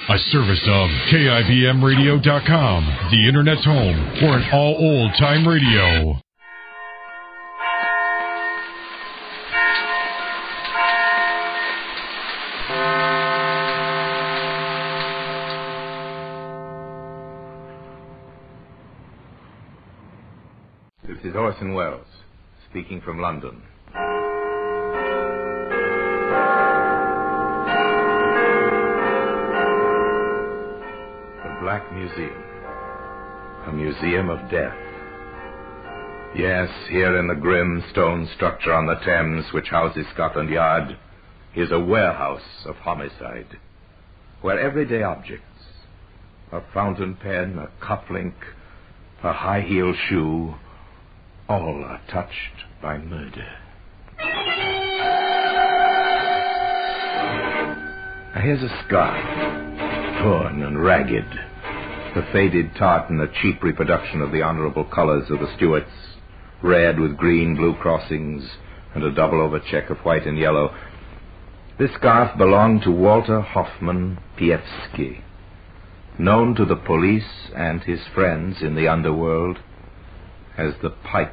A service of KIBMradio.com, the Internet's home for an all old-time radio. This is Orson Welles, speaking from London. Black Museum. A museum of death. Yes, here in the grim stone structure on the Thames which houses Scotland Yard is a warehouse of homicide, where everyday objects, a fountain pen, a cufflink, a high-heel shoe, all are touched by murder. Now here's a scarf, torn and ragged. The faded tartan, a cheap reproduction of the honorable colors of the Stuarts, red with green blue crossings and a double over check of white and yellow. This scarf belonged to Walter Hoffman Piewski, known to the police and his friends in the underworld as the Pike.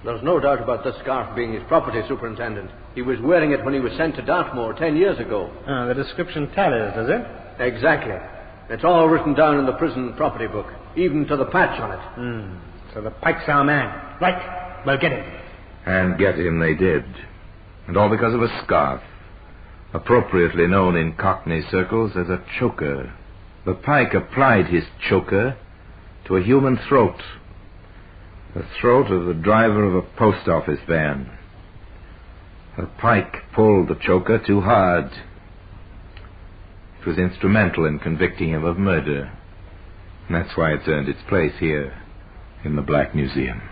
There's no doubt about this scarf being his property, Superintendent. He was wearing it when he was sent to Dartmoor 10 years ago. The description tallies, does it? Exactly. It's all written down in the prison property book, even to the patch on it. So the Pike's our man. Right. We'll get him. And get him they did. And all because of a scarf, appropriately known in Cockney circles as a choker. The Pike applied his choker to a human throat. The throat of the driver of a post office van. The Pike pulled the choker too hard. It was instrumental in convicting him of murder. And that's why it's earned its place here in the Black Museum.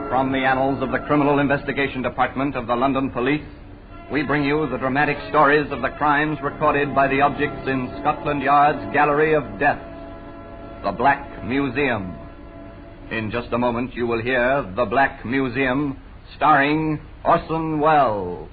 From the annals of the Criminal Investigation Department of the London Police, we bring you the dramatic stories of the crimes recorded by the objects in Scotland Yard's Gallery of Death, the Black Museum. In just a moment, you will hear The Black Museum, starring Orson Welles.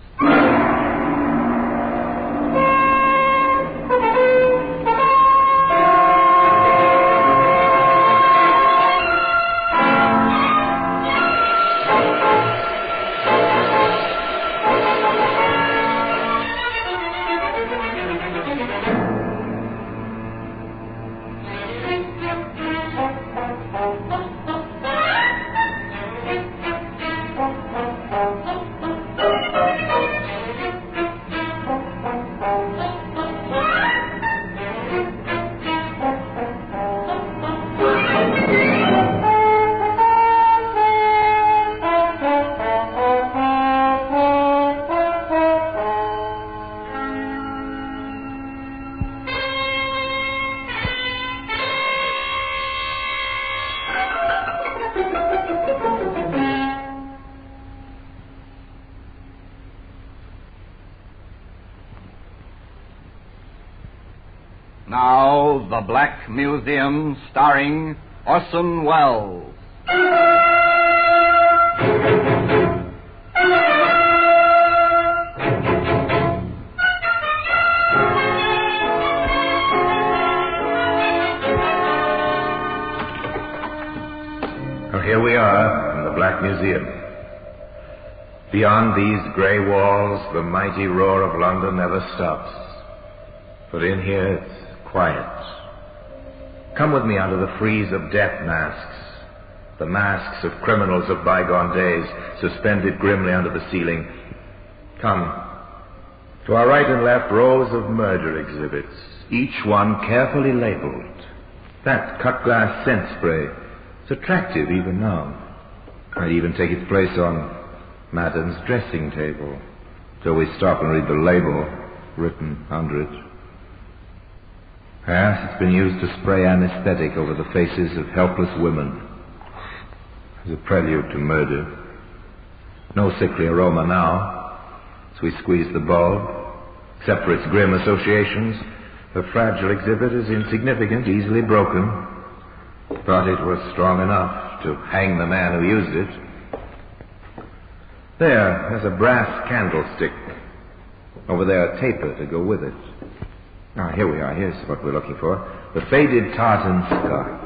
Now, The Black Museum, starring Orson Welles. Well, here we are in the Black Museum. Beyond these grey walls, the mighty roar of London never stops. But in here, it's quiet. Come with me under the frieze of death masks, the masks of criminals of bygone days, suspended grimly under the ceiling. Come. To our right and left, rows of murder exhibits, each one carefully labeled. That cut-glass scent spray is attractive even now. Might even take its place on Madam's dressing table, till we stop and read the label written under it. Yes, it's been used to spray anesthetic over the faces of helpless women as a prelude to murder. No sickly aroma now, as we squeeze the bulb. Except for its grim associations, the fragile exhibit is insignificant, easily broken. But it was strong enough to hang the man who used it. There's a brass candlestick. Over there, a taper to go with it. Ah, here we are. Here's what we're looking for. The faded tartan scarf.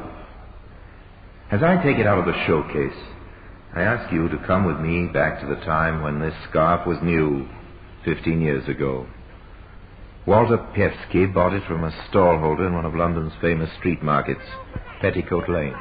As I take it out of the showcase, I ask you to come with me back to the time when this scarf was new, 15 years ago. Walter Pievsky bought it from a stallholder in one of London's famous street markets, Petticoat Lane.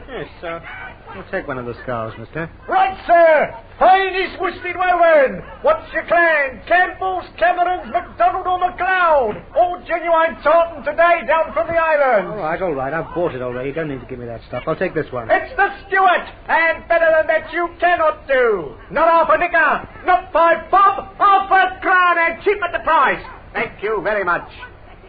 Yes, sir. I'll take one of the scarves, mister. Right, sir. Finest worsted woven. What's your clan? Campbell's, Cameron's, MacDonald or MacLeod. All genuine tartan today down from the islands. All right. I've bought it already. You don't need to give me that stuff. I'll take this one. It's the Stewart, and better than that you cannot do. Not half a nicker, not 5 bob, half a crown, and cheap at the price. Thank you very much.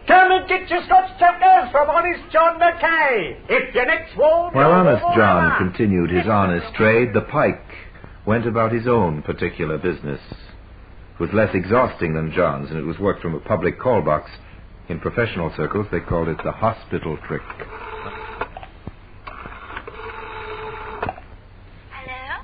Come and get your Scotch chapters from Honest John Mackay. If your neck's warm... While Honest John continued his honest trade, the pike went about his own particular business. It was less exhausting than John's, and it was worked from a public call box. In professional circles, they called it the hospital trick. Hello?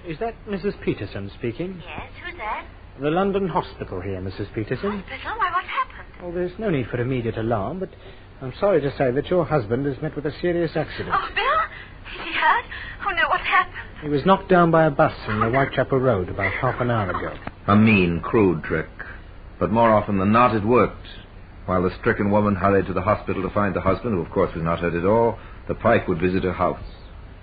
Is that Mrs. Peterson speaking? Yes, who's that? The London Hospital here, Mrs. Peterson. Hospital? Why, what happened? Oh, there's no need for immediate alarm, but I'm sorry to say that your husband has met with a serious accident. Oh, Bill? Is he hurt? Oh, no, what happened? He was knocked down by a bus in the Whitechapel Road about half an hour ago. A mean, crude trick. But more often than not, it worked. While the stricken woman hurried to the hospital to find the husband, who of course was not hurt at all, the pike would visit her house.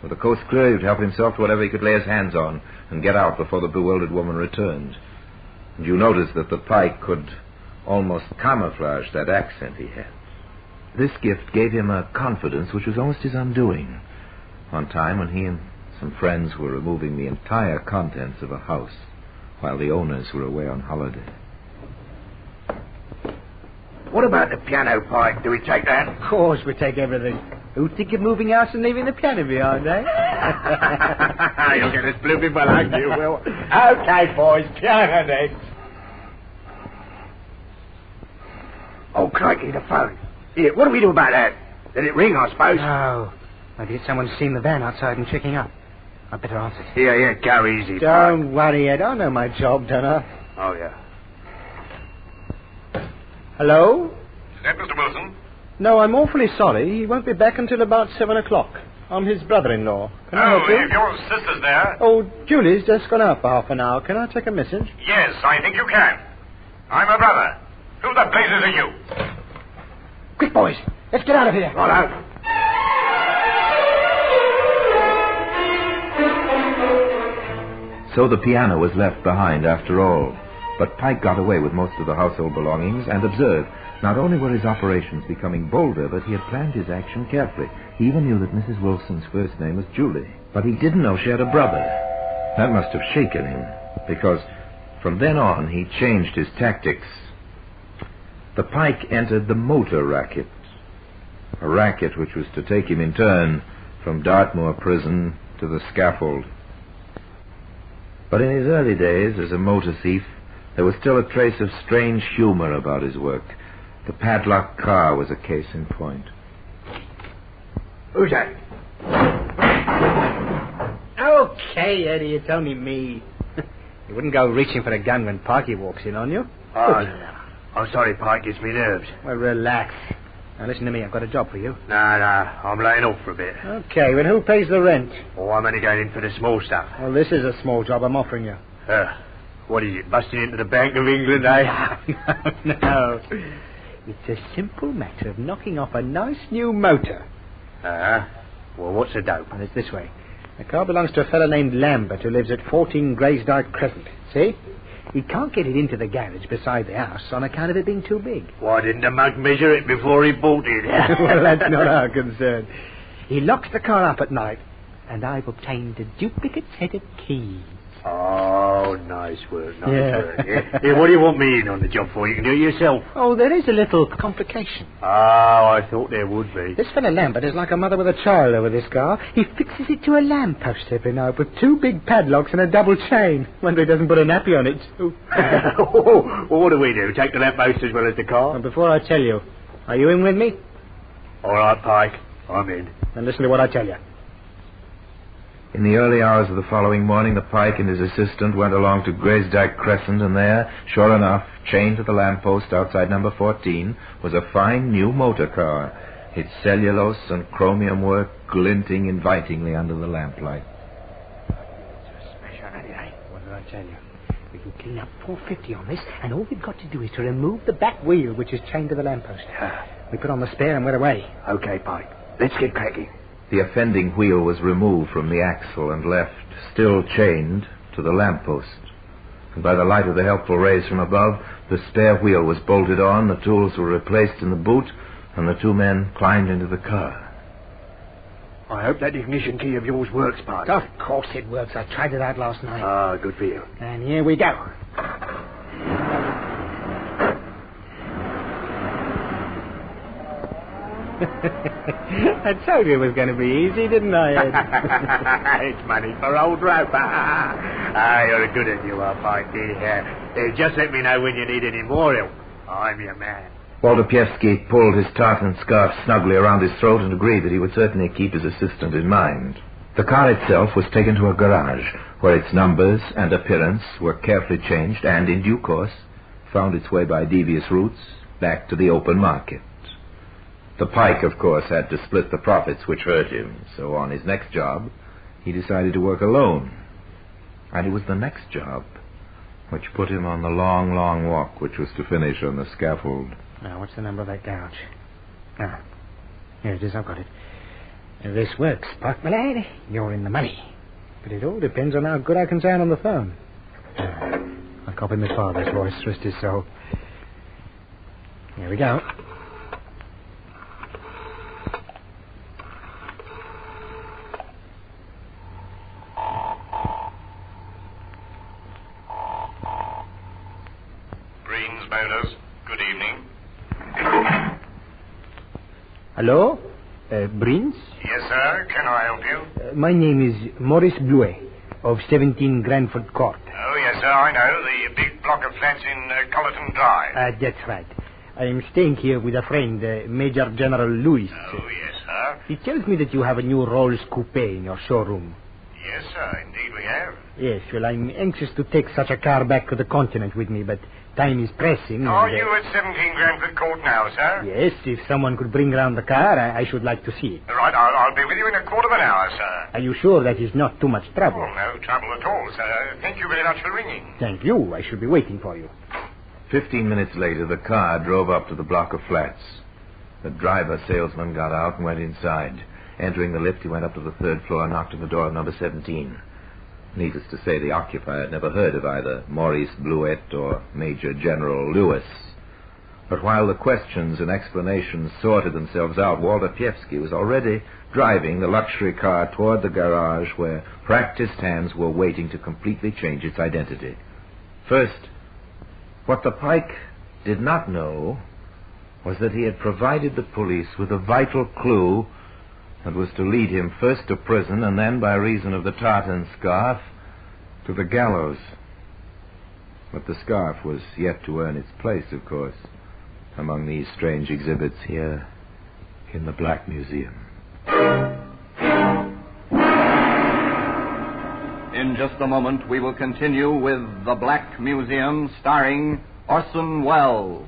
With the coast clear, he would help himself to whatever he could lay his hands on and get out before the bewildered woman returned. And you notice that the pike could almost camouflage that accent he had. This gift gave him a confidence which was almost his undoing. One time when he and some friends were removing the entire contents of a house while the owners were away on holiday. What about the piano, Pike? Do we take that? Of course we take everything. Who'd think of moving house and leaving the piano behind, eh? You'll get us blooming well, aren't you, Will? Okay, boys, piano next. Oh, crikey, the phone. Here, what do we do about that? Let it ring, I suppose. No. Maybe someone's seen the van outside and checking up. I'd better answer it. Yeah, go easy, Don't worry, Ed. I know my job, don't I? Oh, yeah. Hello? Is that Mr. Wilson? No, I'm awfully sorry. He won't be back until about 7 o'clock. I'm his brother-in-law. Can I help you? If your sister's there... Oh, Julie's just gone out for half an hour. Can I take a message? Yes, I think you can. I'm her brother. Who the blazes are you? Quick, boys. Let's get out of here. Righto. So the piano was left behind after all. But Pike got away with most of the household belongings and observed not only were his operations becoming bolder, but he had planned his action carefully. He even knew that Mrs. Wilson's first name was Julie. But he didn't know she had a brother. That must have shaken him, because from then on he changed his tactics. The Pike entered the motor racket, a racket which was to take him in turn from Dartmoor prison to the scaffold. But in his early days as a motor thief, there was still a trace of strange humor about his work. The padlocked car was a case in point. Who's that? Okay, Eddie, it's only me. You wouldn't go reaching for a gun when Parky walks in on you. Oh, no. I'm sorry, Pike. It's me nerves. Well, relax. Now, listen to me. I've got a job for you. No. I'm laying off for a bit. Okay, well, who pays the rent? Oh, I'm only going in for the small stuff. Well, this is a small job I'm offering you. What is it, busting into the Bank of England, eh? No. It's a simple matter of knocking off a nice new motor. Well, what's the dope? And it's this way. The car belongs to a fellow named Lambert who lives at 14 Graysdyke Crescent. See? He can't get it into the garage beside the house on account of it being too big. Why didn't the mug measure it before he bought it? Well, that's not our concern. He locks the car up at night, and I've obtained a duplicate set of keys. Oh, nice work. Yeah, what do you want me in on the job for? You can do it yourself. Oh, there is a little complication. Oh, I thought there would be. This fellow Lambert is like a mother with a child over this car. He fixes it to a lamppost every night with 2 big padlocks and a double chain. Wonder he doesn't put a nappy on it, too. Well, what do we do? Take the lamppost as well as the car? And before I tell you, are you in with me? All right, Pike. I'm in. Then listen to what I tell you. In the early hours of the following morning, the pike and his assistant went along to Graysdyke Crescent, and there, sure enough, chained to the lamppost outside number 14, was a fine new motor car, its cellulose and chromium work glinting invitingly under the lamplight. What did I tell you? We can clean up 450 on this, and all we've got to do is to remove the back wheel, which is chained to the lamppost. We put on the spare and we're away. Okay, Pike. Let's get cracking. The offending wheel was removed from the axle and left, still chained, to the lamppost. And by the light of the helpful rays from above, the spare wheel was bolted on, the tools were replaced in the boot, and the two men climbed into the car. I hope that ignition key of yours works, Pike. Of course it works. I tried it out last night. Ah, good for you. And here we go. I told you it was going to be easy, didn't I, Ed? It's money for old rope. You're a good one, you are, Pike. Just let me know when you need any more help. I'm your man. Walter Pievsky pulled his tartan scarf snugly around his throat and agreed that he would certainly keep his assistant in mind. The car itself was taken to a garage, where its numbers and appearance were carefully changed and, in due course, found its way by devious routes back to the open market. The pike, of course, had to split the profits which hurt him, so on his next job, he decided to work alone. And it was the next job which put him on the long, long walk which was to finish on the scaffold. Now, what's the number of that gouge? Ah, here it is, I've got it. If this works, Pike, my lad, you're in the money. But it all depends on how good I can sound on the phone. I copied my father's voice, rest his soul. Here we go. Boners, good evening. Hello? Brins? Yes, sir. Can I help you? My name is Maurice Bluet of 17 Granford Court. Oh, yes, sir. I know. The big block of flats in Cullerton Drive. That's right. I am staying here with a friend, Major General Lewis. Oh, yes, sir. He tells me that you have a new Rolls Coupe in your showroom. Yes, sir. Indeed we have. Yes, well, I'm anxious to take such a car back to the continent with me, but time is pressing. Are you at 17 Granford Court now, sir? Yes, if someone could bring round the car, I should like to see it. Right, I'll be with you in a quarter of an hour, sir. Are you sure that is not too much trouble? Oh, no trouble at all, sir. Thank you very much for ringing. Thank you. I shall be waiting for you. 15 minutes later, the car drove up to the block of flats. The driver salesman got out and went inside. Entering the lift, he went up to the third floor and knocked on the door of number 17. Needless to say, the occupier had never heard of either Maurice Bluet or Major General Lewis. But while the questions and explanations sorted themselves out, Walter Pievsky was already driving the luxury car toward the garage where practiced hands were waiting to completely change its identity. First, what the pike did not know was that he had provided the police with a vital clue that was to lead him first to prison and then, by reason of the tartan scarf, to the gallows. But the scarf was yet to earn its place, of course, among these strange exhibits here in the Black Museum. In just a moment, we will continue with The Black Museum, starring Orson Welles.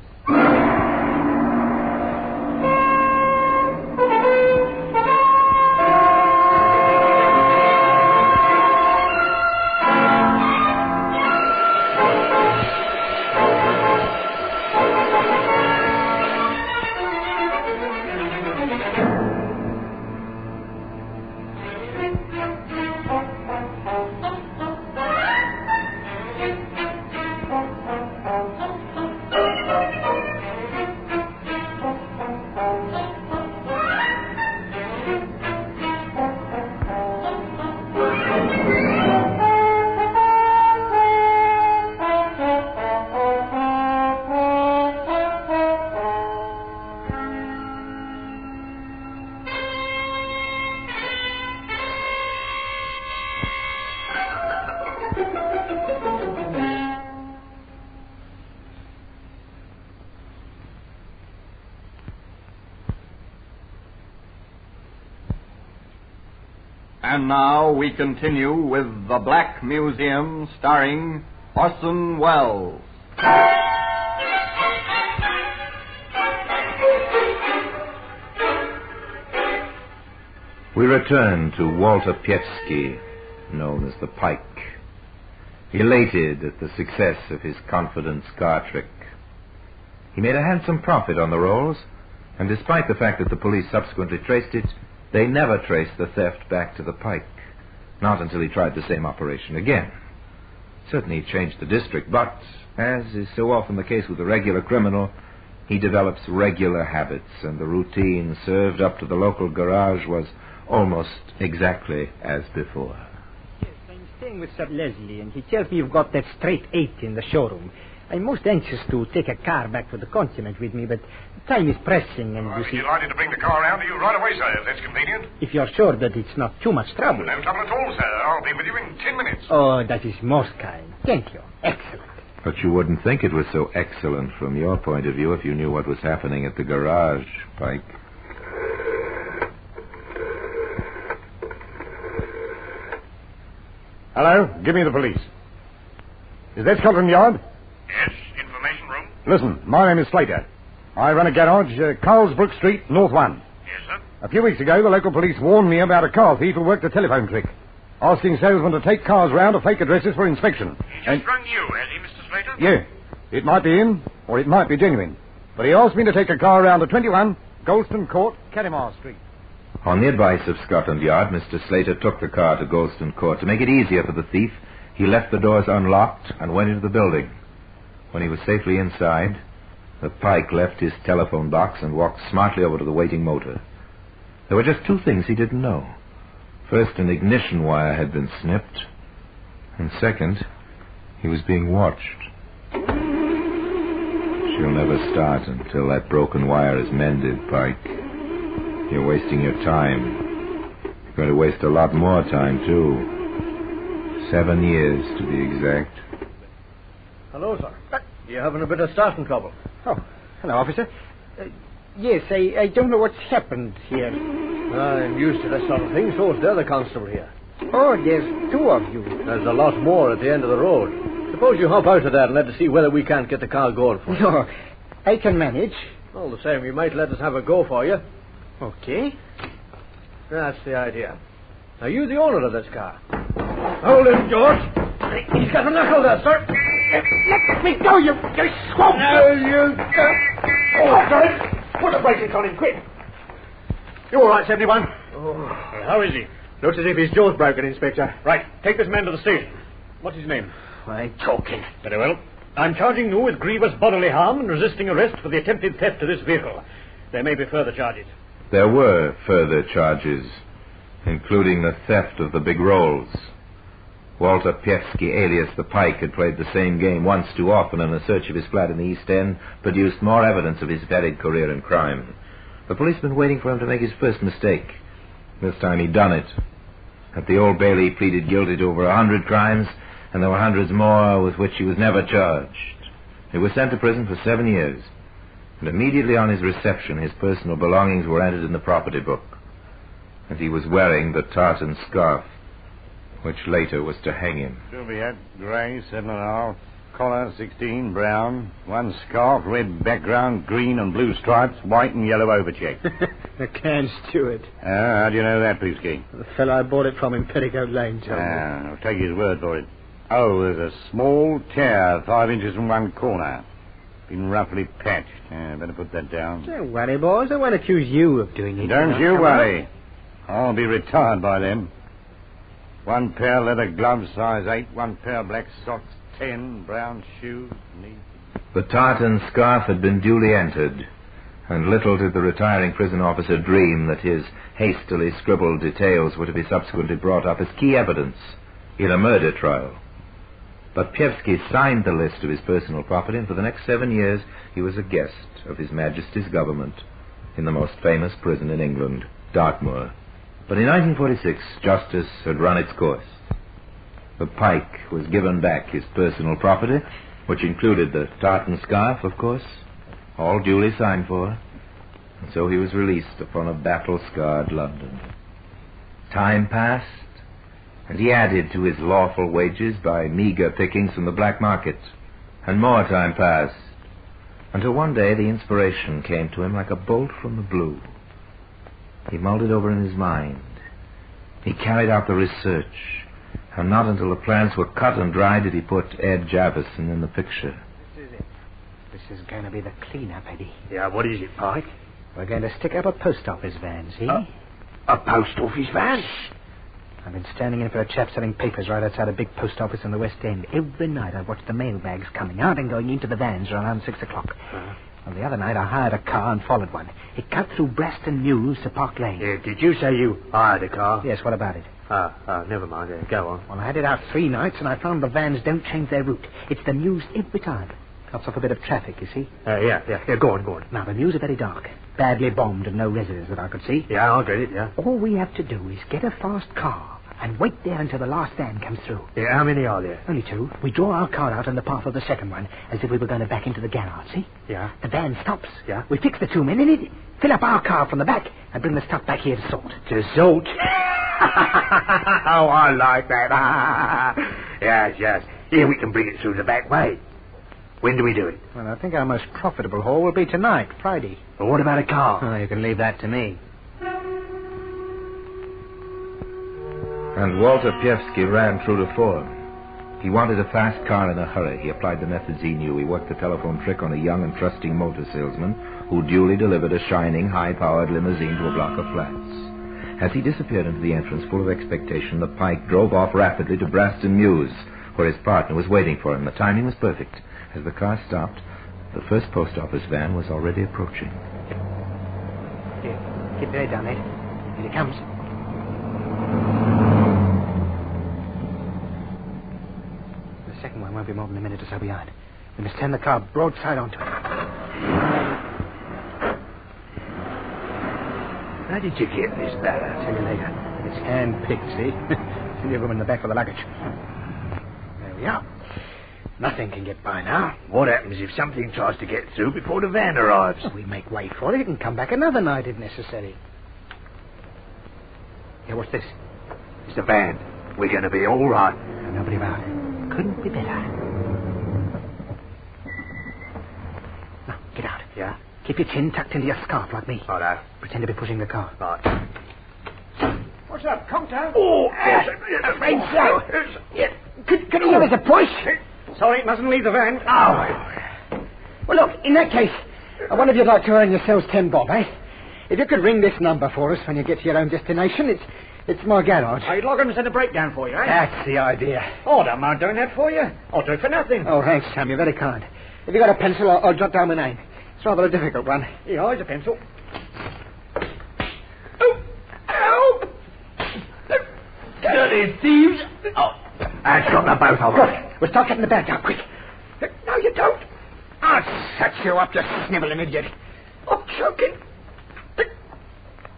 And now we continue with The Black Museum, starring Orson Welles. We return to Walter Piewski, known as the Pike, elated at the success of his confidence scar trick. He made a handsome profit on the rolls, and despite the fact that the police subsequently traced it, they never traced the theft back to the Pike, not until he tried the same operation again. Certainly he changed the district, but, as is so often the case with a regular criminal, he develops regular habits, and the routine served up to the local garage was almost exactly as before. Yes, I'm staying with Sir Leslie, and he tells me you've got that straight 8 in the showroom. I'm most anxious to take a car back to the continent with me, but time is pressing, and you see... I'd be delighted to bring the car round to you right away, sir, if that's convenient. If you're sure that it's not too much trouble. No trouble at all, sir. I'll be with you in 10 minutes. Oh, that is most kind. Thank you. Excellent. But you wouldn't think it was so excellent from your point of view if you knew what was happening at the garage, Pike. Hello? Give me the police. Is that Scotland Yard? Yes, information room. Listen, my name is Slater. I run a garage, Carlsbrook Street, North 1. Yes, sir. A few weeks ago, the local police warned me about a car thief who worked a telephone trick, asking salesmen to take cars round to fake addresses for inspection. He just rung you, has he, Mr. Slater? Yeah. It might be in, or it might be genuine. But he asked me to take a car round to 21 Golston Court, Catamar Street. On the advice of Scotland Yard, Mr. Slater took the car to Golston Court. To make it easier for the thief, he left the doors unlocked and went into the building. When he was safely inside, the Pike left his telephone box and walked smartly over to the waiting motor. There were just 2 things he didn't know. First, an ignition wire had been snipped. And second, he was being watched. She'll never start until that broken wire is mended, Pike. You're wasting your time. You're going to waste a lot more time, too. 7 years, to be exact. Hello, sir. You're having a bit of starting trouble. Oh, hello, officer. Yes, I don't know what's happened here. I'm used to this sort of thing. So is the other constable here. Oh, there's 2 of you. There's a lot more at the end of the road. Suppose you hop out of that and let us see whether we can't get the car going for you. No, I can manage. All the same, you might let us have a go for you. Okay. That's the idea. Are you the owner of this car? Hold him, George. He's got a knuckle there, sir. Let me go, you swamp! No, you don't. Oh, sorry. Put a bracelet on him, quick. You all right, 71? Oh. How is he? Looks as if his jaw's broken, Inspector. Right. Take this man to the station. What's his name? I'm talking. Very well. I'm charging you with grievous bodily harm and resisting arrest for the attempted theft of this vehicle. There may be further charges. There were further charges, including the theft of the big rolls. Walter Piewski, alias the Pike, had played the same game once too often, and a search of his flat in the East End produced more evidence of his varied career in crime. The police had been waiting for him to make his first mistake. This time he'd done it. At the Old Bailey, he pleaded guilty to over 100 crimes, and there were hundreds more with which he was never charged. He was sent to prison for 7 years, and immediately on his reception, his personal belongings were entered in the property book, and he was wearing the tartan scarf, which later was to hang him. Juliet, grey, 7.5. Collar, 16, brown. 1 scarf, red background, green and blue stripes, white and yellow overcheck. The can steward. How do you know that, Piewski? The fellow I bought it from in Petticoat Lane told me. I'll take his word for it. Oh, there's a small tear 5 inches from one corner. Been roughly patched. Better put that down. Don't worry, boys. I won't accuse you of doing it. Don't you worry. I'll be retired by then. 1 pair leather gloves, size 8. 1 pair black socks, 10. Brown shoes, neat. The tartan scarf had been duly entered, and little did the retiring prison officer dream that his hastily scribbled details were to be subsequently brought up as key evidence in a murder trial. But Piewski signed the list of his personal property, and for the next 7 years he was a guest of His Majesty's government in the most famous prison in England, Dartmoor. But in 1946, justice had run its course. The Pike was given back his personal property, which included the tartan scarf, of course, all duly signed for, and so he was released upon a battle-scarred London. Time passed, and he added to his lawful wages by meager pickings from the black market. And more time passed, until one day the inspiration came to him like a bolt from the blue. He mulled it over in his mind. He carried out the research, and not until the plans were cut and dried did he put Ed Javison in the picture. This is it. This is going to be the clean-up, Eddie. Yeah, what is it, Pike? We're going to stick up a post office van, see? A post office van? I've been standing in for a chap selling papers right outside a big post office in the West End. Every night I watched the mailbags coming out and going into the vans around 6 o'clock. Uh-huh. And the other night I hired a car and followed one. It cut through Braston Mews to Park Lane. Yeah, did you say you hired a car? Yes, what about it? Never mind. Go on. Well, I had it out 3 nights and I found the vans don't change their route. It's the Mews every time. Cuts off a bit of traffic, you see. Yeah, go on. Now, the Mews are very dark. Badly bombed and no residents that I could see. Yeah, I'll get it, yeah. All we have to do is get a fast car and wait there until the last van comes through. Yeah, how many are there? Only 2. We draw our car out on the path of the second one, as if we were going to back into the garage, see? Yeah. The van stops. Yeah. We fix the 2 men in it, fill up our car from the back, and bring the stuff back here to sort. To sort? Oh, I like that. Yes. Here we can bring it through the back way. When do we do it? Well, I think our most profitable haul will be tonight, Friday. Well, what about a car? Oh, you can leave that to me. And Walter Pievsky ran true to form. He wanted a fast car in a hurry. He applied the methods he knew. He worked the telephone trick on a young and trusting motor salesman who duly delivered a shining, high-powered limousine to a block of flats. As he disappeared into the entrance full of expectation, the Pike drove off rapidly to Braston Mews, where his partner was waiting for him. The timing was perfect. As the car stopped, the first post office van was already approaching. Here, keep your head down, Ed. Here he comes. The second one won't be more than a minute or so behind. We must turn the car broadside onto it. How did you get this bad? I'll tell you later. It's hand-picked, see? Plenty of room in the back for the luggage. There we are. Nothing can get by now. What happens if something tries to get through before the van arrives? Well, we make way for it and come back another night if necessary. Here, what's this? It's the van. We're going to be all right. Nobody about. Couldn't be better. Now, get out. Yeah? Keep your chin tucked into your scarf like me. Righto. Pretend to be pushing the car. Right. What's up? Come down. Oh, yes. Afraid so. Yes. Can you give us a push? Sorry, mustn't leave the van. Oh. Well, look, in that case, I wonder if you'd like to earn yourselves 10 bob, eh? If you could ring this number for us when you get to your own destination, it's my garage. I'd log on and send a breakdown for you, eh? That's the idea. Oh, I don't mind doing that for you. I'll do it for nothing. Oh, thanks, Sam. You're very kind. If you've got a pencil, I'll jot down my name. It's rather a difficult one. Yeah, here's a pencil. Help! Dirty thieves! Oh, that's got the both of us. We'll start getting the bag out, quick. No, you don't. I'll set you up, you snivelling idiot. I'm choking.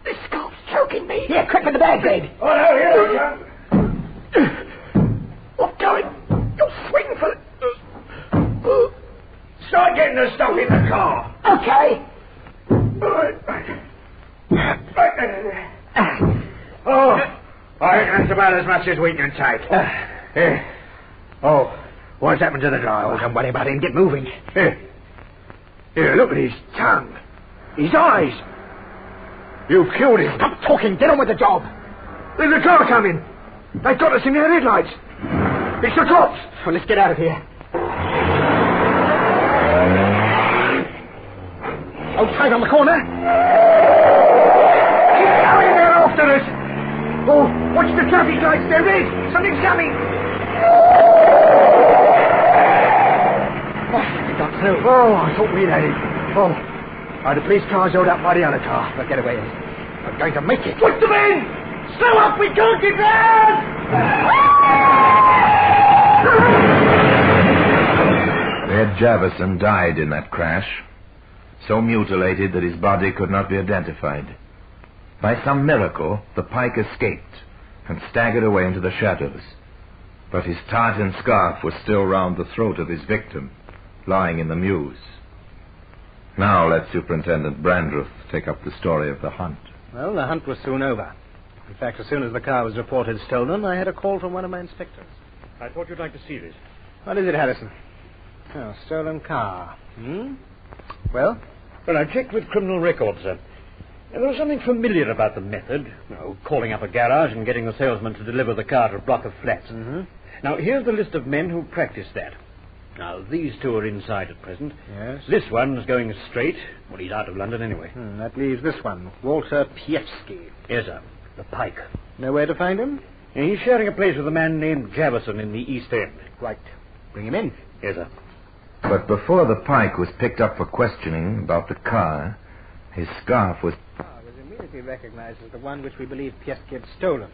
This scarf's choking me. Here, quick with the bag, Ed. Oh, no, here we go. I'm going. You'll swing for it. Start getting the stuff in the car. Okay. Oh, I reckon that's about as much as we can take. Here. Oh, what's happened to the driver? Oh, don't worry about him. Get moving. Here, look at his tongue. His eyes. You've killed him. Stop talking. Get on with the job. There's a car coming. They've got us in their headlights. It's the cops. Well, let's get out of here. Outside on the corner. He's going there after us. Oh, watch the traffic lights. There is. Something's coming. Oh, we got through. Oh, I thought we'd had it. Oh, the police car's held up by the other car. But get away. We're going to make it. Put them in! Slow up! We can't get round! Ed Javison died in that crash, so mutilated that his body could not be identified. By some miracle, the Pike escaped and staggered away into the shadows. But his tartan scarf was still round the throat of his victim, lying in the mews. Now let Superintendent Brandreth take up the story of the hunt. Well, the hunt was soon over. In fact, as soon as the car was reported stolen, I had a call from one of my inspectors. I thought you'd like to see this. What is it, Harrison? Oh, stolen car. Well? Well, I checked with criminal records, sir. There was something familiar about the method. Calling up a garage and getting the salesman to deliver the car to a block of flats. Mm-hmm. Now, here's the list of men who practiced that. Now, these two are inside at present. Yes. This one's going straight. Well, he's out of London anyway. That leaves this one, Walter Pievsky. Yes, sir. The Pike. No way to find him? He's sharing a place with a man named Javison in the East End. Right. Bring him in. Yes, sir. But before the Pike was picked up for questioning about the car, his scarf was immediately recognized as the one which we believe Pievsky had stolen.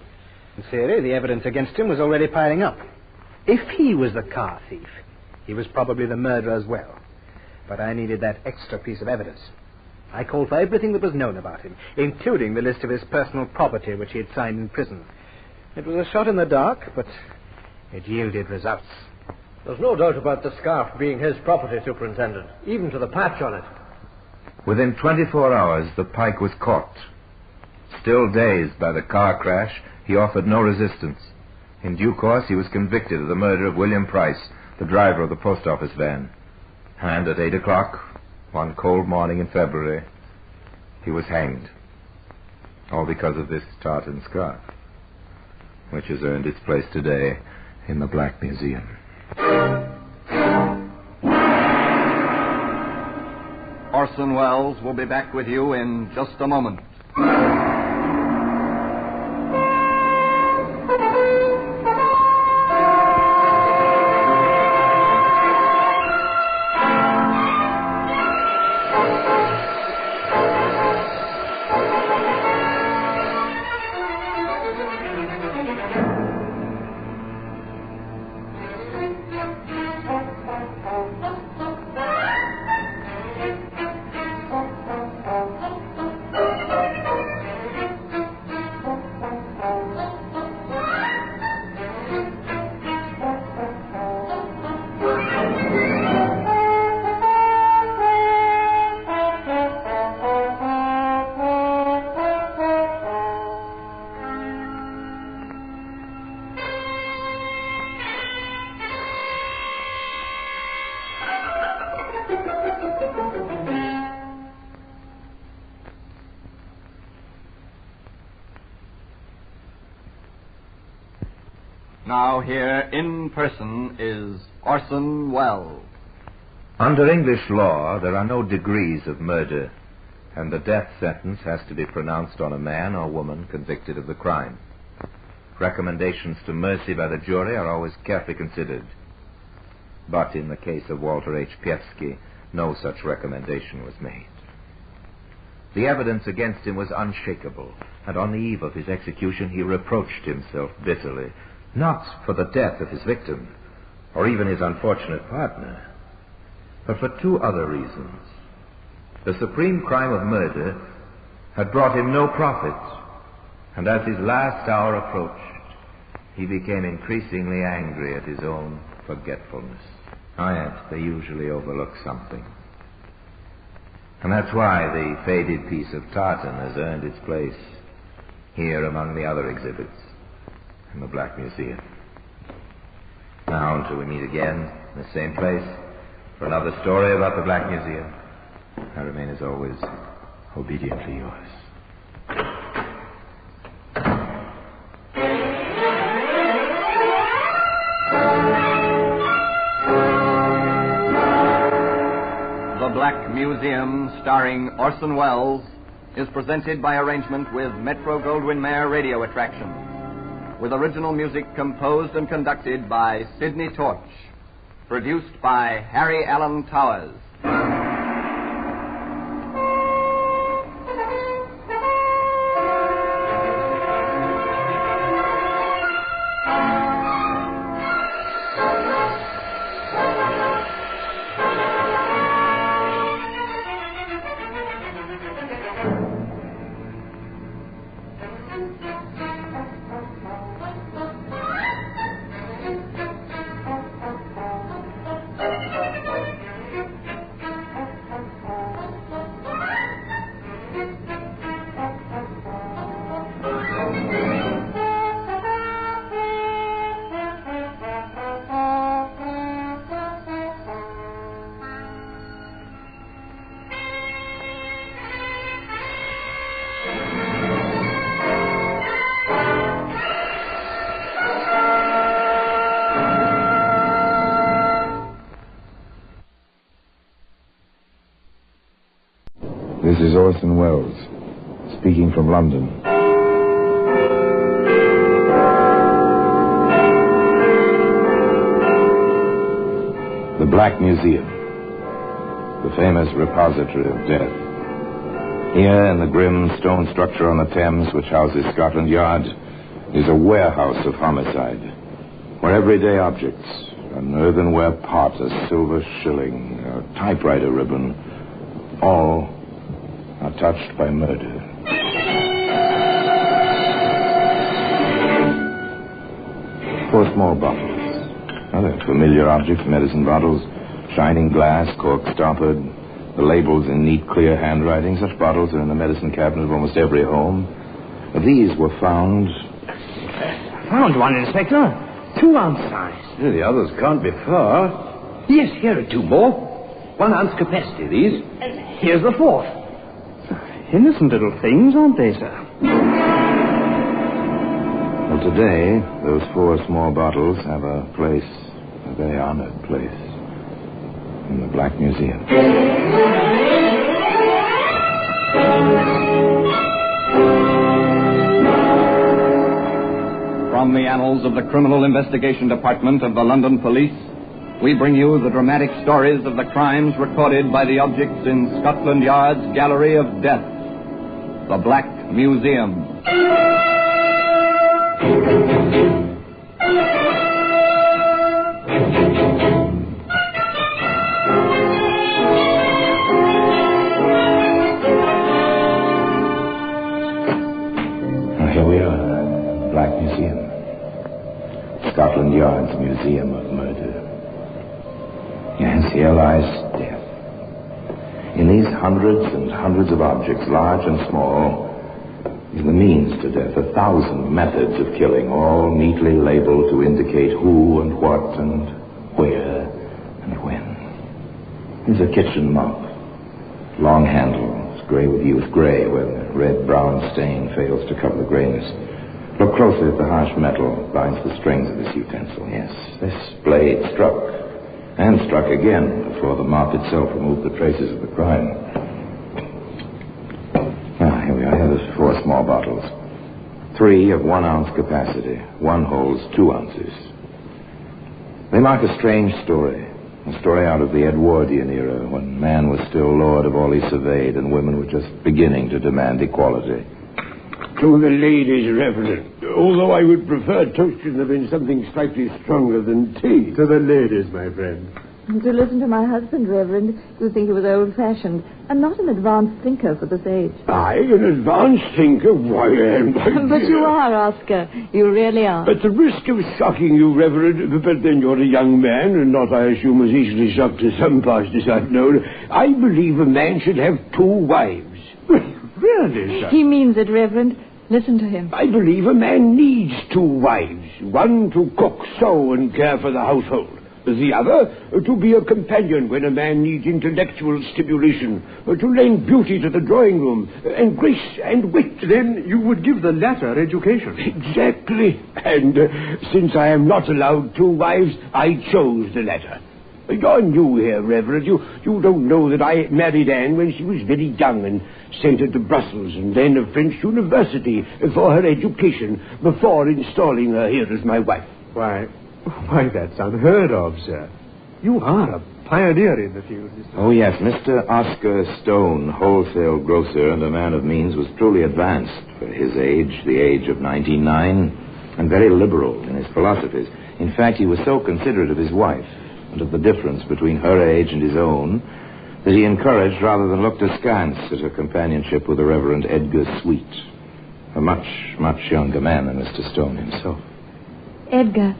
In theory, the evidence against him was already piling up. If he was the car thief, he was probably the murderer as well. But I needed that extra piece of evidence. I called for everything that was known about him, including the list of his personal property which he had signed in prison. It was a shot in the dark, but it yielded results. There's no doubt about the scarf being his property, Superintendent, even to the patch on it. Within 24 hours, the Pike was caught. Still dazed by the car crash, he offered no resistance. In due course, he was convicted of the murder of William Price, the driver of the post office van. And at 8 o'clock, one cold morning in February, he was hanged. All because of this tartan scarf, which has earned its place today in the Black Museum. Orson Welles will be back with you in just a moment. Now here in person is Orson Welles. Under English law, there are no degrees of murder, and the death sentence has to be pronounced on a man or woman convicted of the crime. Recommendations to mercy by the jury are always carefully considered. But in the case of Walter H. Pievsky, no such recommendation was made. The evidence against him was unshakable, and on the eve of his execution he reproached himself bitterly, not for the death of his victim, or even his unfortunate partner, but for two other reasons. The supreme crime of murder had brought him no profit, and as his last hour approached, he became increasingly angry at his own forgetfulness. Oh yes, they usually overlook something. And that's why the faded piece of tartan has earned its place here among the other exhibits in the Black Museum. Now, until we meet again in the same place for another story about the Black Museum, I remain, as always, obediently yours. The Black Museum, starring Orson Welles, is presented by arrangement with Metro-Goldwyn-Mayer Radio Attraction, with original music composed and conducted by Sidney Torch, produced by Harry Allen Towers. is Orson Welles, speaking from London. The Black Museum, the famous repository of death. Here in the grim stone structure on the Thames, which houses Scotland Yard, is a warehouse of homicide, where everyday objects, an earthenware pot, a silver shilling, a typewriter ribbon, all are touched by murder. 4 small bottles. Other familiar objects, medicine bottles, shining glass, cork stoppered, the labels in neat, clear handwriting. Such bottles are in the medicine cabinet of almost every home. These were found... Found one, Inspector. 2 ounce size. Yeah, the others can't be far. Yes, here are 2 more. 1 ounce capacity, these. Here's the 4th. Innocent little things, aren't they, sir? Well, today, those 4 small bottles have a place, a very honored place, in the Black Museum. From the annals of the Criminal Investigation Department of the London Police, we bring you the dramatic stories of the crimes recorded by the objects in Scotland Yard's Gallery of Death, the Black Museum. Here we are, Black Museum. Scotland Yard's Museum of Murder. Yes, here lies death. In these hundreds and hundreds of objects, large and small, is the means to death, 1,000 methods of killing, all neatly labeled to indicate who and what and where and when. Here's a kitchen mop. Long handle. It's gray with use. Gray where the red-brown stain fails to cover the grayness. Look closely at the harsh metal binds the strings of this utensil. Yes, this blade struck, and struck again before the mop itself removed the traces of the crime. Here we are. Here are 4 small bottles. 3 of 1 ounce capacity. 1 holds 2 ounces. They mark a strange story. A story out of the Edwardian era, when man was still lord of all he surveyed and women were just beginning to demand equality. To the ladies, Reverend. Although I would prefer toasting them in something slightly stronger than tea. To the ladies, my friend. To listen to my husband, Reverend, you'd think he was old-fashioned and not an advanced thinker for this age. I, an advanced thinker? Why, am I? But you are, Oscar. You really are. At the risk of shocking you, Reverend, but then you're a young man, and not, I assume, as easily shocked as some pastors I've known. I believe a man should have 2 wives. Really, sir? He means it, Reverend. Listen to him. I believe a man needs 2 wives. One to cook, sew, and care for the household. The other, to be a companion when a man needs intellectual stimulation, to lend beauty to the drawing room, and grace and wit. Then you would give the latter education. Exactly. And since I am not allowed 2 wives, I chose the latter. You're new here, Reverend. You don't know that I married Anne when she was very young and sent her to Brussels and then a French university for her education before installing her here as my wife. Why, that's unheard of, sir. You are a pioneer in the field. Oh, yes. Mr. Oscar Stone, wholesale grocer and a man of means, was truly advanced for his age, the age of 99, and very liberal in his philosophies. In fact, he was so considerate of his wife and of the difference between her age and his own that he encouraged rather than looked askance at her companionship with the Reverend Edgar Sweet, a much, much younger man than Mr. Stone himself. Edgar,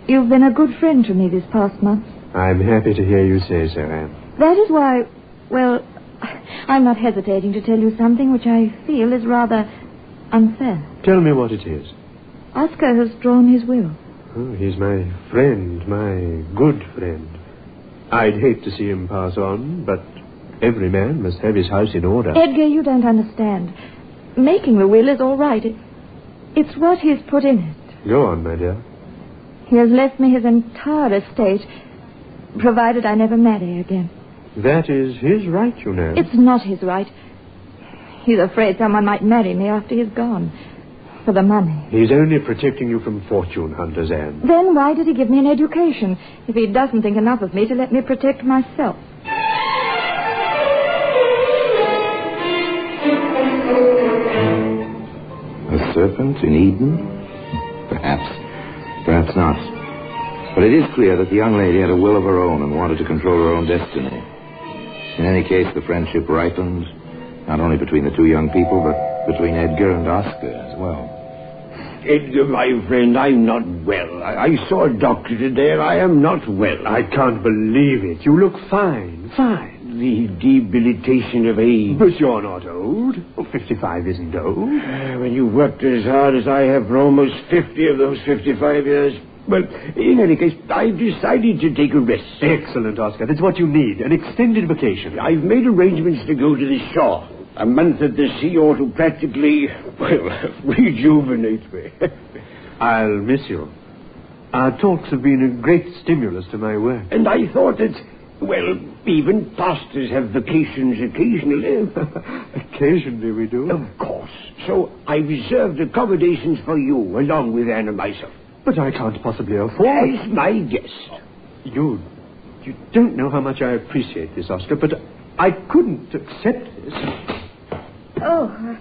you've been a good friend to me this past month. I'm happy to hear you say so, Anne. That is why, well, I'm not hesitating to tell you something which I feel is rather unfair. Tell me what it is. Oscar has drawn his will. Oh, he's my friend, my good friend. I'd hate to see him pass on, but every man must have his house in order. Edgar, you don't understand. Making the will is all right. It's what he's put in it. Go on, my dear. He has left me his entire estate, provided I never marry again. That is his right, you know. It's not his right. He's afraid someone might marry me after he's gone. For the money. He's only protecting you from fortune hunters, Anne. Then why did he give me an education if he doesn't think enough of me to let me protect myself? A serpent in Eden? Perhaps. Perhaps not. But it is clear that the young lady had a will of her own and wanted to control her own destiny. In any case, the friendship ripened, not only between the two young people, but between Edgar and Oscar as well. Edgar, my friend, I'm not well. I saw a doctor today, and I am not well. I can't believe it. You look fine. The debilitation of age. But you're not old. Well, 55 isn't old. When you worked as hard as I have for almost 50 of those 55 years. Well, in any case, I've decided to take a rest. Excellent, Oscar. That's what you need. An extended vacation. I've made arrangements to go to the shore. A month at the sea ought to practically, rejuvenate me. I'll miss you. Our talks have been a great stimulus to my work. And I thought that, well, even pastors have vacations occasionally. Occasionally we do. Of course. So I reserved accommodations for you, along with Anne and myself. But I can't possibly afford... As my guest. You don't know how much I appreciate this, Oscar, but I couldn't accept this. Oh,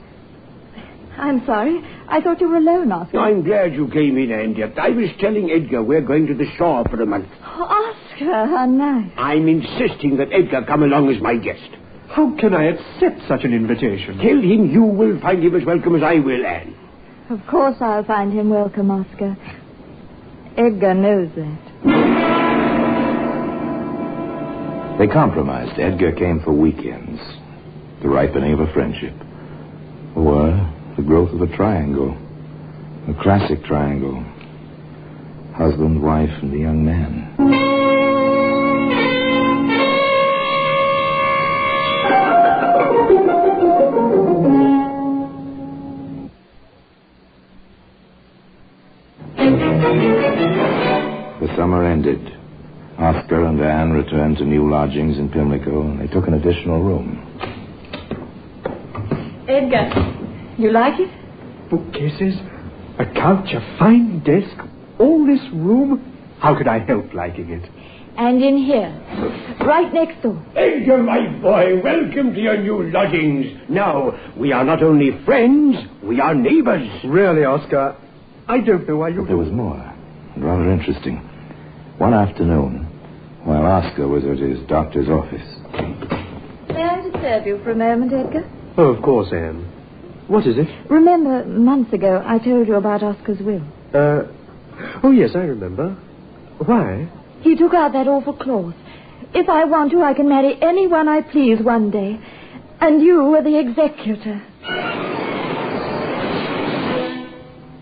I'm sorry. I thought you were alone, Oscar. I'm glad you came in, Andy. I was telling Edgar we're going to the shore for a month. Oh, Oscar, how nice. I'm insisting that Edgar come along as my guest. How can I accept such an invitation? Tell him you will find him as welcome as I will, Anne. Of course I'll find him welcome, Oscar. Edgar knows that. They compromised. Edgar came for weekends. The ripening of a friendship. Or the growth of a triangle. A classic triangle. Husband, wife, and the young man. The summer ended. Oscar and Anne returned to new lodgings in Pimlico, and they took an additional room. Edgar, you like it? Bookcases, a couch, a fine desk, all this room. How could I help liking it? And in here, right next door. Edgar, my boy, welcome to your new lodgings. Now, we are not only friends, we are neighbors. Really, Oscar, I don't know why you... There was more, and rather interesting. One afternoon, while Oscar was at his doctor's office. May I disturb you for a moment, Edgar? Oh, of course, Anne. What is it? Remember, months ago, I told you about Oscar's will. Oh, yes, I remember. Why? He took out that awful clause. If I want to, I can marry anyone I please one day. And you were the executor.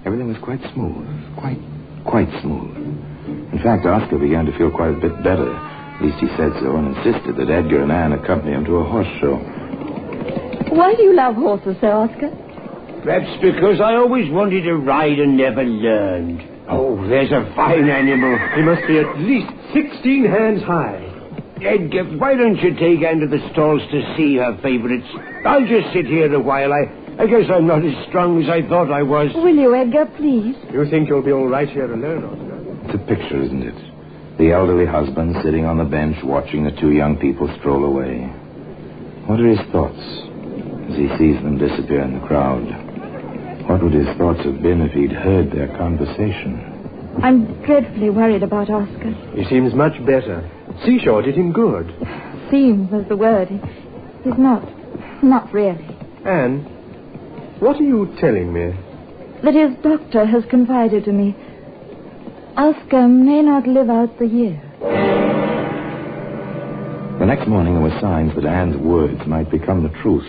Everything was quite smooth. Quite smooth. In fact, Oscar began to feel quite a bit better. At least he said so, and insisted that Edgar and Anne accompany him to a horse show. Why do you love horses so, Oscar? Perhaps because I always wanted to ride and never learned. Oh, there's a fine animal. He must be at least 16 hands high. Edgar, why don't you take Anne to the stalls to see her favorites? I'll just sit here a while. I guess I'm not as strong as I thought I was. Will you, Edgar, please? You think you'll be all right here alone, Oscar? It's a picture, isn't it? The elderly husband sitting on the bench watching the two young people stroll away. What are his thoughts as he sees them disappear in the crowd? What would his thoughts have been if he'd heard their conversation? I'm dreadfully worried about Oscar. He seems much better. Seashore did him good. Seems was the word. He's not. Not really. Anne, what are you telling me? That his doctor has confided to me. Oscar may not live out the year. The next morning there were signs that Anne's words might become the truth.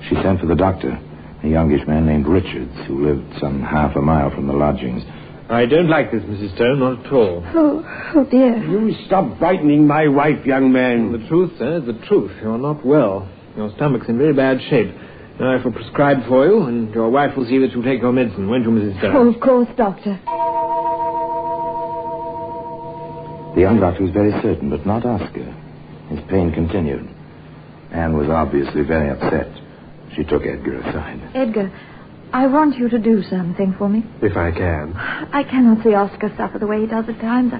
She sent for the doctor, a youngish man named Richards, who lived some half a mile from the lodgings. I don't like this, Mrs. Stone, not at all. Oh, dear. You stop frightening my wife, young man. The truth, sir, is the truth. You're not well. Your stomach's in very bad shape. Now, I shall prescribe for you, and your wife will see that you take your medicine, won't you, Mrs. Stone? Oh, of course, Doctor. The young doctor was very certain, but not Oscar. His pain continued. Anne was obviously very upset. She took Edgar aside. Edgar, I want you to do something for me. If I can. I cannot see Oscar suffer the way he does at times.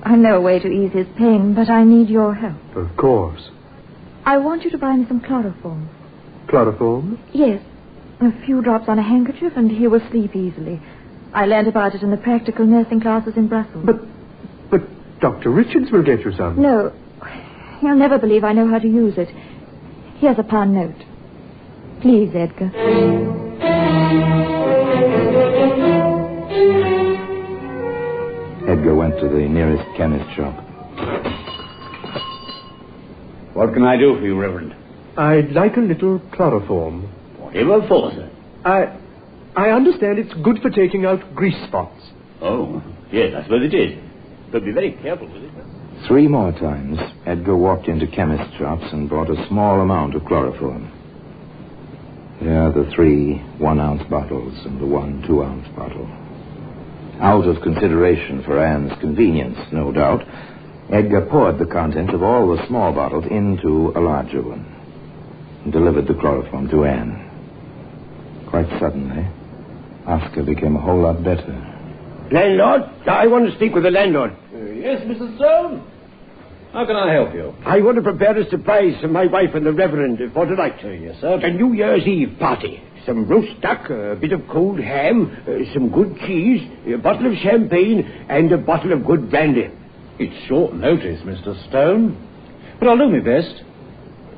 I know a way to ease his pain, but I need your help. Of course. I want you to buy me some chloroform. Chloroform? Yes. A few drops on a handkerchief and he will sleep easily. I learned about it in the practical nursing classes in Brussels. But Dr. Richards will get you some. No. You'll never believe I know how to use it. Here's a pound note. Please, Edgar. Edgar went to the nearest chemist shop. What can I do for you, Reverend? I'd like a little chloroform. Whatever for, sir? I understand it's good for taking out grease spots. Oh, yes, I suppose it is. But be very careful with it. 3 more times, Edgar walked into chemist shops and bought a small amount of chloroform. There are the 3 1-ounce bottles and the 1 2-ounce bottle. Out of consideration for Anne's convenience, no doubt, Edgar poured the contents of all the small bottles into a larger one and delivered the chloroform to Anne. Quite suddenly, Oscar became a whole lot better. Landlord, I want to speak with the landlord. Yes, Mr. Stone. How can I help you? I want to prepare a surprise for my wife and the Reverend for tonight. Yes, sir. A New Year's Eve party. Some roast duck, a bit of cold ham, some good cheese, a bottle of champagne, and a bottle of good brandy. It's short notice, Mr. Stone. But I'll do my best.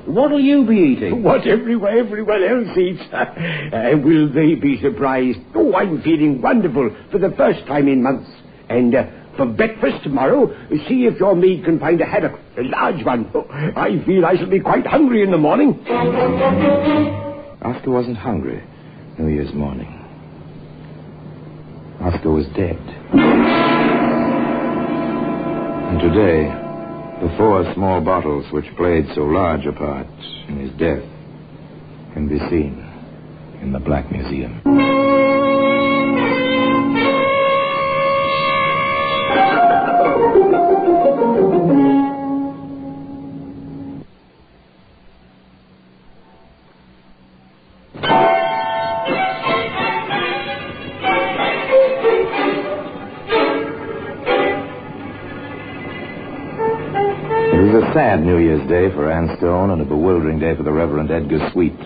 What'll you be eating? What everyone else eats. Will they be surprised? Oh, I'm feeling wonderful for the first time in months. And for breakfast tomorrow, see if your maid can find a haddock, a large one. Oh, I feel I shall be quite hungry in the morning. Oscar wasn't hungry New Year's morning. Oscar was dead. And today, the 4 small bottles which played so large a part in his death can be seen in the Black Museum. It was a sad New Year's Day for Anne Stone and a bewildering day for the Reverend Edgar Sweet.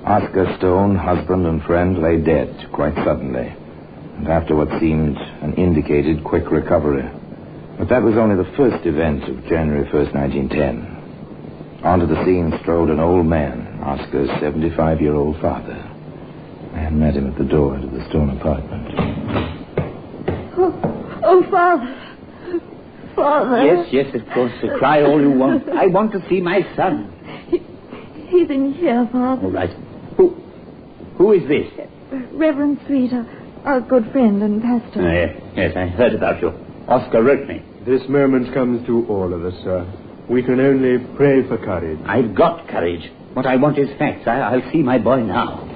Oscar Stone, husband and friend, lay dead quite suddenly, and after what seemed an indicated quick recovery. But that was only the first event of January 1st, 1910. Onto the scene strode an old man, Oscar's 75-year-old father. Anne met him at the door to the Stone apartment. Oh, Father. Father. Yes, of course. Cry all you want. I want to see my son. He's in here, Father. All right. Who is this? Reverend Sweet, our good friend and pastor. Yes, I heard about you. Oscar wrote me. This moment comes to all of us, sir. We can only pray for courage. I've got courage. What I want is facts. I'll see my boy now.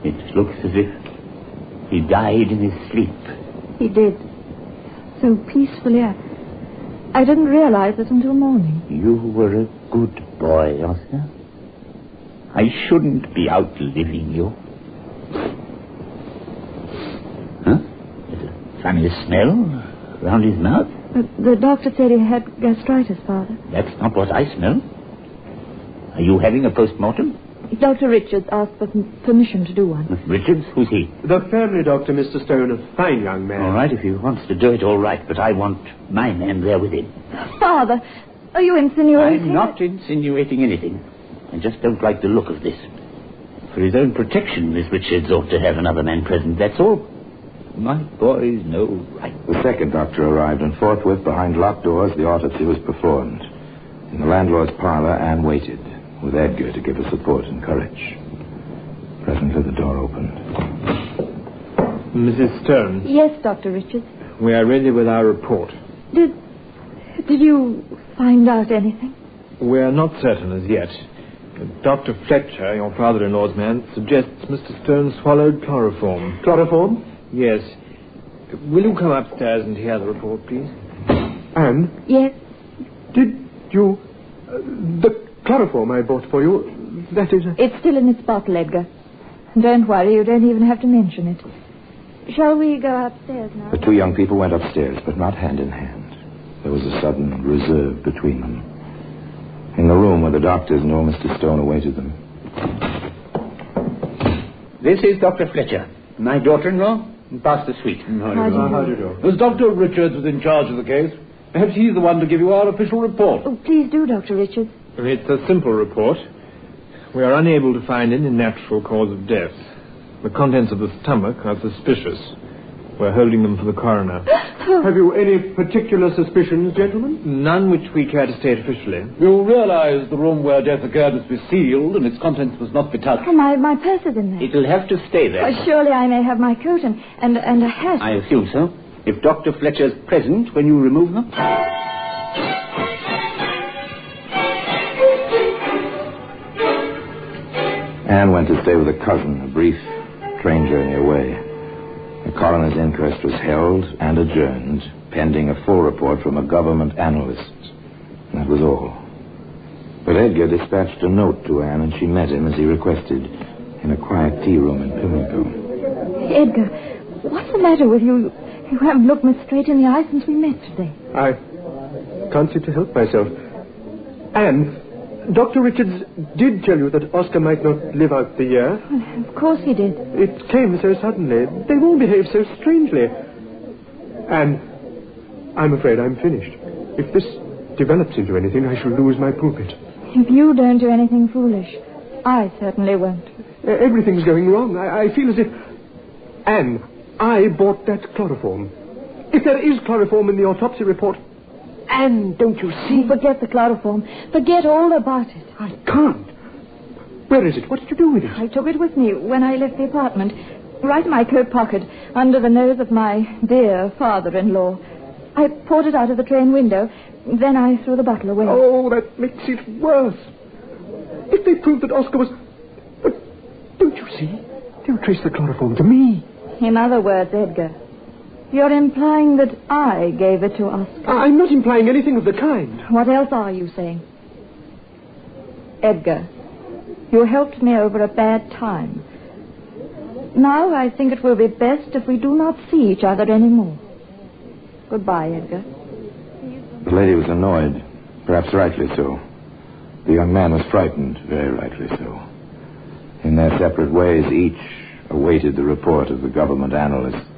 It looks as if he died in his sleep. He did. So peacefully. I didn't realize it until morning. You were a good boy, Oscar. I shouldn't be outliving you. Huh? There's a funny smell around his mouth. The doctor said he had gastritis, Father. That's not what I smell. Are you having a post-mortem? Dr. Richards asked for permission to do one. Richards? Who's he? The family doctor, Mr. Stone, a fine young man. All right, if he wants to do it, all right, but I want my man there with him. Father, are you insinuating? I'm not insinuating anything. I just don't like the look of this. For his own protection, Miss Richards ought to have another man present, that's all. My boy's no right. The second doctor arrived, and forthwith, behind locked doors, the autopsy was performed. In the landlord's parlor, Anne waited, with Edgar to give her support and courage. Presently, the door opened. Mrs. Stone. Yes, Dr. Richards. We are ready with our report. Did you find out anything? We are not certain as yet. Dr. Fletcher, your father-in-law's man, suggests Mr. Stone swallowed chloroform. Chloroform? Yes. Will you come upstairs and hear the report, please? Anne? Yes? Did you... The chloroform I bought for you, that is... It's still in its bottle, Edgar. Don't worry, you don't even have to mention it. Shall we go upstairs now? The two young people went upstairs, but not hand in hand. There was a sudden reserve between them. In the room where the doctors and old Mr. Stone awaited them. This is Dr. Fletcher, my daughter-in-law, and Pastor Sweet. How do you do? As Dr. Richards was in charge of the case, perhaps he's the one to give you our official report. Oh, please do, Dr. Richards. It's a simple report. We are unable to find any natural cause of death. The contents of the stomach are suspicious. We're holding them for the coroner. Have you any particular suspicions, gentlemen? None which we care to state officially. You realize the room where death occurred must be sealed and its contents must not be touched. Oh, my purse is in there. It will have to stay there. Surely I may have my coat and a hat. I assume so. If Dr. Fletcher's present when you remove them. Anne went to stay with a cousin, a brief train journey away. The coroner's inquest was held and adjourned, pending a full report from a government analyst. That was all. But Edgar dispatched a note to Anne, and she met him as he requested, in a quiet tea room in Pimlico. Edgar, what's the matter with you? You haven't looked me straight in the eye since we met today. I can't seem to help myself. Anne, Dr. Richards did tell you that Oscar might not live out the year. Well, of course he did. It came so suddenly. They all behaved so strangely. And I'm afraid I'm finished. If this develops into anything, I shall lose my pulpit. If you don't do anything foolish, I certainly won't. Everything's going wrong. I feel as if... Anne, I bought that chloroform. If there is chloroform in the autopsy report... Anne, don't you see? Forget the chloroform. Forget all about it. I can't. Where is it? What did you do with it? I took it with me when I left the apartment. Right in my coat pocket, under the nose of my dear father-in-law. I poured it out of the train window. Then I threw the bottle away. Oh, that makes it worse. If they prove that Oscar was... But don't you see? They'll trace the chloroform to me. In other words, Edgar, you're implying that I gave it to Oscar. I'm not implying anything of the kind. What else are you saying? Edgar, you helped me over a bad time. Now I think it will be best if we do not see each other anymore. Goodbye, Edgar. The lady was annoyed, perhaps rightly so. The young man was frightened, very rightly so. In their separate ways, each awaited the report of the government analysts.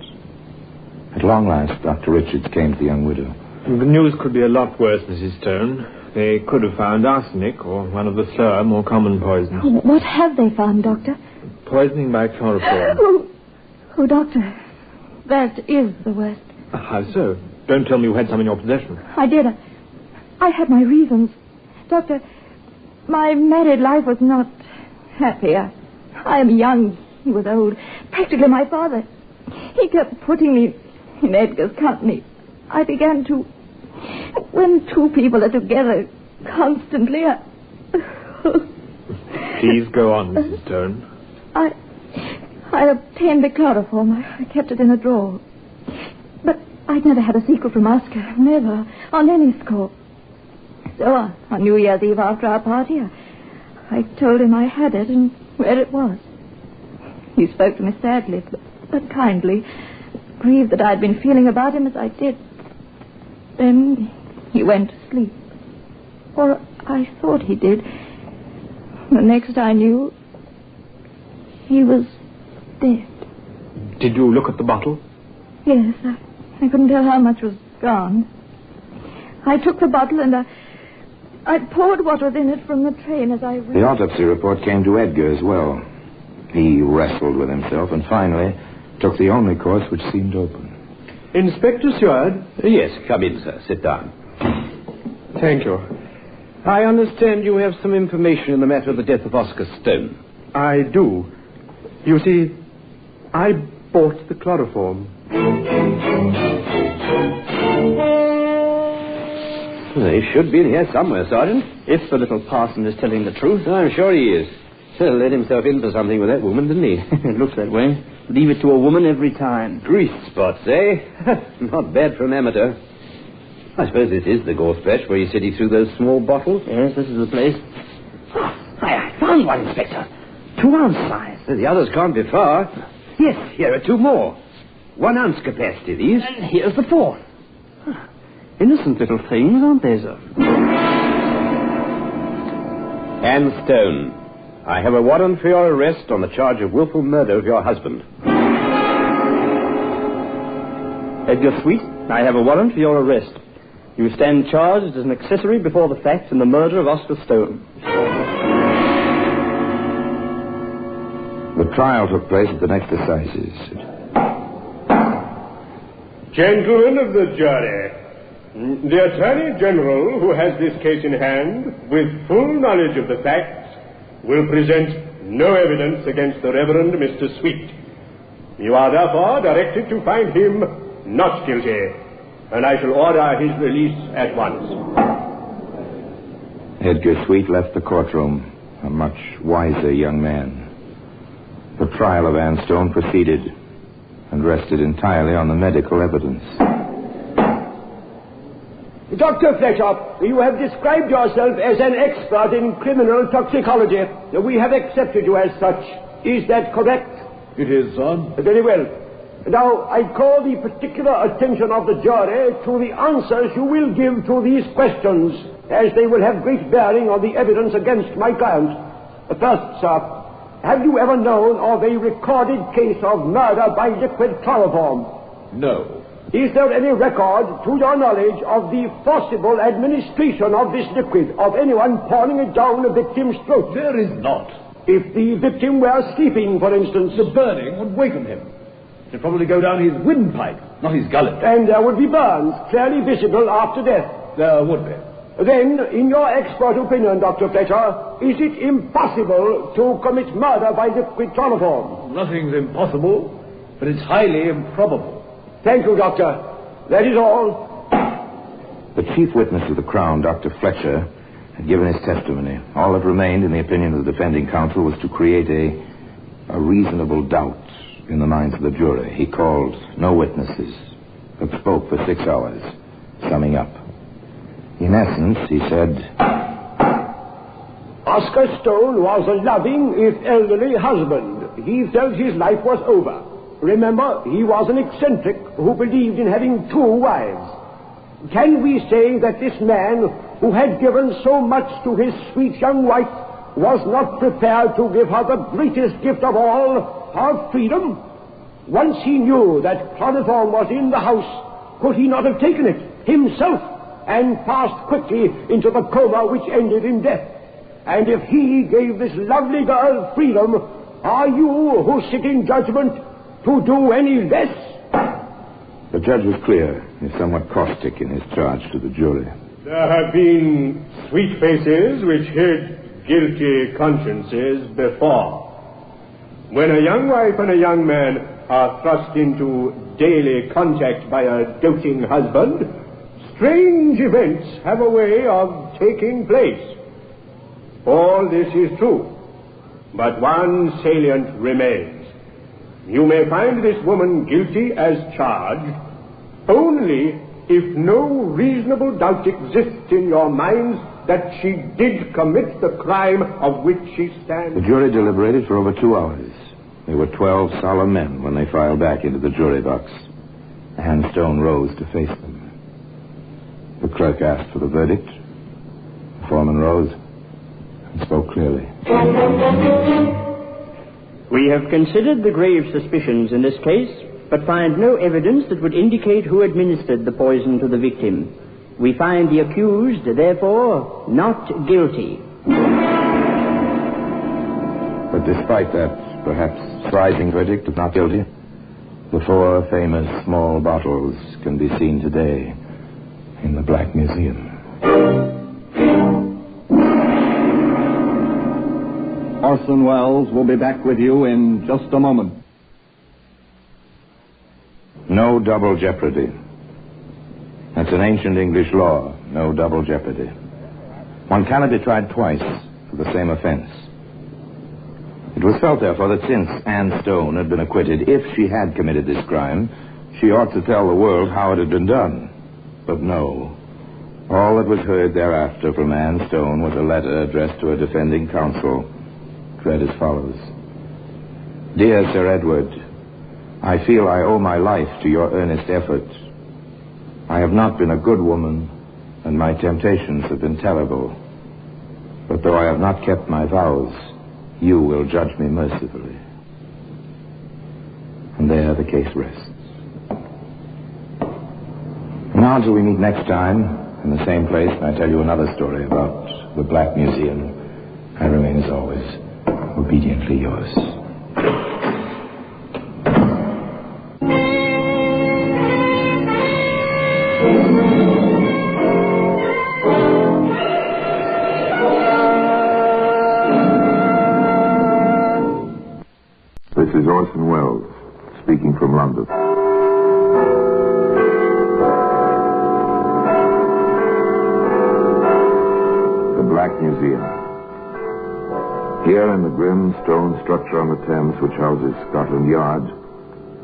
At long last, Dr. Richards came to the young widow. The news could be a lot worse, Mrs. Stone. They could have found arsenic or one of the slower, more common poisons. What have they found, Doctor? Poisoning by chloroform. Oh, Doctor, that is the worst. How so? Don't tell me you had some in your possession. I did. I had my reasons. Doctor, my married life was not happy. I am young. He was old. Practically my father. He kept putting me in Edgar's company. I began to... When two people are together constantly, Please go on, Mrs. Stone. I obtained the chloroform. I kept it in a drawer. But I'd never had a secret from Oscar. Never. On any score. So on New Year's Eve after our party, I told him I had it and where it was. He spoke to me sadly, but kindly, grieved that I'd been feeling about him as I did. Then he went to sleep. Or I thought he did. The next I knew, he was dead. Did you look at the bottle? Yes, I couldn't tell how much was gone. I took the bottle and I poured what was in it from the train as I... The autopsy report came to Edgar as well. He wrestled with himself and finally took the only course which seemed open. Inspector Seward? Yes, come in, sir. Sit down. Thank you. I understand you have some information in the matter of the death of Oscar Stone. I do. You see, I bought the chloroform. They should be in here somewhere, Sergeant. If the little parson is telling the truth. I'm sure he is. He let himself in for something with that woman, didn't he? It looks that way. Leave it to a woman every time. Grease spots, eh? Not bad for an amateur. I suppose this is the gorse flesh where you said he threw those small bottles? Yes, this is the place. I found one, Inspector. 2 ounce size. The others can't be far. Yes, here are 2 more. 1 ounce capacity, these. And here's the 4th. Innocent little things, aren't they, sir? Anne Stone, I have a warrant for your arrest on the charge of willful murder of your husband. Edgar Sweet, I have a warrant for your arrest. You stand charged as an accessory before the fact in the murder of Oscar Stone. The trial took place at the next assizes. Gentlemen of the jury, the Attorney General, who has this case in hand, with full knowledge of the facts, will present no evidence against the Reverend Mr. Sweet. You are therefore directed to find him not guilty, and I shall order his release at once. Edgar Sweet left the courtroom, a much wiser young man. The trial of Anne Stone proceeded and rested entirely on the medical evidence. Dr. Fletcher, you have described yourself as an expert in criminal toxicology. We have accepted you as such. Is that correct? It is, sir. Very well. Now, I call the particular attention of the jury to the answers you will give to these questions, as they will have great bearing on the evidence against my client. First, sir, have you ever known of a recorded case of murder by liquid chloroform? No. Is there any record, to your knowledge, of the forcible administration of this liquid, of anyone pouring it down a victim's throat? There is not. If the victim were sleeping, for instance... The burning would waken him. It'd probably go down his windpipe, not his gullet. And there would be burns, clearly visible after death. There would be. Then, in your expert opinion, Dr. Fletcher, is it impossible to commit murder by liquid chloroform? Nothing's impossible, but it's highly improbable. Thank you, Doctor. That is all. The chief witness of the Crown, Dr. Fletcher, had given his testimony. All that remained, in the opinion of the defending counsel, was to create a reasonable doubt in the minds of the jury. He called no witnesses, but spoke for 6 hours, summing up. In essence, he said, Oscar Stone was a loving, if elderly, husband. He felt his life was over. Remember, he was an eccentric who believed in having 2 wives. Can we say that this man, who had given so much to his sweet young wife, was not prepared to give her the greatest gift of all, her freedom? Once he knew that chloroform was in the house, could he not have taken it himself and passed quickly into the coma which ended in death? And if he gave this lovely girl freedom, are you, who sit in judgment, to do any less? The judge was clear, if somewhat caustic in his charge to the jury. There have been sweet faces which hid guilty consciences before. When a young wife and a young man are thrust into daily contact by a doting husband, strange events have a way of taking place. All this is true, but one salient remains. You may find this woman guilty as charged only if no reasonable doubt exists in your minds that she did commit the crime of which she stands. The jury deliberated for over 2 hours. There were 12 solemn men when they filed back into the jury box. Anne Stone rose to face them. The clerk asked for the verdict. The foreman rose and spoke clearly. We have considered the grave suspicions in this case, but find no evidence that would indicate who administered the poison to the victim. We find the accused, therefore, not guilty. But despite that perhaps surprising verdict of not guilty, the 4 famous small bottles can be seen today in the Black Museum. Orson Welles will be back with you in just a moment. No double jeopardy. That's an ancient English law, no double jeopardy. One cannot be tried twice for the same offense. It was felt, therefore, that since Anne Stone had been acquitted, if she had committed this crime, she ought to tell the world how it had been done. But no, All that was heard thereafter from Anne Stone was a letter addressed to a defending counsel. It read as follows. Dear Sir Edward, I feel I owe my life to your earnest effort. I have not been a good woman, and my temptations have been terrible. But though I have not kept my vows, you will judge me mercifully. And there the case rests. Now until we meet next time, in the same place, I tell you another story about the Black Museum. I remain, as always, obediently yours. This is Orson Welles, speaking from London. Black Museum. Here in the grim stone structure on the Thames which houses Scotland Yard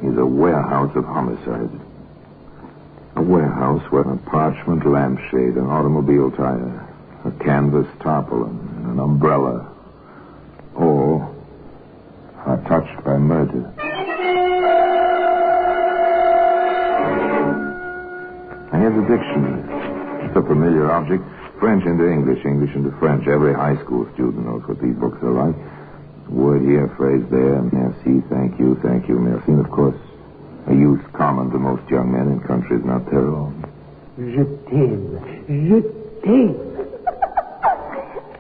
is a warehouse of homicide. A warehouse where a parchment lampshade, an automobile tire, a canvas tarpaulin, and an umbrella all are touched by murder. And here's a dictionary. It's a familiar object. French into English, English into French. Every high school student knows what these books are like. Word here, phrase there, merci, thank you, merci. And of course, a use common to most young men in countries not their own. Je t'aime. Je t'aime.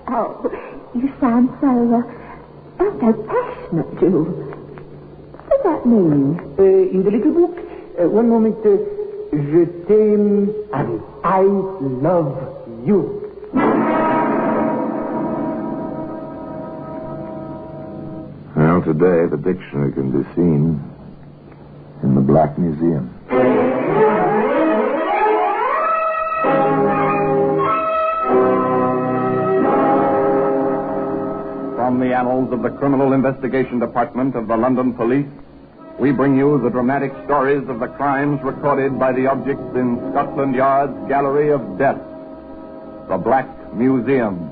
Oh, you sound so passionate, Jules. What does that mean? In the little book, one moment, je t'aime and I love you. Well, today the dictionary can be seen in the Black Museum. From the annals of the Criminal Investigation Department of the London Police, we bring you the dramatic stories of the crimes recorded by the objects in Scotland Yard's Gallery of Death, the Black Museum.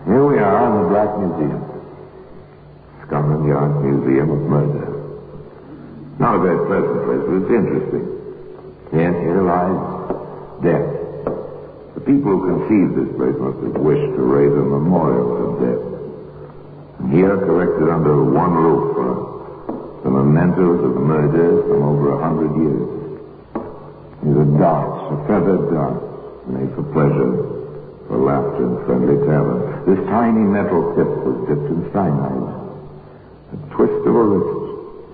Here we are in the Black Museum. Scotland Yard Museum of Murder. Not a very pleasant place, but it's interesting. Yes, here lies death. The people who conceived this place must have wished to raise a memorial to death. And here, collected under one roof, are the mementos of the murders from over 100 years. These are darts, a feathered dart, made for pleasure, for laughter and friendly tavern. This tiny metal tip was dipped in cyanide. A twist of a wrist,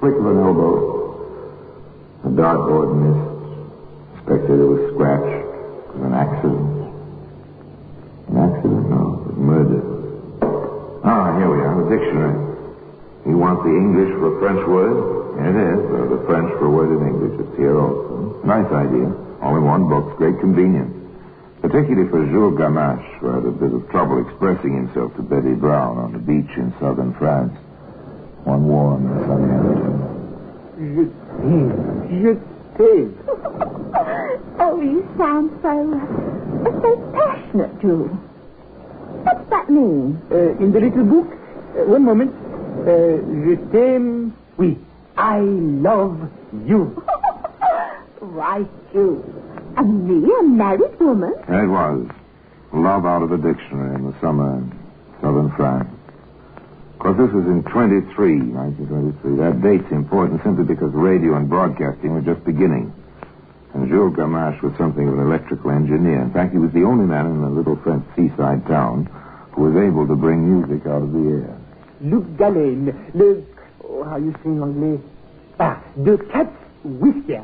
flick of an elbow, a dartboard missed. The spectator was scratched. It was an accident. An accident? No, it was murder. Here we are, the dictionary. You want the English for a French word? Here it is, or the French for a word in English. It's here also. Nice idea. All in one book. Great convenience. Particularly for Jules Gamache, who had a bit of trouble expressing himself to Betty Brown on the beach in southern France. One warm and sunny afternoon. Je t'aime. Oh, you sound so passionate, Jules. What's that mean? In the little book, one moment, je t'aime, oui, I love you. Right, Jules. And me, a married woman? It was. Love out of the dictionary in the summer in southern France. Of course, this was in 1923. That date's important simply because radio and broadcasting were just beginning. And Jules Gamache was something of an electrical engineer. In fact, he was the only man in the little French seaside town who was able to bring music out of the air. Luc Galen, how you say in anglais? De Cat's Whisker.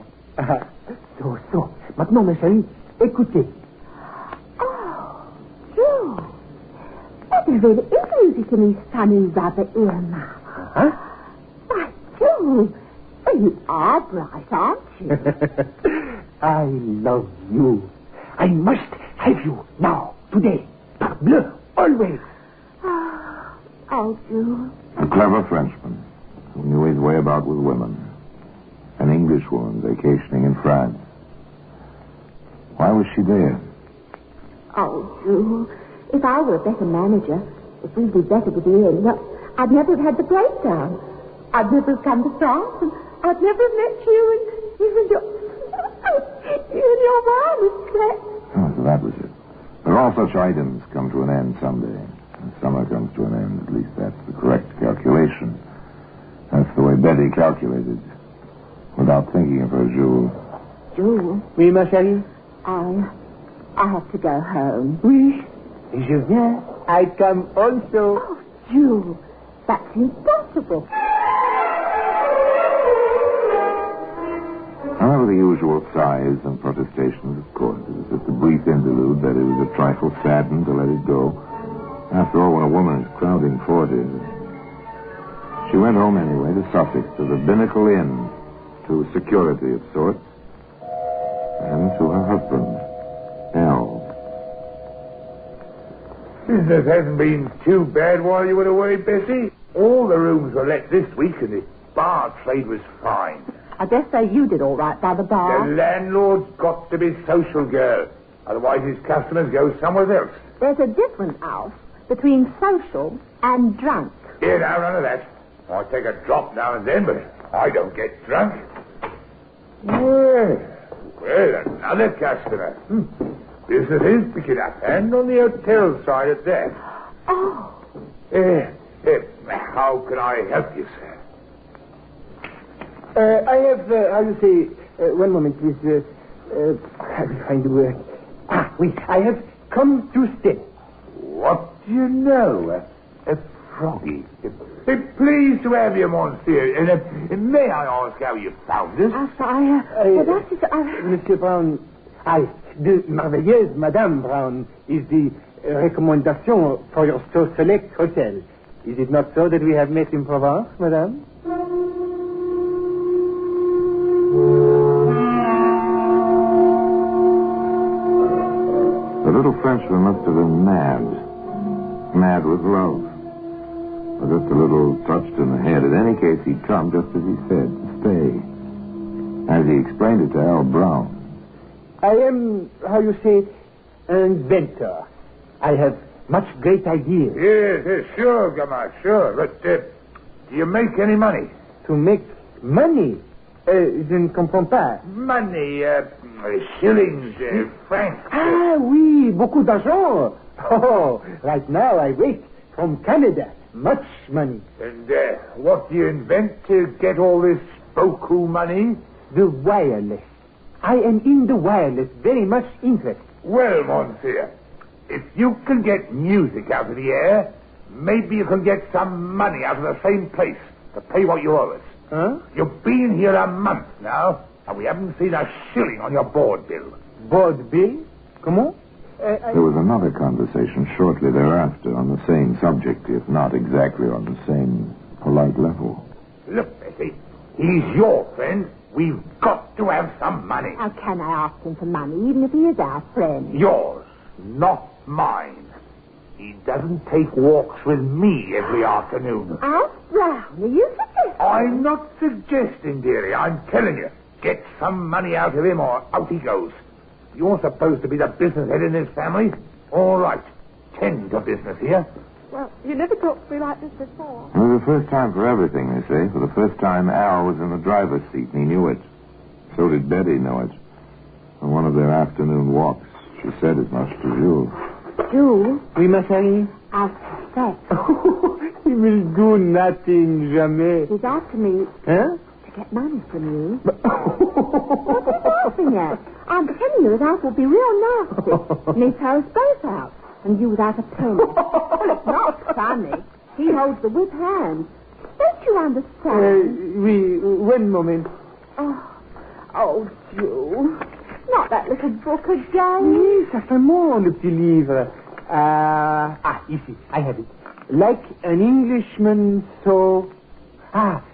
So. Maintenant, mes chéris, écoutez. Oh, Jules. That really is music in his sunny rubber ear now. Huh? Why, Jules, you are bright, aren't you? I love you. I must have you now, today. Parbleu, always. Oh, Jules. A clever Frenchman who knew his way about with women. An Englishwoman vacationing in France. Why was she there? Oh, Jules. If I were a better manager, if we'd be better to be in, well, I'd never have had the breakdown. I'd never have come to France, and I'd never have met you, and even your wildest threats. Oh, so that was it. But all such items come to an end someday. And summer comes to an end. At least that's the correct calculation. That's the way Betty calculated. Without thinking of her, Jules. Jules? Oui, ma chérie? I have to go home. Oui. Je viens. I come also. Oh, Jules, that's impossible. However, the usual sighs and protestations, of course. It was just a brief interlude. Betty was a trifle saddened to let it go. After all, when a woman is crowding 40... She went home anyway to Sussex, to the Binnacle Inn, to security of sorts, and to her husband, Al. Business hasn't been too bad while you were away, Bessie. All the rooms were let this week, and the bar trade was fine. I dare say you did all right by the bar. The landlord's got to be social, girl. Otherwise his customers go somewhere else. There's a difference, Alf, between social and drunk. Here, now, none of that. I take a drop now and then, but I don't get drunk. Well, another customer. Business is picking up, and on the hotel side at that. Oh. How can I help you, sir? I have, how you say, one moment, please. I will find the word. Oui, I have come to stay. What do you know? A froggy. Pleased to have you, monsieur. And may I ask how you found us? Monsieur Brown, the merveilleuse Madame Brown is the recommendation for your so select hotel. Is it not so that we have met in Provence, Madame? The little Frenchman must have been mad. Mad with love. Or just a little touched in the head. In any case, he'd come just as he said, to stay. As he explained it to Al Brown. I am, how you say, an inventor. I have much great ideas. Yes, sure, Gamma, sure. But do you make any money? To make money? Je ne comprends pas. Money, shillings, francs. Oui, beaucoup d'argent. Oh, right now I wait from Canada. Much money. And what do you invent to get all this beaucoup money? The wireless. I am in the wireless, very much interested. Well, monsieur, if you can get music out of the air, maybe you can get some money out of the same place to pay what you owe us. Huh? You've been here a month now, and we haven't seen a shilling on your board bill. Board bill? Comment? There was another conversation shortly thereafter on the same subject, if not exactly on the same polite level. Look, Betty, he's your friend. We've got to have some money. How can I ask him for money, even if he is our friend? Yours, not mine. He doesn't take walks with me every afternoon. Alf Brown, are you suggesting? I'm not suggesting, dearie. I'm telling you. Get some money out of him or out he goes. You're supposed to be the business head in this family. All right. Tend to business here. Well, you never talked to me like this before. It was the first time for everything, they say. For the first time, Al was in the driver's seat, and he knew it. So did Betty know it. On one of their afternoon walks, she said as much to Jules. Jules? Oui, ma chérie? I'll suspect. He will do nothing, jamais. He's after me. Huh? To get money from you. What are you laughing at? I'm telling you, that will be real nasty. And he throws both out. And you without a penny. Well, it's not funny. He holds the whip hand. Don't you understand? Oui, one moment. Oh, Jules. Not that little book again. Oui, certainement, le petit livre. Ici, I have it. Like an Englishman, so...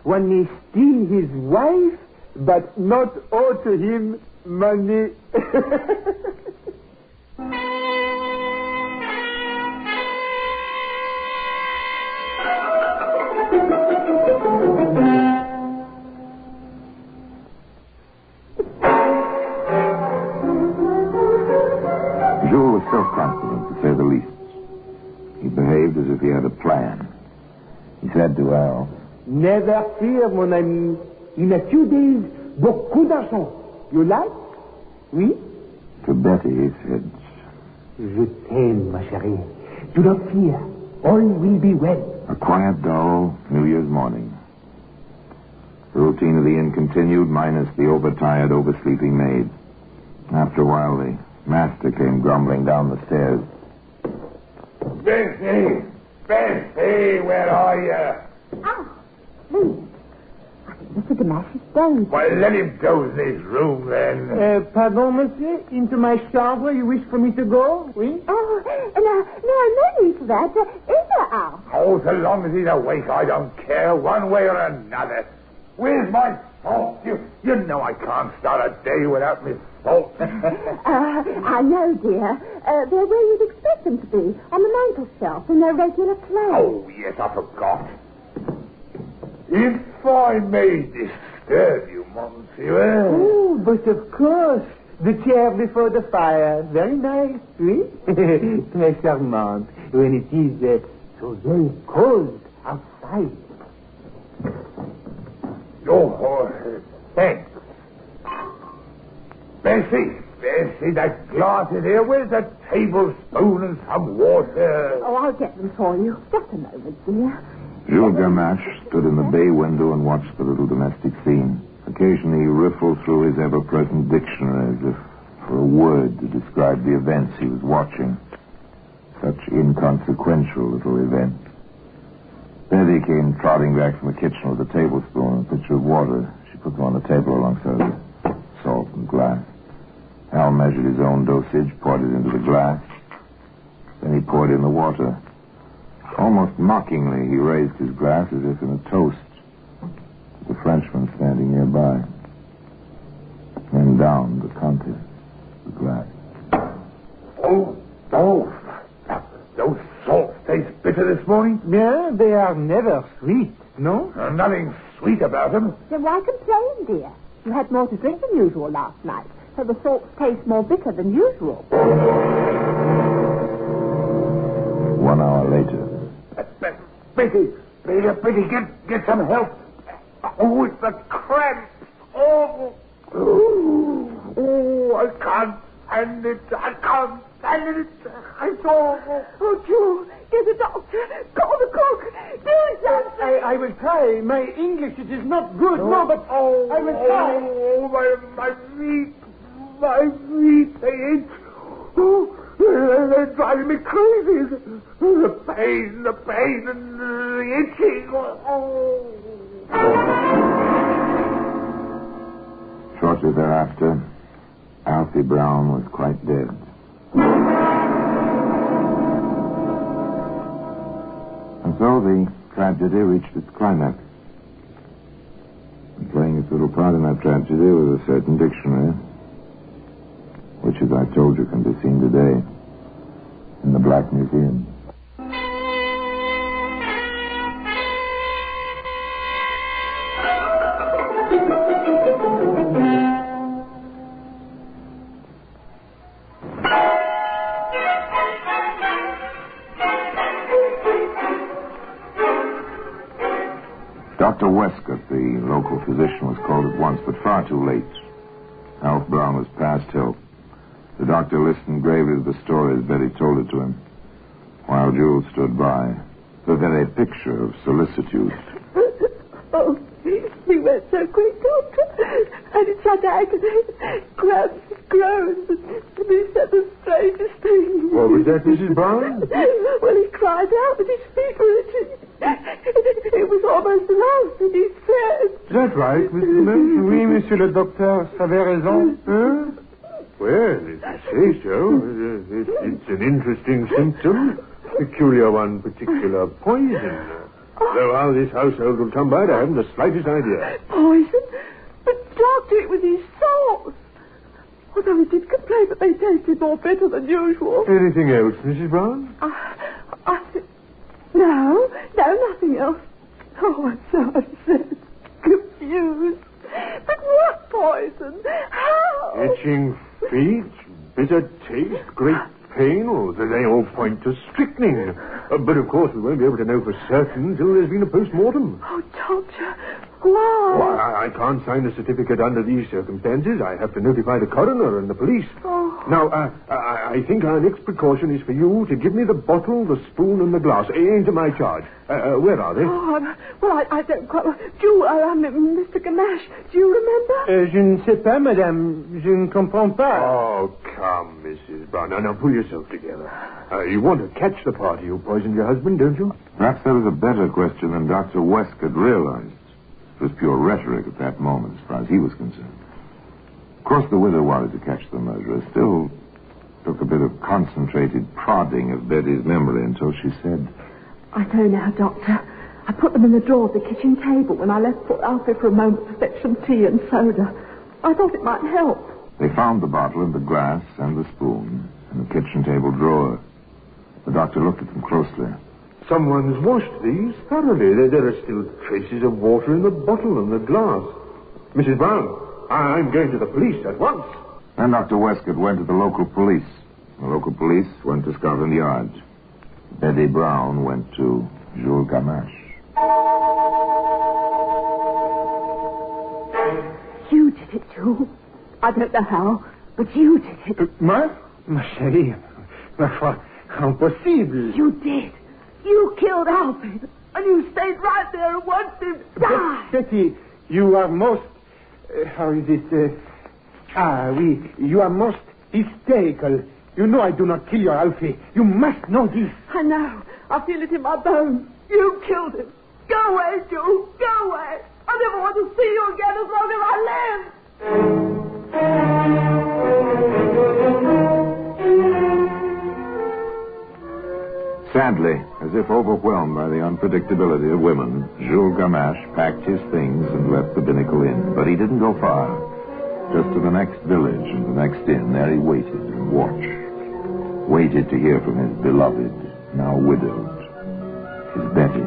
one may steal his wife, but not owe to him money. as if he had a plan. He said to Al, Never fear, mon ami. In a few days, beaucoup d'argent. You like? Oui? To Betty, he said, Je t'aime, ma chérie. Do not fear. All will be well. A quiet, dull New Year's morning. The routine of the inn continued, minus the overtired, oversleeping maid. After a while, the master came grumbling down the stairs. Bessie! Bessie, where are you? Ah, please. I think Mr. Gamache is dead. Well, let him go in his room, then. Pardon, monsieur? Into my chambre you wish for me to go? Oui? Oh, no need for that. Is there, Al? Oh, so long as he's awake, I don't care, one way or another. Where's my salt? You know I can't start a day without my salt. I know, dear. They're where you'd expect them to be, on the mantel shelf in their regular place. Oh, yes, I forgot. If I may disturb you, monsieur. Oh, but of course. The chair before the fire. Very nice, oui? Très charmant. When it is so very cold outside. Oh, thanks. Bessie, that glass in here. Where's a tablespoon and some water? Oh, I'll get them for you. Just a moment, dear. Jules Gamache stood in the bay window and watched the little domestic scene. Occasionally he riffled through his ever-present dictionary as if for a word to describe the events he was watching. Such inconsequential little events. Betty came trotting back from the kitchen with a tablespoon and a pitcher of water. She put them on the table alongside the salt and glass. Al measured his own dosage, poured it into the glass. Then he poured in the water. Almost mockingly, he raised his glass as if in a toast to the Frenchman standing nearby. Then down the contents of the glass. Oh, those salts taste bitter this morning? Yeah, they are never sweet, no? Nothing sweet about them. Then why complain, dear? You had more to drink than usual last night, so the salts taste more bitter than usual. 1 hour later. Betty, get some help. Oh, it's the cramps. Oh, I can't stand it. It's awful. Oh, Jules, get the doctor. Call the cook. Do something. I will try. My English, it is not good. No, but I will try. Oh, my feet, they itch. Oh, they're driving me crazy. The pain, and the itching. Oh. Shortly thereafter, Alfie Brown was quite dead. And so the tragedy reached its climax. And playing its little part in that tragedy was a certain dictionary, which, as I told you, can be seen today in the Black Museum. Dr. Westcott, the local physician, was called at once, but far too late. Alf Brown was past help. The doctor listened gravely to the story as Betty told it to him, while Jules stood by, the very picture of solicitude. Oh, he went so quick, Doctor. And it's like agony. Grabs, groans, and he said the strangest thing. What was that, Mrs. Brown? Well, he cried out with his feet were itching. It was almost love, and he said... Is that right, Mrs. Mills? Oui, monsieur le docteur, vous avez raison. Well, if you say so, it's an interesting symptom. Peculiar one, particular poison. Though how this household will come by it, I haven't the slightest idea. Poison? But, Doctor, it was his sauce. Although he did complain that they tasted more bitter than usual. Anything else, Mrs. Brown? No, nothing else. Oh, I'm so upset. Confused. But what poison? How? Itching feet, bitter taste, great pain, or they all point to strychnine. But of of course, we won't be able to know for certain until there's been a post-mortem. Oh, Doctor, why? Well, I can't sign a certificate under these circumstances. I have to notify the coroner and the police. Oh. Now, I think our next precaution is for you to give me the bottle, the spoon, and the glass into my charge. Where are they? Oh, well, I don't quite... Mr. Gamache, do you remember? Je ne sais pas, madame. Je ne comprends pas. Oh, come, Mrs. Brown. Now, pull yourself together. You want to catch the party who poisoned your husband, don't you? Perhaps that was a better question than Dr. Westcott realized. It was pure rhetoric at that moment, as far as he was concerned. Of course, the widow wanted to catch the murderer. Still took a bit of concentrated prodding of Betty's memory until she said, I know now, Doctor. I put them in the drawer of the kitchen table when I left Port Alfred for a moment to fetch some tea and soda. I thought it might help. They found the bottle and the glass and the spoon in the kitchen table drawer. The doctor looked at them closely. Someone's washed these thoroughly. There are still traces of water in the bottle and the glass. Mrs. Brown, I'm going to the police at once. Then Dr. Westcott went to the local police. The local police went to Scotland Yard. Betty Brown went to Jules Gamache. You did it, Jules. I don't know how, but you did it. Ma chérie, ma foi, impossible. You did. You killed Alfred, and you stayed right there and watched him die. Betty, you are most... how is it? Oui, you are most hysterical. You know I do not kill your Alfie. You must know this. I know. I feel it in my bones. You killed him. Go away, Jules. Go away. I never want to see you again as long as I live. Sadly, as if overwhelmed by the unpredictability of women, Jules Gamache packed his things and left the binnacle inn. But he didn't go far. Just to the next village and the next inn. There he waited and watched. Waited to hear from his beloved, now widowed, his Betty.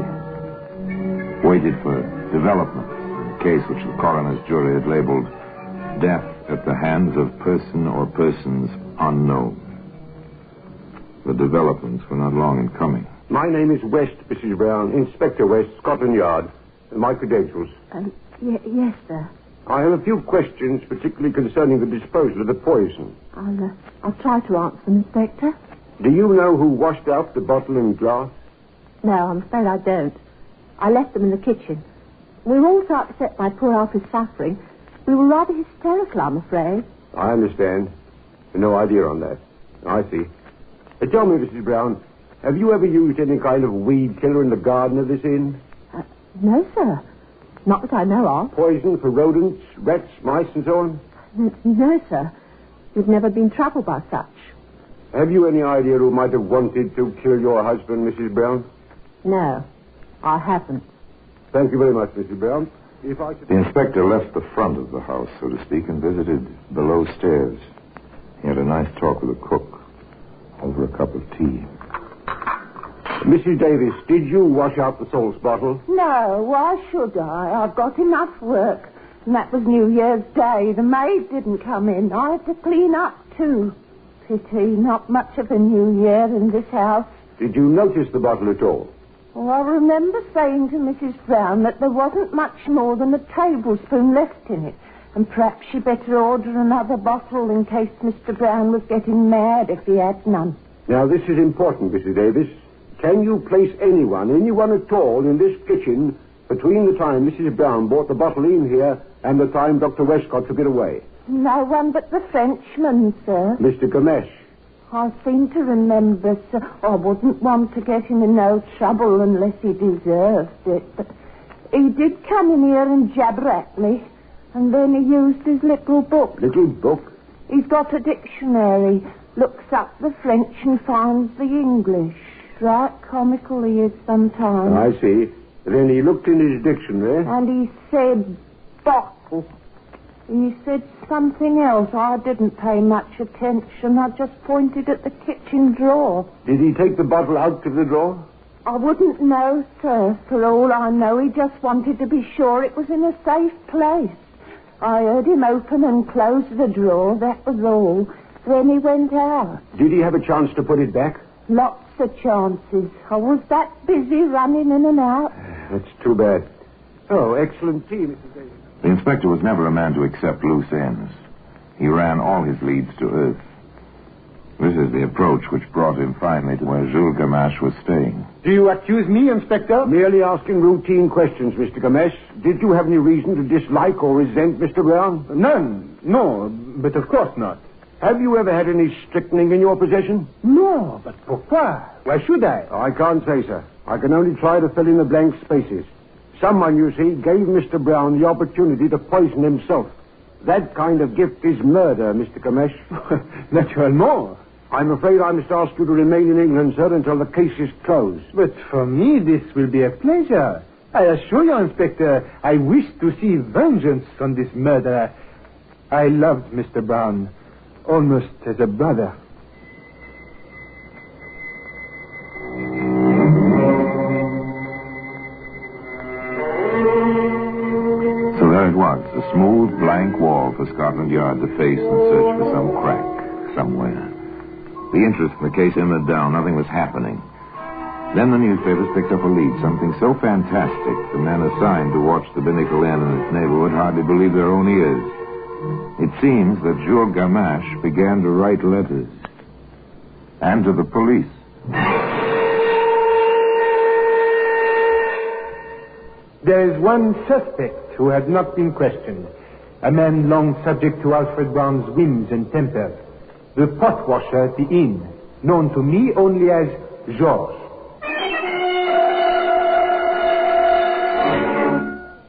Waited for developments in the case which the coroner's jury had labeled death at the hands of person or persons unknown. The developments were not long in coming. My name is West, Mrs. Brown, Inspector West, Scotland Yard. My credentials. Yes, sir. I have a few questions, particularly concerning the disposal of the poison. I'll try to answer them, Inspector. Do you know who washed out the bottle and glass? No, I'm afraid I don't. I left them in the kitchen. We were all so upset by poor Alfred's suffering. We were rather hysterical, I'm afraid. I understand. No idea on that. I see. Tell me, Mrs. Brown, have you ever used any kind of weed killer in the garden of this inn? No, sir. Not that I know of. Poison for rodents, rats, mice, and so on? No, sir. We've never been troubled by such. Have you any idea who might have wanted to kill your husband, Mrs. Brown? No, I haven't. Thank you very much, Mrs. Brown. If I could... The inspector left the front of the house, so to speak, and visited below stairs. He had a nice talk with the cook over a cup of tea. Mrs. Davis, did you wash out the salts bottle? No, why should I? I've got enough work. And that was New Year's Day. The maid didn't come in. I had to clean up, too. Pity, not much of a New Year in this house. Did you notice the bottle at all? Oh, I remember saying to Mrs. Brown that there wasn't much more than a tablespoon left in it. And perhaps she better order another bottle in case Mr. Brown was getting mad if he had none. Now, this is important, Mrs. Davis. Can you place anyone at all, in this kitchen between the time Mrs. Brown brought the bottle in here and the time Dr. Westcott took it away? No one but the Frenchman, sir. Mr. Gamache. I seem to remember, sir. I wouldn't want to get him in no trouble unless he deserved it. But he did come in here and jabber at me. And then he used his little book. Little book? He's got a dictionary. Looks up the French and finds the English. Right comical he is sometimes. I see. Then he looked in his dictionary. And he said bottle. He said something else. I didn't pay much attention. I just pointed at the kitchen drawer. Did he take the bottle out of the drawer? I wouldn't know, sir. For all I know, he just wanted to be sure it was in a safe place. I heard him open and close the drawer, that was all. Then he went out. Did he have a chance to put it back? Lots lesser chances. I was that busy running in and out. That's too bad. Oh, excellent tea, Mrs. Davis. The inspector was never a man to accept loose ends. He ran all his leads to earth. This is the approach which brought him finally to where Jules Gamache was staying. Do you accuse me, Inspector? Merely asking routine questions, Mr. Gamache. Did you have any reason to dislike or resent Mr. Brown? None. No, but of course not. Have you ever had any strychnine in your possession? No, but pourquoi? Why should I? I can't say, sir. I can only try to fill in the blank spaces. Someone, you see, gave Mr. Brown the opportunity to poison himself. That kind of gift is murder, Mr. Gamache. Naturellement. I'm afraid I must ask you to remain in England, sir, until the case is closed. But for me, this will be a pleasure. I assure you, Inspector, I wish to see vengeance on this murderer. I loved Mr. Brown almost as a brother. So there it was, a smooth, blank wall for Scotland Yard to face and search for some crack somewhere. The interest in the case simmered down. Nothing was happening. Then the newspapers picked up a lead, something so fantastic the men assigned to watch the Binnacle Inn and its neighborhood hardly believed their own ears. It seems that Jules Gamache began to write letters. And to the police. There is one suspect who has not been questioned. A man long subject to Alfred Brown's whims and temper. The pot washer at the inn, known to me only as Georges.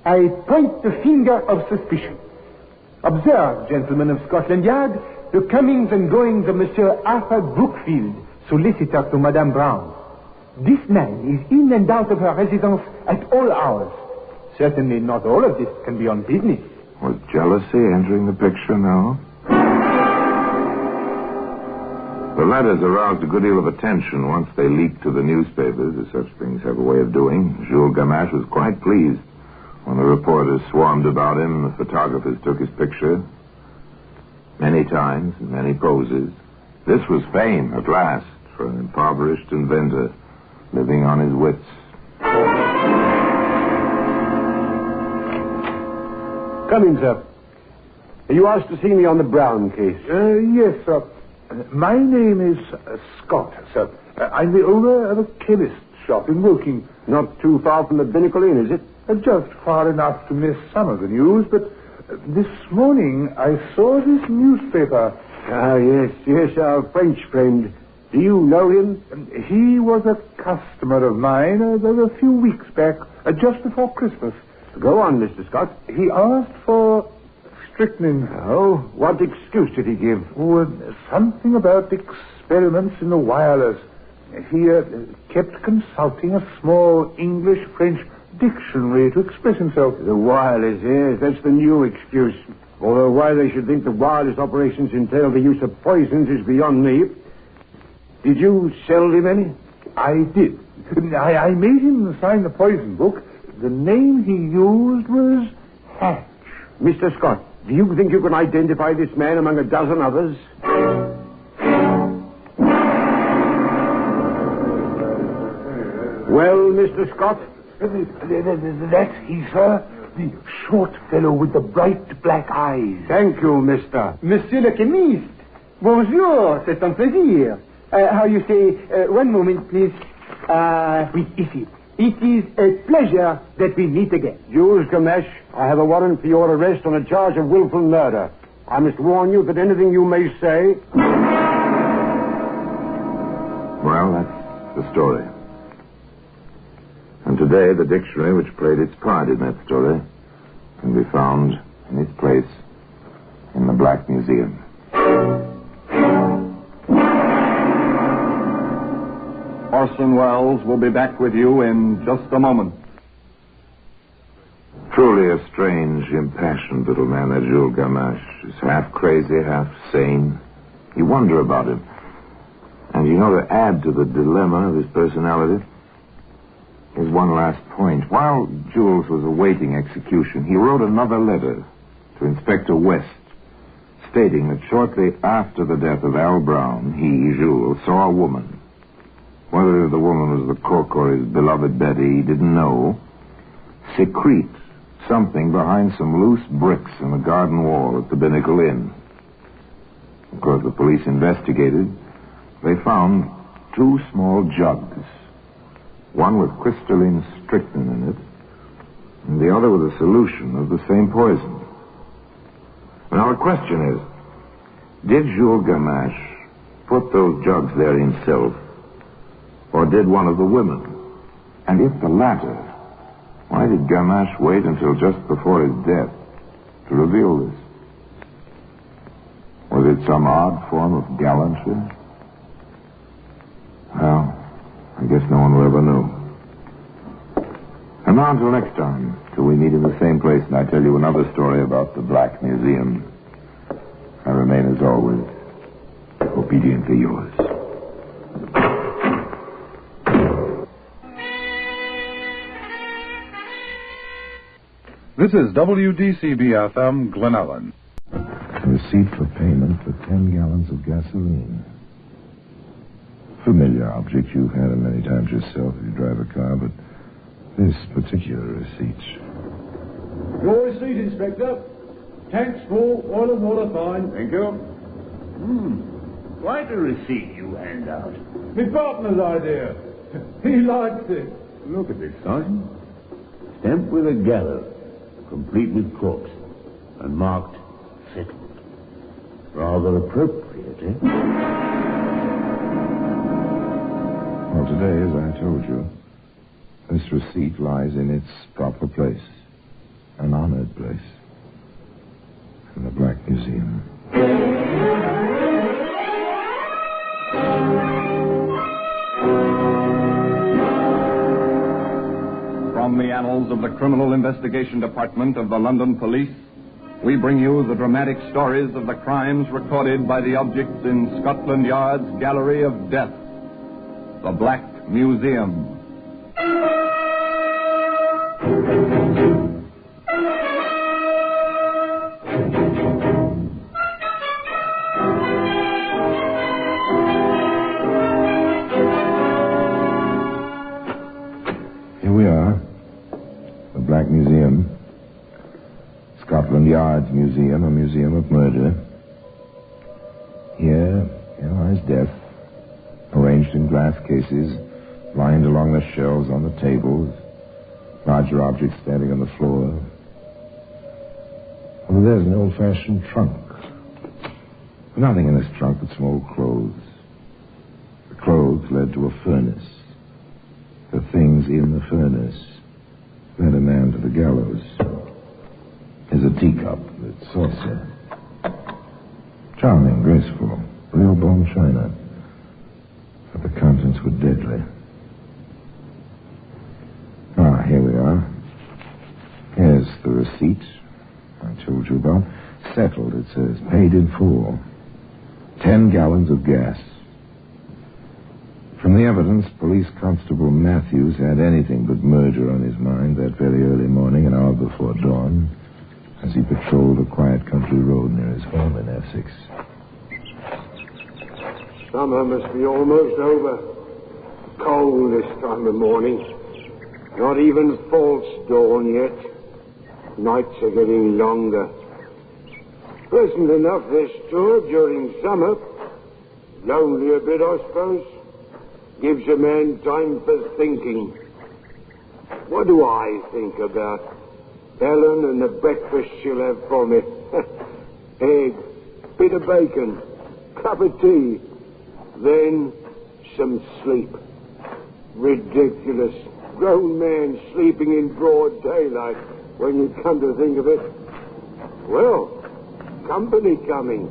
I point the finger of suspicion. Observe, gentlemen of Scotland Yard, the comings and goings of Monsieur Arthur Brookfield, solicitor to Madame Brown. This man is in and out of her residence at all hours. Certainly not all of this can be on business. Was jealousy entering the picture now? The letters aroused a good deal of attention once they leaked to the newspapers, as such things have a way of doing. Jules Gamache was quite pleased when the reporters swarmed about him and the photographers took his picture. Many times, in many poses. This was fame, at last, for an impoverished inventor living on his wits. Come in, sir. You asked to see me on the Brown case. Yes, sir. My name is Scott, sir. I'm the owner of a chemist's shop in Woking. Not too far from the Binnacle Inn, is it? Just far enough to miss some of the news, but this morning I saw this newspaper. Ah, yes, our French friend. Do you know him? He was a customer of mine a few weeks back, just before Christmas. Go on, Mr. Scott. He asked for strychnine. Oh, what excuse did he give? Oh, something about experiments in the wireless. He kept consulting a small English-French dictionary to express himself. The wireless, yes, that's the new excuse. Although why they should think the wireless operations entail the use of poisons is beyond me. Did you sell him any? I did. I made him sign the poison book. The name he used was Hatch. Mr. Scott, do you think you can identify this man among a dozen others? Well, Mr. Scott? That's he, sir. The short fellow with the bright black eyes. Thank you, mister. Monsieur le chemiste. Bonjour, c'est un plaisir. How you say, one moment, please. Oui, ici. It is a pleasure that we meet again. Jules Gamache, I have a warrant for your arrest on a charge of willful murder. I must warn you that anything you may say... Well, that's the story. And today, the dictionary which played its part in that story can be found in its place in the Black Museum. Orson Welles will be back with you in just a moment. Truly a strange, impassioned little man, that Jules Gamache. He's half crazy, half sane. You wonder about him. And you know, to add to the dilemma of his personality, here's one last point. While Jules was awaiting execution, he wrote another letter to Inspector West, stating that shortly after the death of Al Brown, he, Jules, saw a woman whether the woman was the cook or his beloved Betty, he didn't know, secrete something behind some loose bricks in the garden wall at the Binnacle Inn. Of course, the police investigated. They found 2 small jugs, one with crystalline strychnine in it, and the other with a solution of the same poison. Now, the question is, did Jules Gamache put those jugs there himself, or did one of the women? And if the latter, why did Gamache wait until just before his death to reveal this? Was it some odd form of gallantry? Well, I guess no one will ever know. And now until next time, till we meet in the same place and I tell you another story about the Black Museum, I remain, as always, obediently yours. This is WDCB-FM, Glen Ellen. Receipt for payment for 10 gallons of gasoline. Familiar object. You've had it many times yourself if you drive a car, but this particular receipt. Your receipt, Inspector. Tanks full, oil and water fine. Thank you. Quite a receipt you hand out. My partner's idea. He likes it. Look at this, Sergeant. Stamped with a gallows, complete with corpse, and marked settled. Rather appropriate, eh? Well, today, as I told you, this receipt lies in its proper place. An honored place. In the Black Museum. From the annals of the Criminal Investigation Department of the London Police, we bring you the dramatic stories of the crimes recorded by the objects in Scotland Yard's Gallery of Death, the Black Museum. Here we are, the Black Museum. Scotland Yard's museum, a museum of murder. Here lies death, arranged in glass cases, lined along the shelves on the tables, larger objects standing on the floor. Over there's an old-fashioned trunk. Nothing in this trunk but some old clothes. The clothes led to a furnace. The things in the furnace led a man to the gallows. There's a teacup with saucer. Charming, graceful, real bone china. But the contents were deadly. Here we are. Here's the receipt I told you about. Settled, it says. Paid in full. 10 gallons of gas. From the evidence, Police Constable Matthews had anything but murder on his mind that very early morning, an hour before dawn, as he patrolled a quiet country road near his home in Essex. Summer must be almost over. Cold this time of morning. Not even false dawn yet. Nights are getting longer. Pleasant enough this tour during summer. Lonely a bit, I suppose. Gives a man time for thinking. What do I think about? Ellen and the breakfast she'll have for me. Egg, bit of bacon, cup of tea, then some sleep. Ridiculous. Grown man sleeping in broad daylight when you come to think of it. Well, company coming.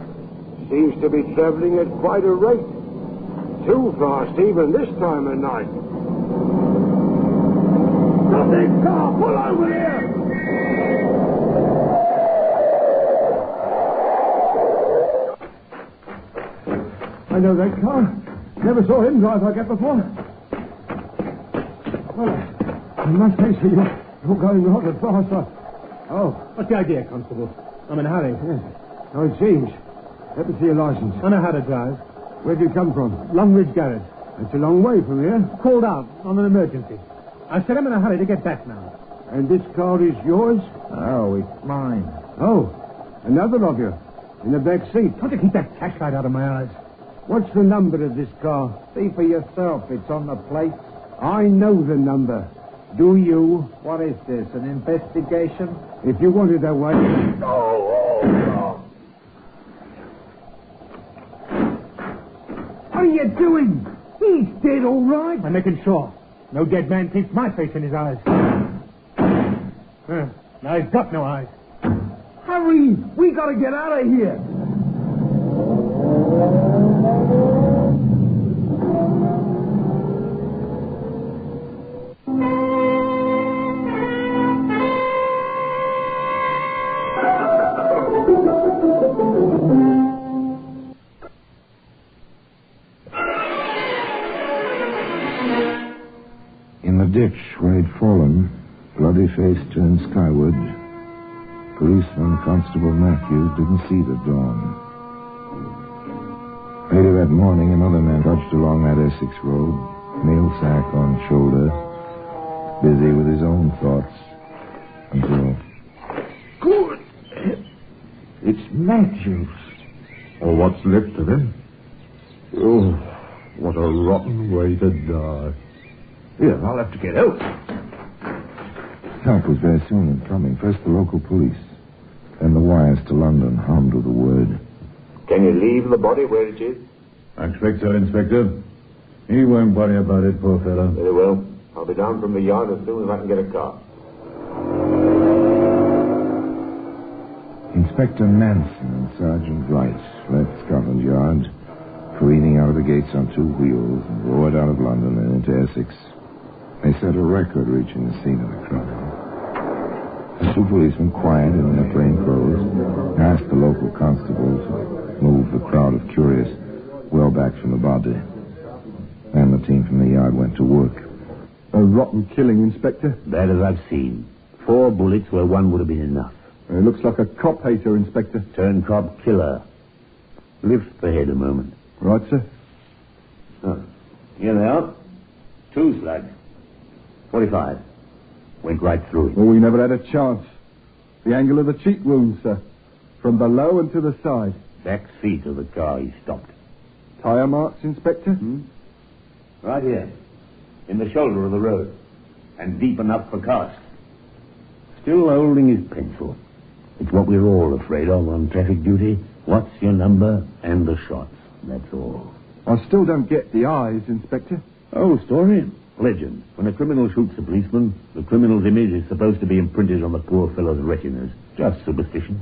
Seems to be traveling at quite a rate. Too fast even this time of night. Stop that car! Pull over here! I know that car. Never saw him drive like that before. Well, I must say, sir, you're going rather fast. Oh, what's the idea, Constable? I'm in a hurry. Yes. Oh, it seems. Let me see your license. I know how to drive. Where do you come from? Longridge Garage. It's a long way from here. Called out on an emergency. I said I'm in a hurry to get back now. And this car is yours? Oh, it's mine. Oh, another of you. In the back seat. Try to keep that flashlight out of my eyes. What's the number of this car? See for yourself. It's on the plate. I know the number. Do you? What is this, an investigation? If you want it that way... What are you doing? He's dead, all right. I'm making sure. No dead man keeps my face in his eyes. Now he's got no eyes. Hurry! We gotta get out of here. In the ditch where he'd fallen, bloody face turned skyward. Policeman Constable Matthews didn't see the dawn. Later that morning, another man trudged along that Essex road, mail sack on shoulder, busy with his own thoughts, until... Good! It's Matthews. Or what's left of him. Oh, what a rotten way to die. Here, I'll have to get help. Help was very soon in coming. First the local police. Then the wires to London hummed with the word. Can you leave the body where it is? I expect so, Inspector. He won't worry about it, poor fellow. Very well. I'll be down from the yard as soon as I can get a car. Inspector Manson and Sergeant Wright left Scotland Yard, careening out of the gates on two wheels, and roared out of London and into Essex. They set a record reaching the scene of the crime. The two policemen, quiet in their plain clothes, asked the local constable to move the crowd of curious well back from the body. And the team from the yard went to work. A rotten killing, Inspector. Bad as I've seen. 4 bullets where one would have been enough. It looks like a cop hater, Inspector. Turned cop killer. Lift the head a moment. Right, sir. Oh, here they are. 2 slugs. 45. Went right through it. Well, we never had a chance. The angle of the cheek wound, sir. From below and to the side. Back seat of the car he stopped. Tire marks, Inspector? Right here. In the shoulder of the road. And deep enough for cast. Still holding his pencil. It's what we're all afraid of on traffic duty. What's your number and the shots. That's all. I still don't get the eyes, Inspector. Old story. Legend. When a criminal shoots a policeman, the criminal's image is supposed to be imprinted on the poor fellow's retinas. Just superstition.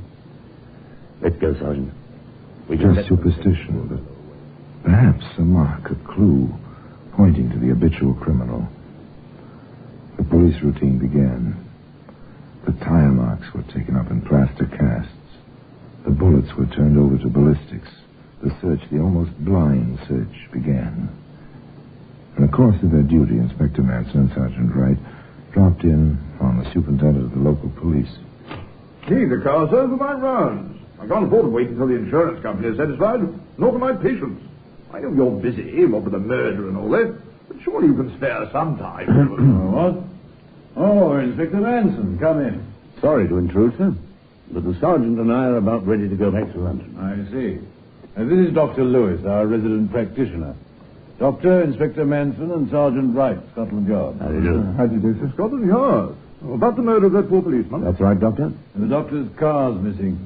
Let's go, Sergeant. Just superstition, but perhaps a mark, a clue, pointing to the habitual criminal. The police routine began. The tire marks were taken up in plaster casts. The bullets were turned over to ballistics. The search, the almost blind search, began. In the course of their duty, Inspector Manson and Sergeant Wright dropped in on the superintendent of the local police. Gee, the car's over my rounds. I can't afford to wait until the insurance company is satisfied, nor can my patients. I know you're busy, what with the murder and all that, but surely you can spare some time. What? Oh, Inspector Manson, come in. Sorry to intrude, sir, but the sergeant and I are about ready to go back to London. I see. This is Dr. Lewis, our resident practitioner. Doctor, Inspector Manson, and Sergeant Wright, Scotland Yard. How do you do? How do you do, sir? Scotland Yard. About the murder of that poor policeman. That's right, Doctor. And the doctor's car's missing.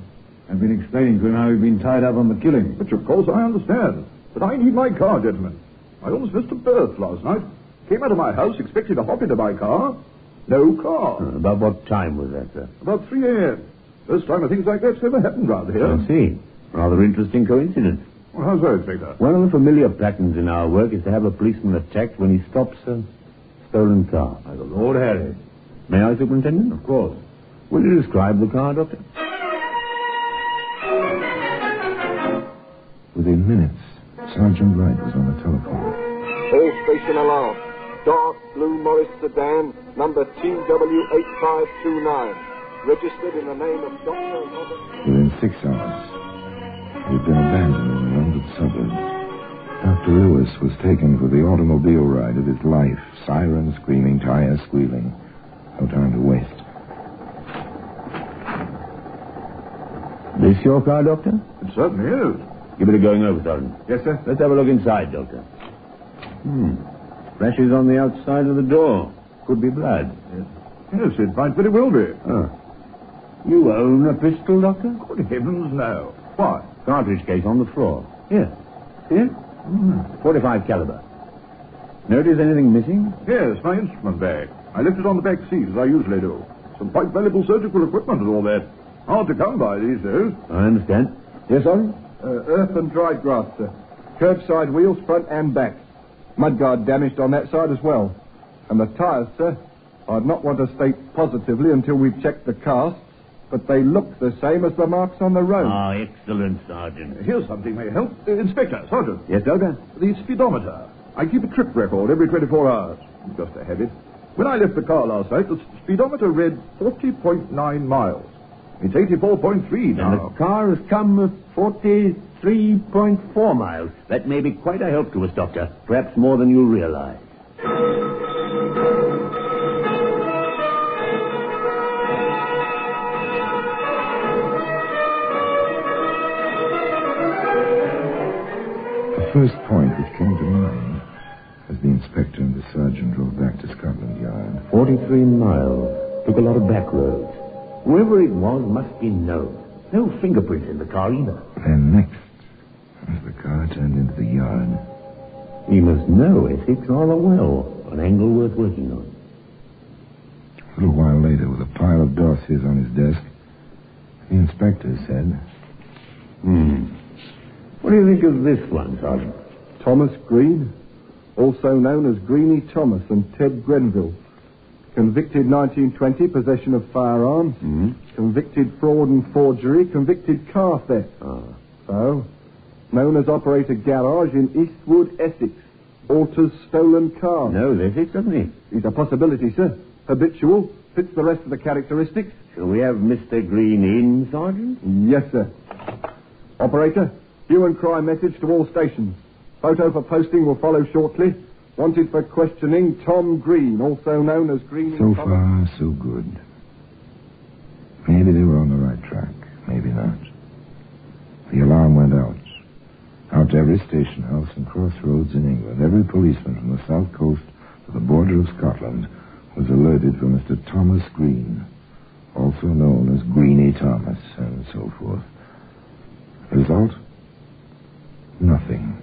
I've been explaining to him how he'd been tied up on the killing. Which, of course, I understand. But I need my car, gentlemen. I almost missed a berth last night. Came out of my house expecting to hop into my car. No car. About what time was that, sir? About 3 a.m. First time things like that's ever happened round here. I see. Rather interesting coincidence. Well, how's that, Inspector? One of the familiar patterns in our work is to have a policeman attacked when he stops a stolen car. By the Lord Harry. May I, Superintendent? Of course. Will you describe the car, Doctor? Within minutes, Sergeant Wright was on the telephone. All station alarm. Dark blue Morris sedan, number TW8529. Registered in the name of Dr. Robert... Within 6 hours, it had been abandoned in a London suburb. Dr. Lewis was taken for the automobile ride of his life. Sirens screaming, tires squealing. No time to waste. This your car, Doctor? It certainly is. Give it a going over, Sergeant. Yes, sir. Let's have a look inside, Doctor. Flashes on the outside of the door. Could be blood. Yes, it might very well be. You own a pistol, Doctor? Good heavens, no. Why? Cartridge case on the floor. Here. See it? 45 caliber. Notice anything missing? Yes, my instrument bag. I left it on the back seat, as I usually do. Some quite valuable surgical equipment and all that. Hard to come by these days. I understand. Yes, Sergeant? Earth and dried grass, sir. Curbside wheels, front and back. Mudguard damaged on that side as well. And the tyres, sir, I'd not want to state positively until we've checked the casts, but they look the same as the marks on the road. Ah, excellent, Sergeant. Here's something may help. Inspector, Sergeant. Yes, Doctor? The speedometer. I keep a trip record every 24 hours. Just a habit. When I left the car last night, the speedometer read 40.9 miles. It's 84.3 now. And the car has come 43.4 miles. That may be quite a help to us, Doctor. Perhaps more than you realize. The first point which came to mind as the inspector and the sergeant drove back to Scotland Yard. 43 miles. Took a lot of back roads. Whoever it was must be known. No fingerprints in the car either. And next, as the car turned into the yard, He must know Essex rather well. An angle worth working on. a little while later, with a pile of dossiers on his desk, the inspector said, What do you think of this one, Sergeant? Thomas Green, also known as Greenie Thomas, and Ted Grenville. Convicted 1920, possession of firearms. Convicted fraud and forgery. Convicted car theft. So, known as operator garage in Eastwood, Essex. Alters stolen car. Knows Essex, doesn't he? He's a possibility, sir. Habitual. Fits the rest of the characteristics. Shall we have Mr. Green in, Sergeant? Yes, sir. Operator, hue and cry message to all stations. Photo for posting will follow shortly. Wanted for questioning, Tom Green, also known as Green. So far, so good. Maybe they were on the right track. Maybe not. The alarm went out. Out to every station house and crossroads in England. Every policeman from the south coast to the border of Scotland was alerted for Mr. Thomas Green, also known as Greenie Thomas, and so forth. Result? Nothing.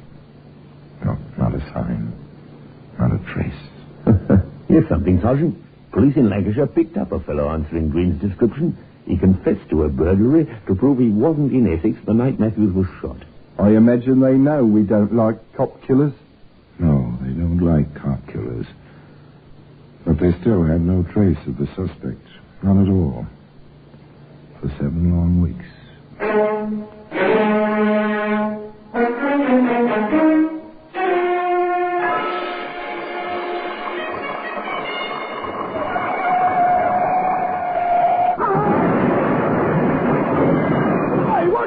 No, not a sign. Not a trace. Here's something, Sergeant. Police in Lancashire picked up a fellow answering Green's description. He confessed to a burglary to prove he wasn't in Essex the night Matthews was shot. I imagine they know we don't like cop killers. No, they don't like cop killers. But they still had no trace of the suspect. None at all. For 7 long weeks.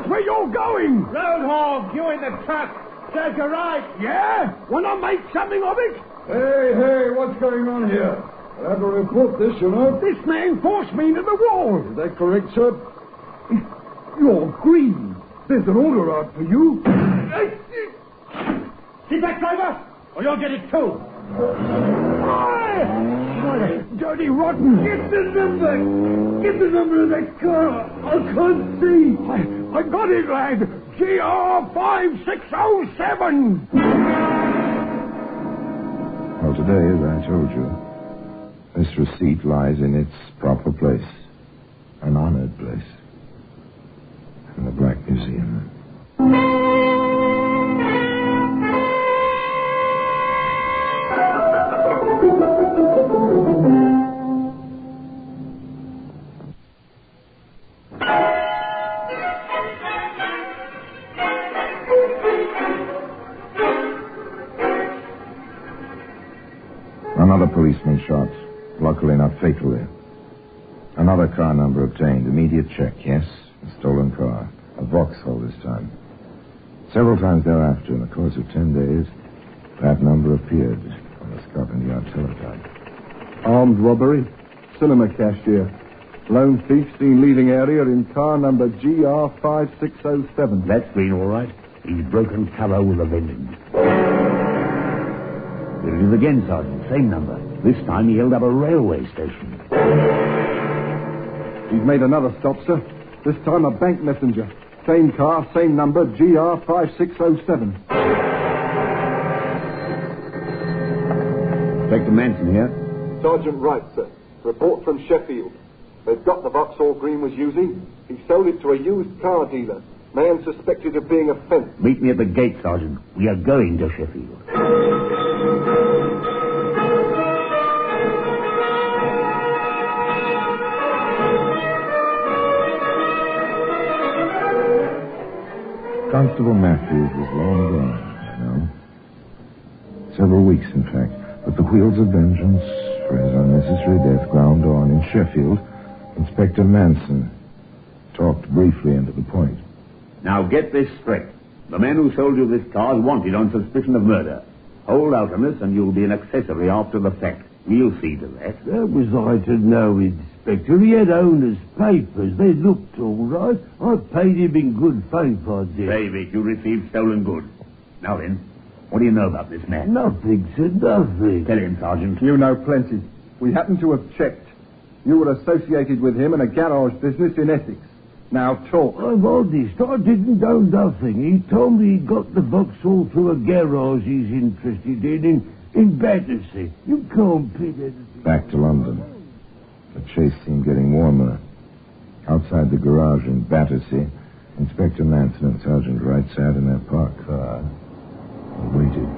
Where you going? Roadhog, you in the truck. Serves you right. Yeah? Wanna make something of it? Hey, what's going on here? I'll have to report this, you know. This man forced me into the wall. Is that correct, sir? You're Green. There's an order out for you. Keep back, driver, or you'll get it too. What a dirty rotten. Get the number. Get the number of that car. I can't see. I got it, lad. GR5607. Well, today, as I told you, this receipt lies in its proper place. An honored place. In the Black Museum. Another policeman shot, luckily not fatally. Another car number obtained. Immediate check, yes. A stolen car. A Vauxhall this time. Several times thereafter, in the course of 10 days, that number appeared on the Scotland Yard teletype. Armed robbery, cinema cashier. Lone thief seen leaving area in car number GR5607. That's Green, all right. He's broken cover with a vengeance. There it is again, Sergeant. Same number. This time he held up a railway station. He's made another stop, sir. This time a bank messenger. Same car, same number, GR5607. Inspector Manson here. Sergeant Wright, sir. Report from Sheffield. They've got the Vauxhall Green was using. He sold it to a used car dealer. Man suspected of being a fence. Meet me at the gate, Sergeant. We are going to Sheffield. Constable Matthews was long gone, you know. Several weeks, in fact. But the wheels of vengeance for his unnecessary death ground on in Sheffield. Inspector Manson talked briefly and to the point. Now get this straight. The man who sold you this car is wanted on suspicion of murder. Hold out on us and you'll be an accessory after the fact. We'll see to that. That was I to know, Inspector. He had owner's papers. They looked all right. I paid him in good faith, I did. Save it. You received stolen goods. Now then, what do you know about this man? Nothing, sir, nothing. Tell him, Sergeant. You know plenty. We happen to have checked. You were associated with him in a garage business in Essex. Now talk. I'm honest. I didn't know nothing. He told me he got the Vauxhall through a garage he's interested in Battersea. You can't pin anything. Back to London. The chase seemed getting warmer. Outside the garage in Battersea, Inspector Manson and Sergeant Wright sat in their parked car and waited.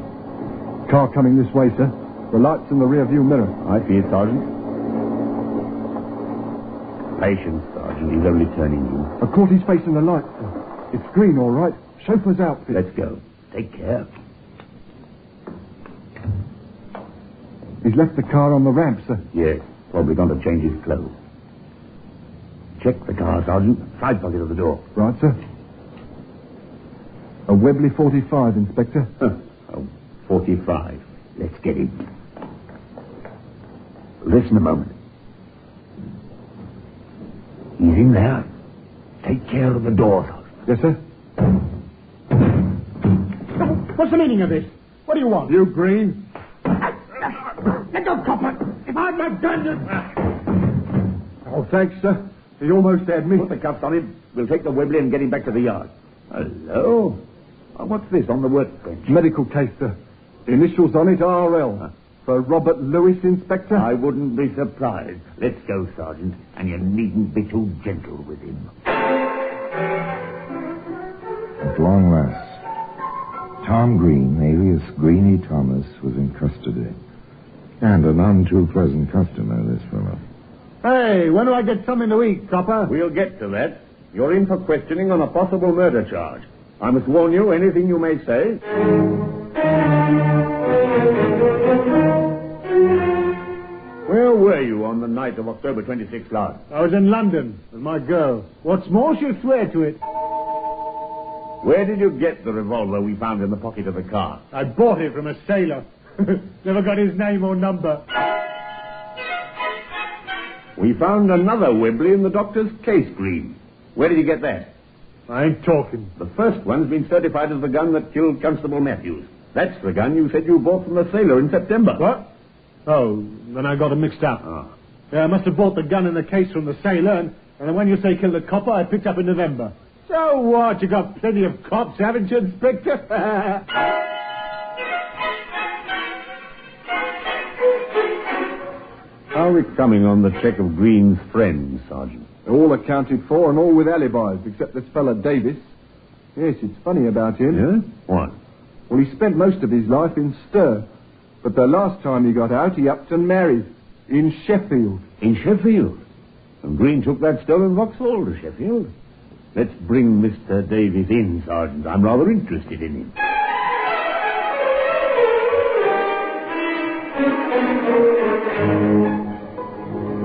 Car coming this way, sir. The light's in the rear view mirror. I see it, Sergeant. Patience, Sergeant. He's only turning you. I caught his face in the light, sir. It's Green, all right. Chauffeur's outfit. Let's go. Take care. He's left the car on the ramp, sir. Yes. Probably going to change his clothes. Check the car, Sergeant. Side pocket of the door. Right, sir. A Webley 45, Inspector. Oh, 45. Let's get him. Listen a moment. He's in there. Take care of the door, Sergeant. Yes, sir. What's the meaning of this? What do you want? You, Green. Let go, copper. If I'd not done it... Oh, thanks, sir. He almost had me. Put the cuffs on him. We'll take the Webley and get him back to the yard. Hello? What's this on the workbench? Medical case, sir. Initials on it, RL. For Robert Lewis, Inspector? I wouldn't be surprised. Let's go, Sergeant. And you needn't be too gentle with him. At long last, Tom Green, alias Greenie Thomas, was in custody. And a none too pleasant customer, this fellow. Hey, when do I get something to eat, copper? We'll get to that. You're in for questioning on a possible murder charge. I must warn you, anything you may say... Where were you on the night of October 26th last? I was in London with my girl. What's more, she'll swear to it. Where did you get the revolver we found in the pocket of the car? I bought it from a sailor. Never got his name or number. We found another Webley in the doctor's case, Green. Where did you get that? I ain't talking. The first one's been certified as the gun that killed Constable Matthews. That's the gun you said you bought from the sailor in September. What? Oh, then I got them mixed up. Oh. Yeah, I must have bought the gun in the case from the sailor, and then when you say kill the copper, I picked up in November. So what? You got plenty of cops, haven't you, Inspector? How are we coming on the check of Green's friends, Sergeant? They're all accounted for and all with alibis, except this fella Davis. Yes, it's funny about him. Yeah? What? Well, he spent most of his life in stir. But the last time he got out, he upped and married. In Sheffield. In Sheffield? And Green took that stolen Vauxhall to Sheffield? Let's bring Mr. Davis in, Sergeant. I'm rather interested in him.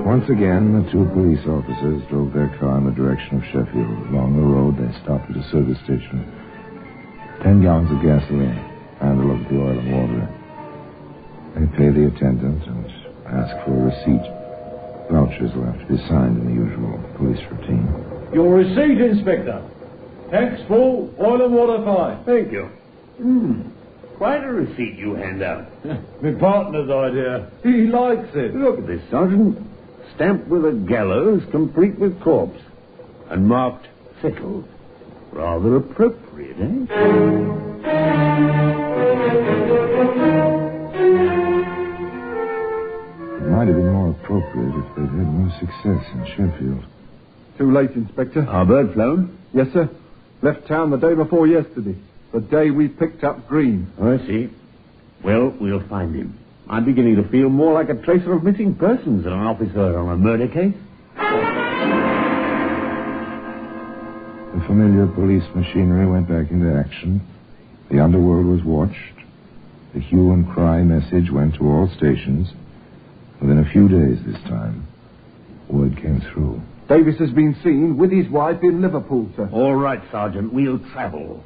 Once again, the two police officers drove their car in the direction of Sheffield. Along the road, they stopped at a service station. 10 gallons of gasoline. And a look at the oil and water. They pay the attendant and ask for a receipt. Vouchers will have to be signed in the usual police routine. Your receipt, Inspector. Tanks full, oil and water fine. Thank you. Quite a receipt you hand out. My partner's idea. He likes it. Look at this, Sergeant. Stamped with a gallows, complete with corpse. And marked settled. Rather appropriate, eh? It might have been more appropriate if they'd had more success in Sheffield. Too late, Inspector. Our bird flown? Yes, sir. Left town the day before yesterday. The day we picked up Green. Oh, I see. Well, we'll find him. I'm beginning to feel more like a tracer of missing persons than an officer on a murder case. The familiar police machinery went back into action. The underworld was watched. The hue and cry message went to all stations. Within a few days this time, word came through. Davis has been seen with his wife in Liverpool, sir. All right, Sergeant. We'll travel.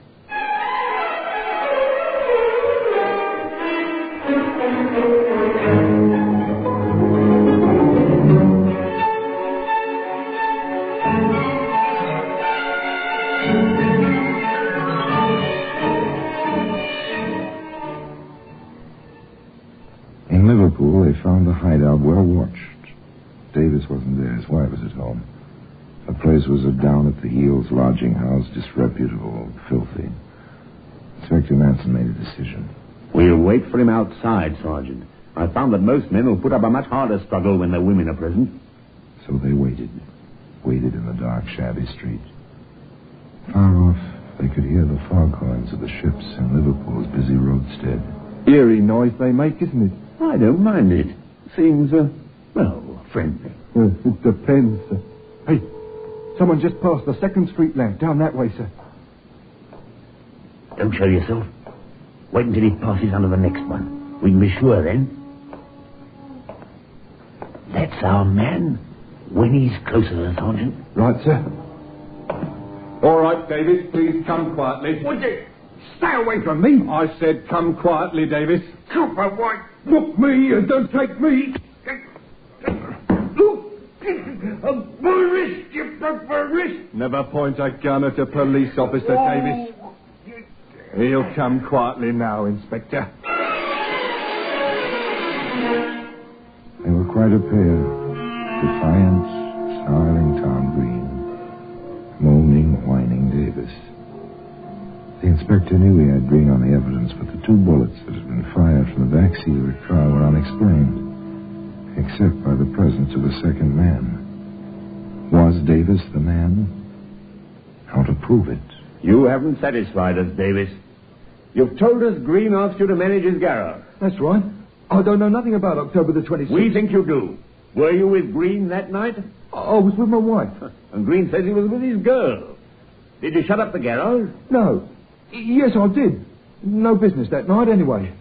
In Liverpool, they found the hideout well watched. Davis wasn't there. His wife was at home. The place was a down-at-the-heels lodging house, disreputable, filthy. Inspector Manson made a decision. We'll wait for him outside, Sergeant. I found that most men will put up a much harder struggle when their women are present. So they waited. Waited in the dark, shabby street. Far off, they could hear the foghorns of the ships in Liverpool's busy roadstead. Eerie noise they make, isn't it? I don't mind it. Seems, friendly. It depends, sir. Hey, someone just passed the 2nd Street lamp. Down that way, sir. Don't show yourself. Wait until he passes under the next one. We can be sure then. That's our man. When he's closer, Sergeant. Right, sir. All right, Davis, please come quietly. Would you stay away from me? I said come quietly, Davis. Cooper, why? Look me and don't take me. Look! My wrist, you broke my wrist. Never point a gun at a police officer, Davis. He'll come quietly now, Inspector. They were quite a pair. Defiant, snarling Tom Green. Moaning, whining Davis. The inspector knew he had Green on the evidence, but the 2 bullets that had been fired from the back seat of the car were unexplained, except by the presence of a second man. Was Davis the man? How to prove it? You haven't satisfied us, Davis. You've told us Green asked you to manage his garage. That's right. I don't know nothing about October the 26th. We think you do. Were you with Green that night? I was with my wife. And Green says he was with his girl. Did you shut up the garage? No. Yes, I did. No business that night, anyway.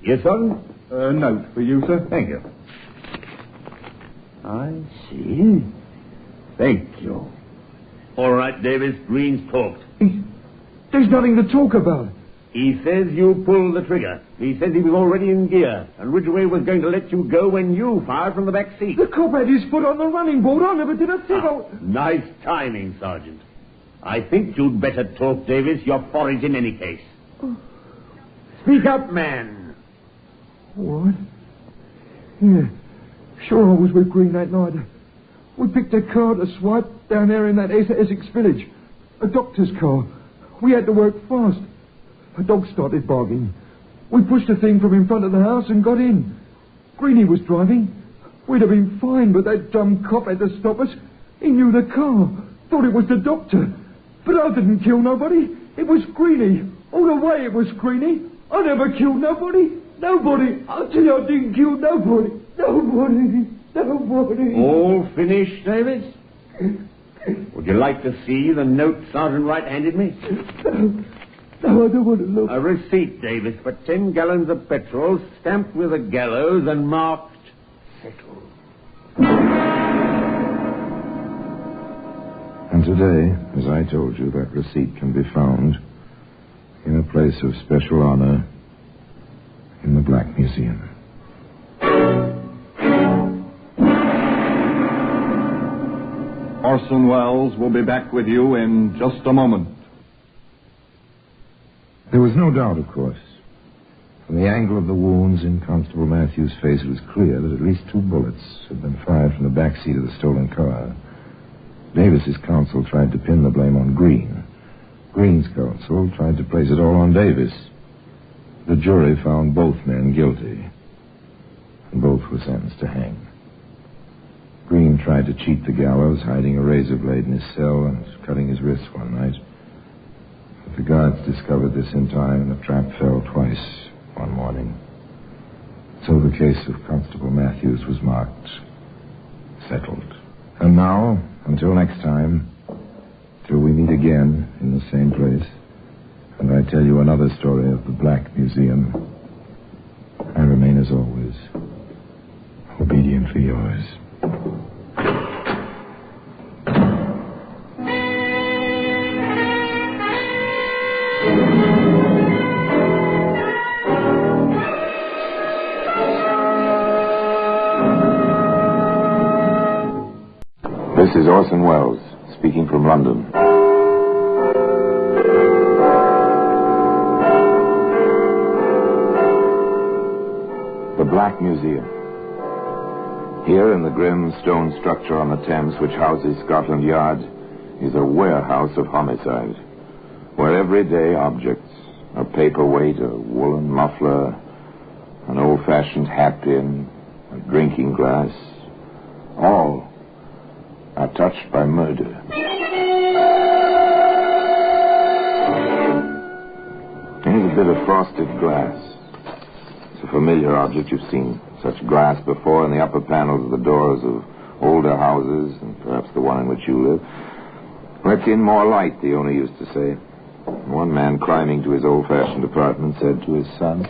Yes, son? A note for you, sir. Thank you. I see. Thank you. All right, Davis. Green's talked. There's nothing to talk about. He says you pulled the trigger. He says he was already in gear, and Ridgway was going to let you go when you fired from the back seat. The cop had his foot on the running board. I never did a thing. Nice timing, Sergeant. I think you'd better talk, Davis. You're foraged in any case. Speak up, man. What? Yeah. Sure, I was with Green that night. We picked a car to swipe down there in that Essex village. A doctor's car. We had to work fast. A dog started barking. We pushed the thing from in front of the house and got in. Greenie was driving. We'd have been fine, but that dumb cop had to stop us. He knew the car. Thought it was the doctor. But I didn't kill nobody. It was Greenie. All the way it was Greenie. I never killed nobody. Nobody. I tell you, I didn't kill nobody. Nobody. All finished, Davis? Would you like to see the note Sergeant Wright handed me? No, I don't want to look. A receipt, Davis, for 10 gallons of petrol, stamped with a gallows and marked settled. And today, as I told you, that receipt can be found in a place of special honor in the Black Museum. Orson Welles will be back with you in just a moment. There was no doubt, of course. From the angle of the wounds in Constable Matthews' face, it was clear that at least 2 bullets had been fired from the back seat of the stolen car. Davis's counsel tried to pin the blame on Green. Green's counsel tried to place it all on Davis. The jury found both men guilty, and both were sentenced to hang. Green tried to cheat the gallows, hiding a razor blade in his cell and cutting his wrists one night. But the guards discovered this in time, and the trap fell twice one morning. So the case of Constable Matthews was marked settled. And now, until next time, till we meet again in the same place, and I tell you another story of the Black Museum, I remain, as always, obediently yours. This is Orson Welles, speaking from London. The Black Museum. Here in the grim stone structure on the Thames which houses Scotland Yard is a warehouse of homicide, where everyday objects, a paperweight, a woolen muffler, an old-fashioned hat pin, a drinking glass, all are touched by murder. Here's a bit of frosted glass. It's a familiar object. You've seen such glass before in the upper panels of the doors of older houses, and perhaps the one in which you live. Let in more light, the owner used to say. One man climbing to his old-fashioned apartment said to his son,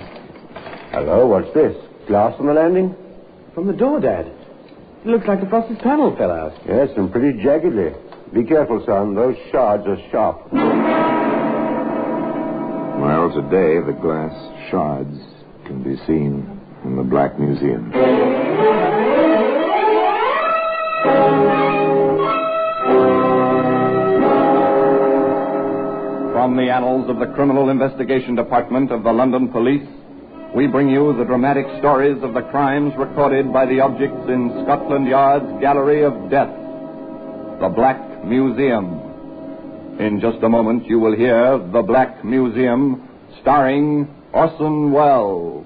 Hello, what's this? Glass on the landing? From the door, Dad. It looks like the frosted panel fell out. Yes, and pretty jaggedly. Be careful, son. Those shards are sharp. Well, today the glass shards can be seen in the Black Museum. From the annals of the Criminal Investigation Department of the London Police, we bring you the dramatic stories of the crimes recorded by the objects in Scotland Yard's Gallery of Death, the Black Museum. In just a moment, you will hear The Black Museum, starring Orson Welles.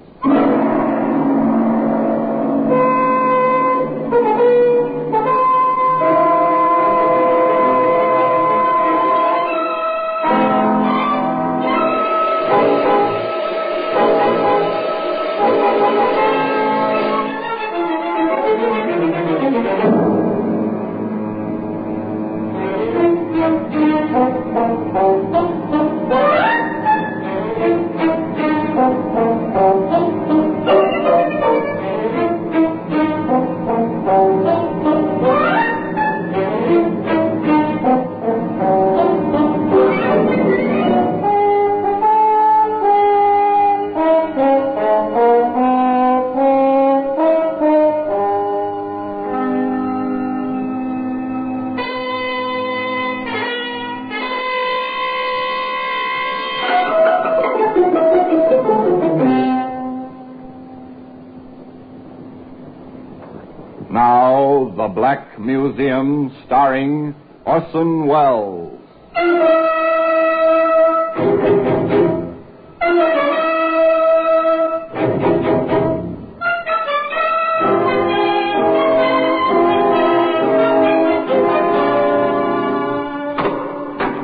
Now, The Black Museum, starring Orson Welles.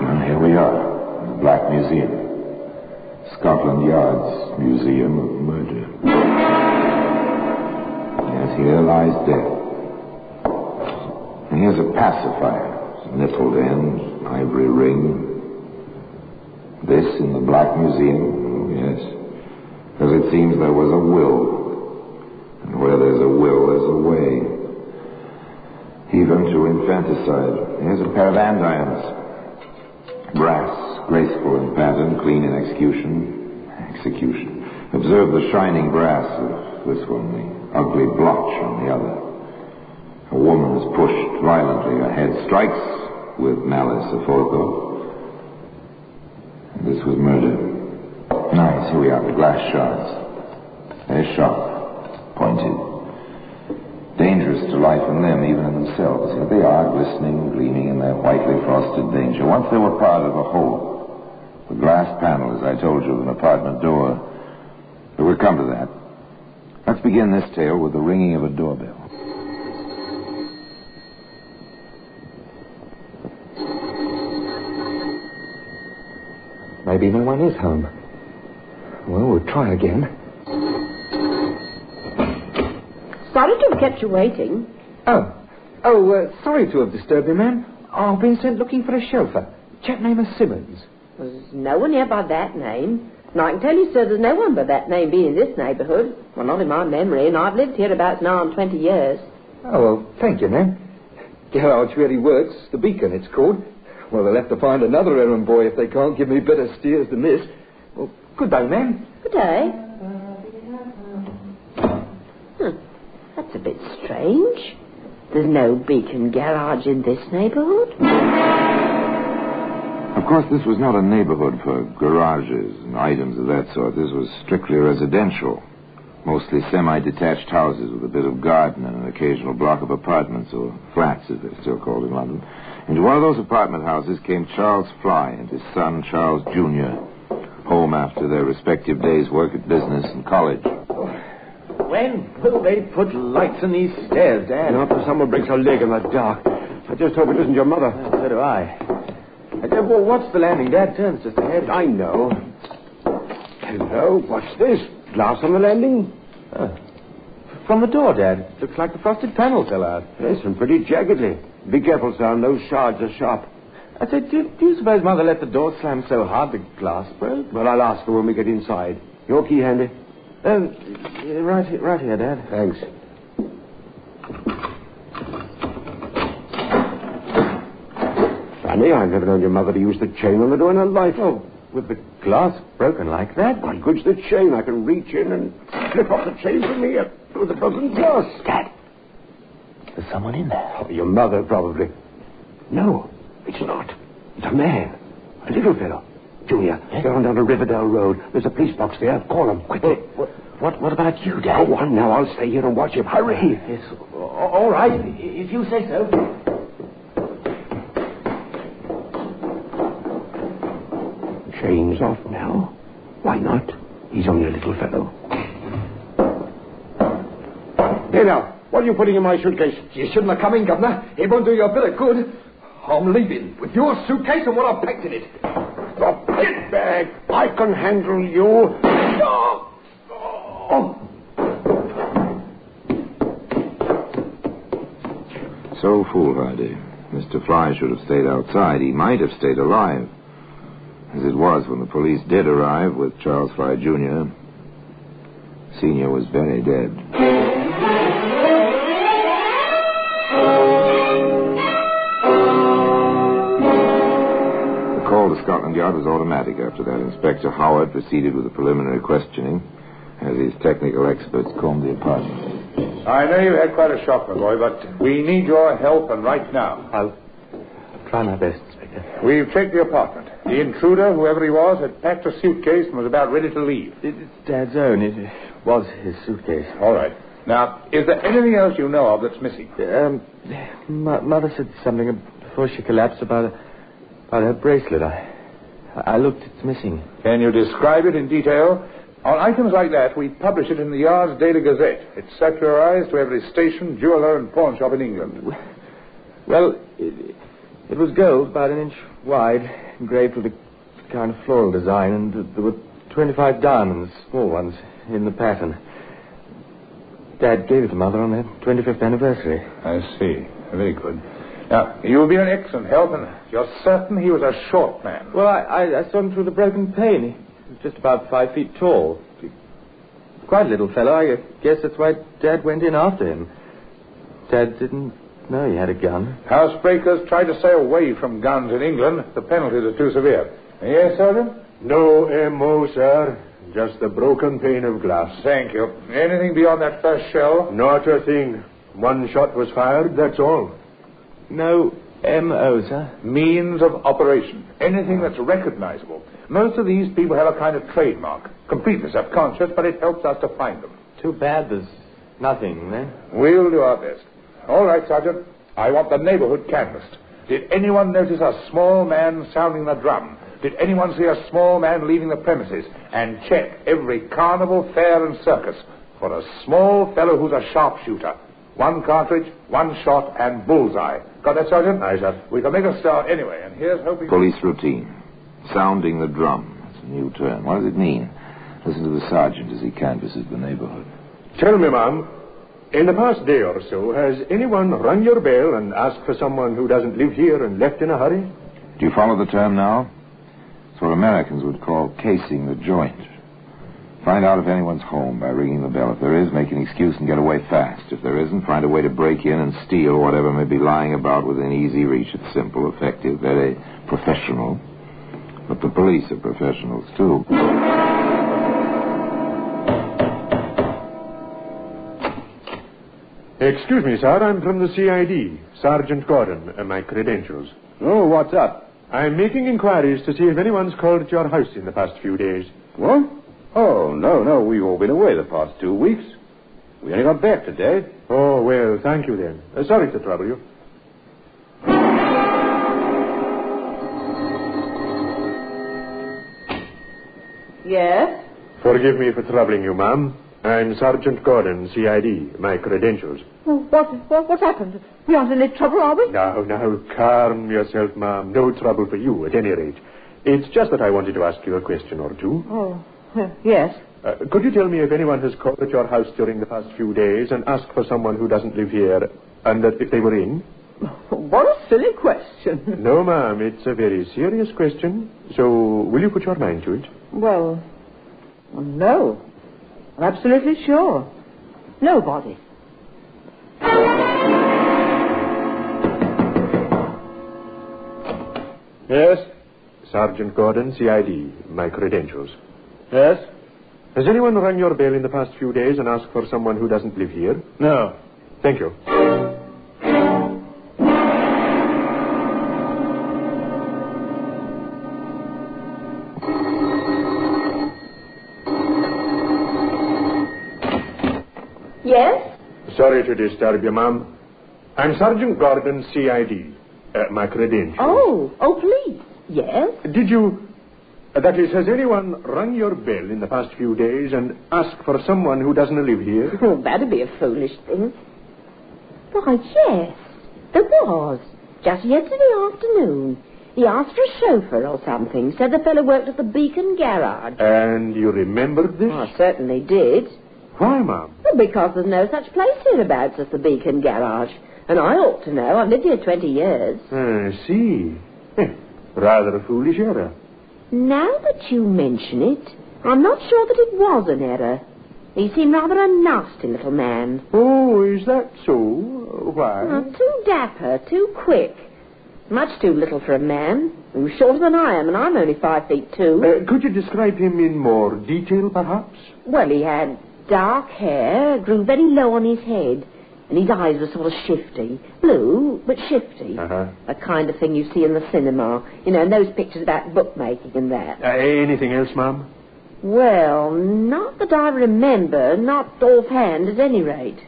And here we are, the Black Museum. Scotland Yard's Museum of Murder. Yes, here lies death. And here's a pacifier, nippled end, ivory ring. This in the Black Museum, yes, because it seems there was a will. And where there's a will, there's a way. even to infanticide. Here's a pair of andirons. Brass, graceful in pattern, clean in execution. Observe the shining brass of this one, the ugly blotch on the other. A woman is pushed violently. Her head strikes with malice aforethought. This was murder. Nice, here we are, the glass shards. They're sharp, pointed. Dangerous to life and limb, even in themselves. Here they are, glistening, gleaming in their whitely frosted danger. Once they were part of a whole. The glass panel, as I told you, of an apartment door. But we'll come to that. Let's begin this tale with the ringing of a doorbell. Maybe no one is home. Well, we'll try again. Sorry to have kept you waiting. Sorry to have disturbed you, ma'am. I've been sent looking for a chauffeur. Chap named Simmons. There's no one here by that name. And I can tell you, sir, there's no one by that name being in this neighbourhood. Well, not in my memory, and I've lived here about now on 20 years. Oh, well, thank you, ma'am. Garage really works. The Beacon, it's called. Well, they'll have to find another errand boy if they can't give me better steers than this. Well, good day, ma'am. Good day. That's a bit strange. There's no Beacon garage in this neighbourhood. Of course, this was not a neighborhood for garages and items of that sort. This was strictly residential. Mostly semi-detached houses with a bit of garden and an occasional block of apartments, or flats as they're still called in London. Into one of those apartment houses came Charles Fly and his son Charles Jr., home after their respective days' work at business and college. When will they put lights in these stairs, Dad? Not till someone breaks a leg in the dark. I just hope it isn't your mother. So do I. Well, what's the landing? Dad turns just ahead. I know. Hello, what's this? Glass on the landing? From the door, Dad. Looks like the frosted panel fell out. Yes, and pretty jaggedly. Be careful, son. Those shards are sharp. I said, do you suppose Mother let the door slam so hard the glass broke? Well, I'll ask her when we get inside. Your key handy? Right here, Dad. Thanks. Funny, I've never known your mother to use the chain on the door in her life. Oh, with the glass broken like that? What good's the chain? I can reach in and slip off the chain from here through the broken glass. Dad, there's someone in there. Oh, your mother, probably. No, it's not. It's a man. A little fellow. Junior, get on down to Riverdale Road. There's a police box there. Call him, quickly. What about you, Dad? Go on now. I'll stay here and watch him. Hurry. Yes, all right, if you say so. Chain's off now. Why not? He's only a little fellow. Here now, what are you putting in my suitcase? You shouldn't have come in, Governor. It won't do you a bit of good. I'm leaving with your suitcase and what I've packed in it. Stop it, bag. I can handle you. So foolhardy. Mr. Fly should have stayed outside. He might have stayed alive. As it was, when the police did arrive with Charles Fly Jr., Senior was very dead. The call to Scotland Yard was automatic after that. Inspector Howard proceeded with the preliminary questioning as his technical experts combed the apartment. I know you had quite a shock, my boy, but we need your help, and right now. I'll try my best, Inspector. We've checked the apartment. The intruder, whoever he was, had packed a suitcase and was about ready to leave. It's Dad's own. It was his suitcase. All right. Now, is there anything else you know of that's missing? Mother said something before she collapsed about her bracelet. I looked. It's missing. Can you describe it in detail? On items like that, we publish it in the Yard's Daily Gazette. It circularized to every station, jeweller, and pawn shop in England. Well, it was gold, about an inch wide, engraved with a kind of floral design, and there were 25 diamonds, small ones, in the pattern. Dad gave it to Mother on their 25th anniversary. I see. Very good. Now, you've been an excellent help, and you're certain he was a short man. Well, I saw him through the broken pane. He was just about 5 feet tall. Quite a little fellow. I guess that's why Dad went in after him. Dad didn't No, he had a gun. Housebreakers try to stay away from guns in England. The penalties are too severe. Yes, Sergeant? No M.O., sir. Just the broken pane of glass. Thank you. Anything beyond that first shell? Not a thing. One shot was fired, that's all. No M.O., sir? Means of operation. Anything that's recognizable. Most of these people have a kind of trademark. Completely subconscious, but it helps us to find them. Too bad there's nothing, then. We'll do our best. All right, Sergeant. I want the neighborhood canvassed. Did anyone notice a small man sounding the drum? Did anyone see a small man leaving the premises? And check every carnival, fair, and circus for a small fellow who's a sharpshooter. 1 cartridge, 1 shot, and bullseye. Got that, Sergeant? Aye, sir. We can make a start anyway, and here's hoping... Police routine. Sounding the drum. That's a new term. What does it mean? Listen to the sergeant as he canvasses the neighborhood. Tell me, ma'am, in the past day or so, has anyone rung your bell and asked for someone who doesn't live here and left in a hurry? Do you follow the term now? It's what Americans would call casing the joint. Find out if anyone's home by ringing the bell. If there is, make an excuse and get away fast. If there isn't, find a way to break in and steal whatever may be lying about within easy reach. It's simple, effective, very professional. But the police are professionals, too. Excuse me, sir. I'm from the CID. Sergeant Gordon, my credentials. Oh, what's up? I'm making inquiries to see if anyone's called at your house in the past few days. What? Oh, no. We've all been away the past 2 weeks. We only got back today. Oh, well, thank you then. Sorry to trouble you. Yes? Forgive me for troubling you, ma'am. I'm Sergeant Gordon, CID. My credentials. Oh, what's happened? We aren't in any trouble, are we? Now, calm yourself, ma'am. No trouble for you, at any rate. It's just that I wanted to ask you a question or two. Oh, yes. Could you tell me if anyone has called at your house during the past few days and asked for someone who doesn't live here, and that if they were in? What a silly question. No, ma'am, it's a very serious question. So, will you put your mind to it? Well, no. I'm absolutely sure. Nobody. Yes? Sergeant Gordon, CID. My credentials. Yes? Has anyone rung your bell in the past few days and asked for someone who doesn't live here? No. Thank you. Yes? Sorry to disturb you, ma'am. I'm Sergeant Gordon, CID. My credentials. Oh, please. Yes? Did you... that is, has anyone rung your bell in the past few days and asked for someone who doesn't live here? Oh, that'd be a foolish thing. Why, yes. There was. Just yesterday afternoon. He asked for a chauffeur or something. Said the fellow worked at the Beacon Garage. And you remembered this? I certainly did. Why, ma'am? Well, because there's no such place hereabouts as the Beacon Garage. And I ought to know. I've lived here 20 years. I see. Rather a foolish error. Now that you mention it, I'm not sure that it was an error. He seemed rather a nasty little man. Oh, is that so? Why? Too dapper, too quick. Much too little for a man. He was shorter than I am, and I'm only 5'2". Could you describe him in more detail, perhaps? Well, he had dark hair, grew very low on his head, and his eyes were sort of shifty. Blue, but shifty. A kind of thing you see in the cinema. You know, in those pictures about bookmaking and that. Anything else, ma'am? Well, not that I remember. Not offhand, at any rate.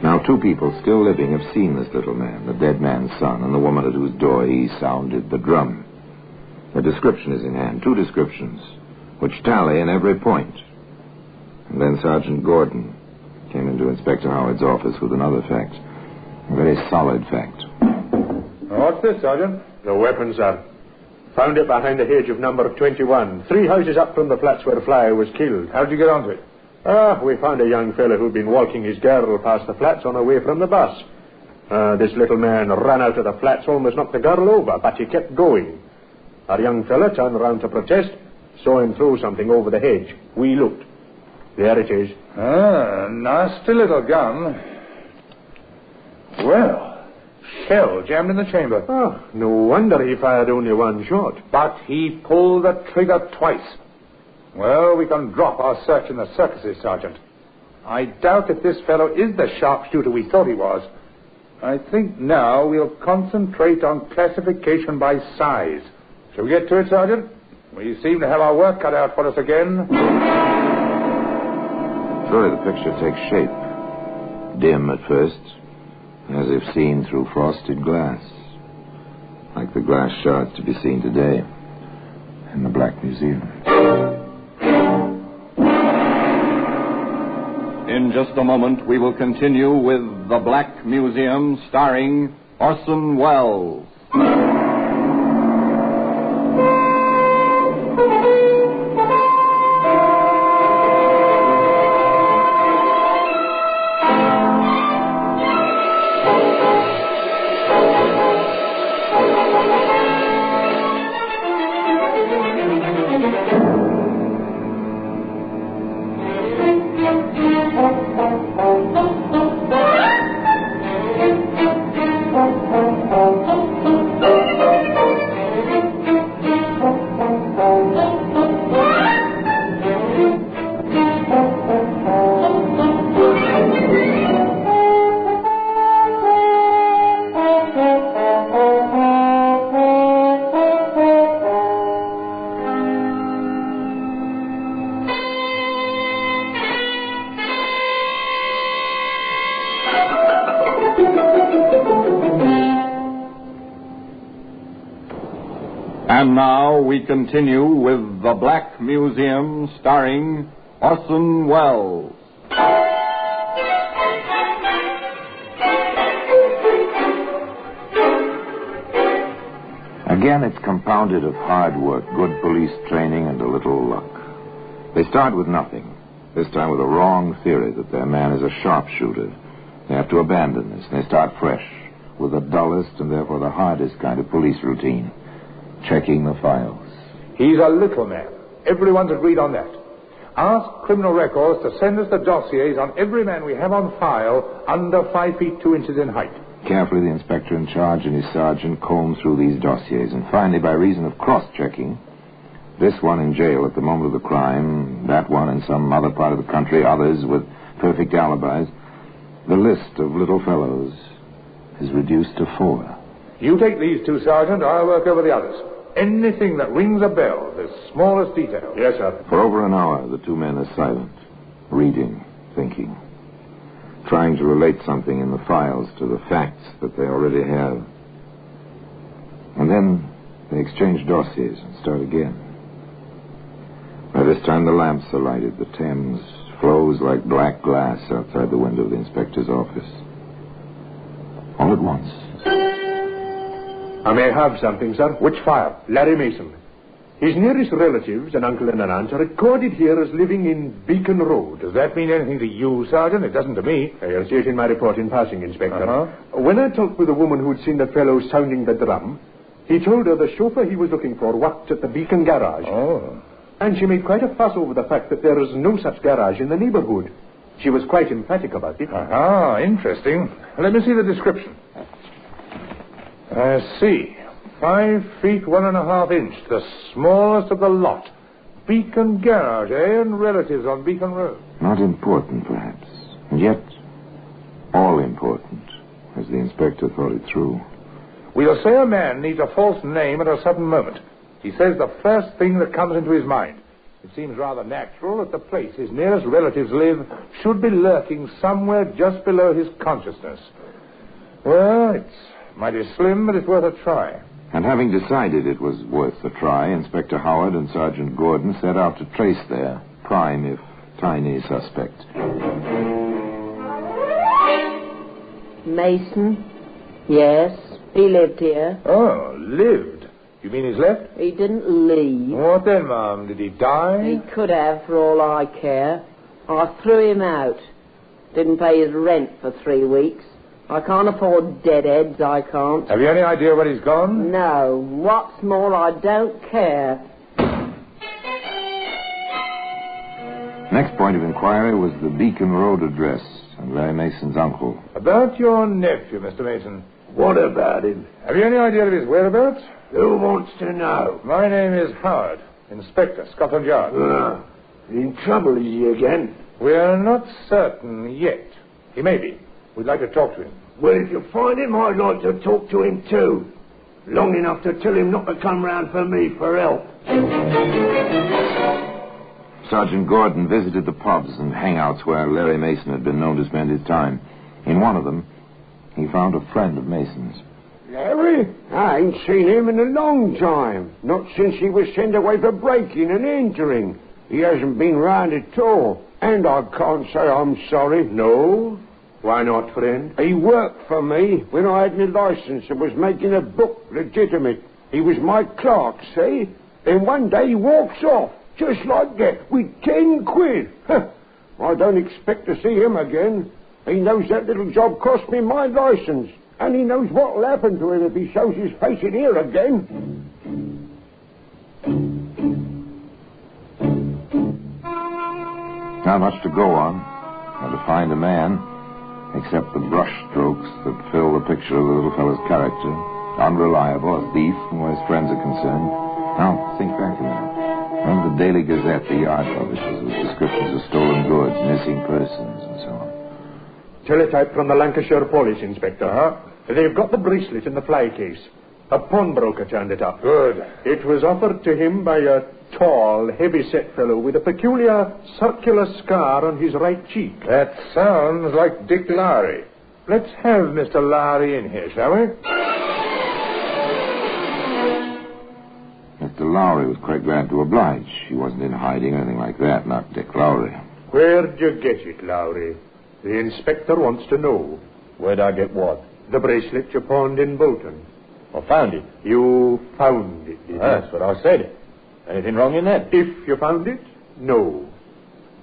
Now, 2 people still living have seen this little man, the dead man's son, and the woman at whose door he sounded the drum. The description is in hand, 2 descriptions, which tally in every point. And then Sergeant Gordon came into Inspector Howard's office with another fact, a very solid fact. What's this, Sergeant? The weapon, sir. Found it behind the hedge of number 21, 3 houses up from the flats where Fly was killed. How'd you get onto it? We found a young fellow who'd been walking his girl past the flats on her way from the bus. This little man ran out of the flats, almost knocked the girl over, but he kept going. Our young fellow turned round to protest, Saw him throw something over the hedge. We looked. There it is. Ah, nasty little gun. Well, shell jammed in the chamber. Oh, no wonder he fired only one shot. But he pulled the trigger twice. Well, we can drop our search in the circuses, Sergeant. I doubt if this fellow is the sharpshooter we thought he was. I think now we'll concentrate on classification by size. Shall we get to it, Sergeant? We seem to have our work cut out for us again. Surely the picture takes shape. Dim at first, as if seen through frosted glass. Like the glass shards to be seen today in the Black Museum. In just a moment, we will continue with The Black Museum, starring Orson Welles. And now we continue with The Black Museum, starring Orson Welles. Again, it's compounded of hard work, good police training, and a little luck. They start with nothing, this time with a wrong theory that their man is a sharpshooter. They have to abandon this, and they start fresh with the dullest and therefore the hardest kind of police routine. Checking the files. He's a little man. Everyone's agreed on that. Ask Criminal Records to send us the dossiers on every man we have on file under 5 feet 2 inches in height. Carefully, the inspector in charge and his sergeant comb through these dossiers, and finally, by reason of cross-checking, this one in jail at the moment of the crime, that one in some other part of the country, others with perfect alibis, the list of little fellows is reduced to 4. You take these two, Sergeant. I'll work over the others. Anything that rings a bell, the smallest detail. Yes, sir. For over an hour, the two men are silent, reading, thinking, trying to relate something in the files to the facts that they already have. And then they exchange dossiers and start again. By this time, the lamps are lighted. The Thames flows like black glass outside the window of the inspector's office. All at once. I may have something, sir. Which file? Larry Mason. His nearest relatives, an uncle and an aunt, are recorded here as living in Beacon Road. Does that mean anything to you, Sergeant? It doesn't to me. You'll see it in my report in passing, Inspector. When I talked with the woman who'd seen the fellow sounding the drum, he told her the chauffeur he was looking for worked at the Beacon garage. Oh. And she made quite a fuss over the fact that there is no such garage in the neighborhood. She was quite emphatic about it. Ah, interesting. Let me see the description. I see. 5 feet 1.5 inches, the smallest of the lot. Beacon garage, eh? And relatives on Beacon Road. Not important, perhaps. And yet, all important, as the inspector thought it through. We'll say a man needs a false name at a sudden moment. He says the first thing that comes into his mind. It seems rather natural that the place his nearest relatives live should be lurking somewhere just below his consciousness. Well, it's mighty slim, but it's worth a try. And having decided it was worth a try, Inspector Howard and Sergeant Gordon set out to trace their prime, if tiny, suspect. Mason? Yes, he lived here. Oh, lived? You mean he's left? He didn't leave. What then, Mum? Did he die? He could have, for all I care. I threw him out. Didn't pay his rent for 3 weeks. I can't afford deadheads, I can't. Have you any idea where he's gone? No. What's more, I don't care. Next point of inquiry was the Beacon Road address and Larry Mason's uncle. About your nephew, Mr. Mason. What about him? Have you any idea of his whereabouts? Who wants to know? My name is Howard, Inspector, Scotland Yard. In trouble is he again? We are not certain yet. He may be. We'd like to talk to him. Well, if you find him, I'd like to talk to him too. Long enough to tell him not to come round for me for help. Sergeant Gordon visited the pubs and hangouts where Larry Mason had been known to spend his time. In one of them, he found a friend of Mason's. Larry? I ain't seen him in a long time. Not since he was sent away for breaking and entering. He hasn't been round at all. And I can't say I'm sorry. No? Why not, friend? He worked for me when I had my license and was making a book legitimate. He was my clerk, see? Then one day he walks off, just like that, with 10 quid. I don't expect to see him again. He knows that little job cost me my license. And he knows what'll happen to him if he shows his face in here again. Not much to go on, or to find a man, except the brush strokes that fill the picture of the little fellow's character. Unreliable, a thief, and where his friends are concerned. Now, think back a minute. Remember the Daily Gazette, the yard publishes, with descriptions of stolen goods, missing persons, and so on. Teletype from the Lancashire Police, Inspector. They've got the bracelet in the fly case. A pawnbroker turned it up. Good. It was offered to him by a tall, heavy-set fellow with a peculiar circular scar on his right cheek. That sounds like Dick Lowry. Let's have Mr. Lowry in here, shall we? Mr. Lowry was quite glad to oblige. He wasn't in hiding or anything like that, not Dick Lowry. Where'd you get it, Lowry? The inspector wants to know. Where'd I get what? The bracelet you pawned in Bolton. I found it. You found it, did you? That's what I said. Anything wrong in that? If you found it, no.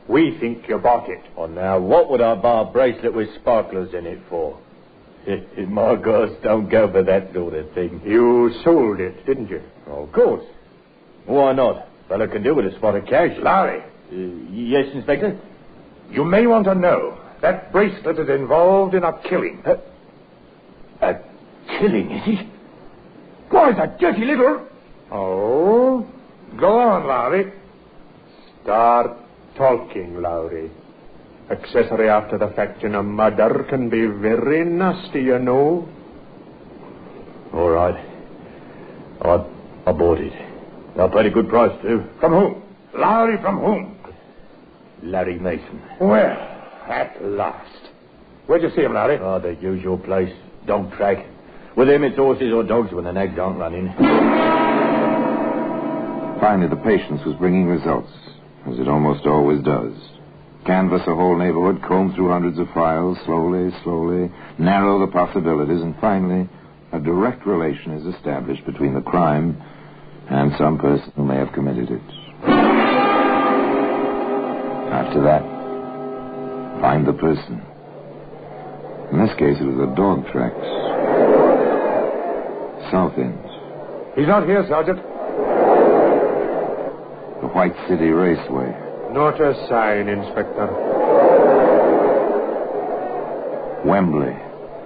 We think you bought it. Oh, now, what would I buy a bracelet with sparklers in it for? My girls don't go for that sort of thing. You sold it, didn't you? Oh, of course. Why not? Fella can do with a spot of cash. Larry. Yes, Inspector? You may want to know that bracelet is involved in a killing. A killing, is it? Why, that dirty little... Oh? Go on, Lowry. Start talking, Lowry. Accessory after the fact in a murder can be very nasty, you know. All right. I bought it. I paid a good price, too. From whom? Lowry, from whom? Larry Mason. Well, at last. Where'd you see him, Larry? Oh, the usual place. Dog track. With him, it's horses or dogs when the nags aren't running. Finally, the patience was bringing results, as it almost always does. Canvass a whole neighborhood, comb through hundreds of files, slowly, narrow the possibilities, and finally, a direct relation is established between the crime and some person who may have committed it. After that, find the person. In this case, it was the dog tracks. South End. He's not here, Sergeant. The White City Raceway. Not a sign, Inspector. Wembley.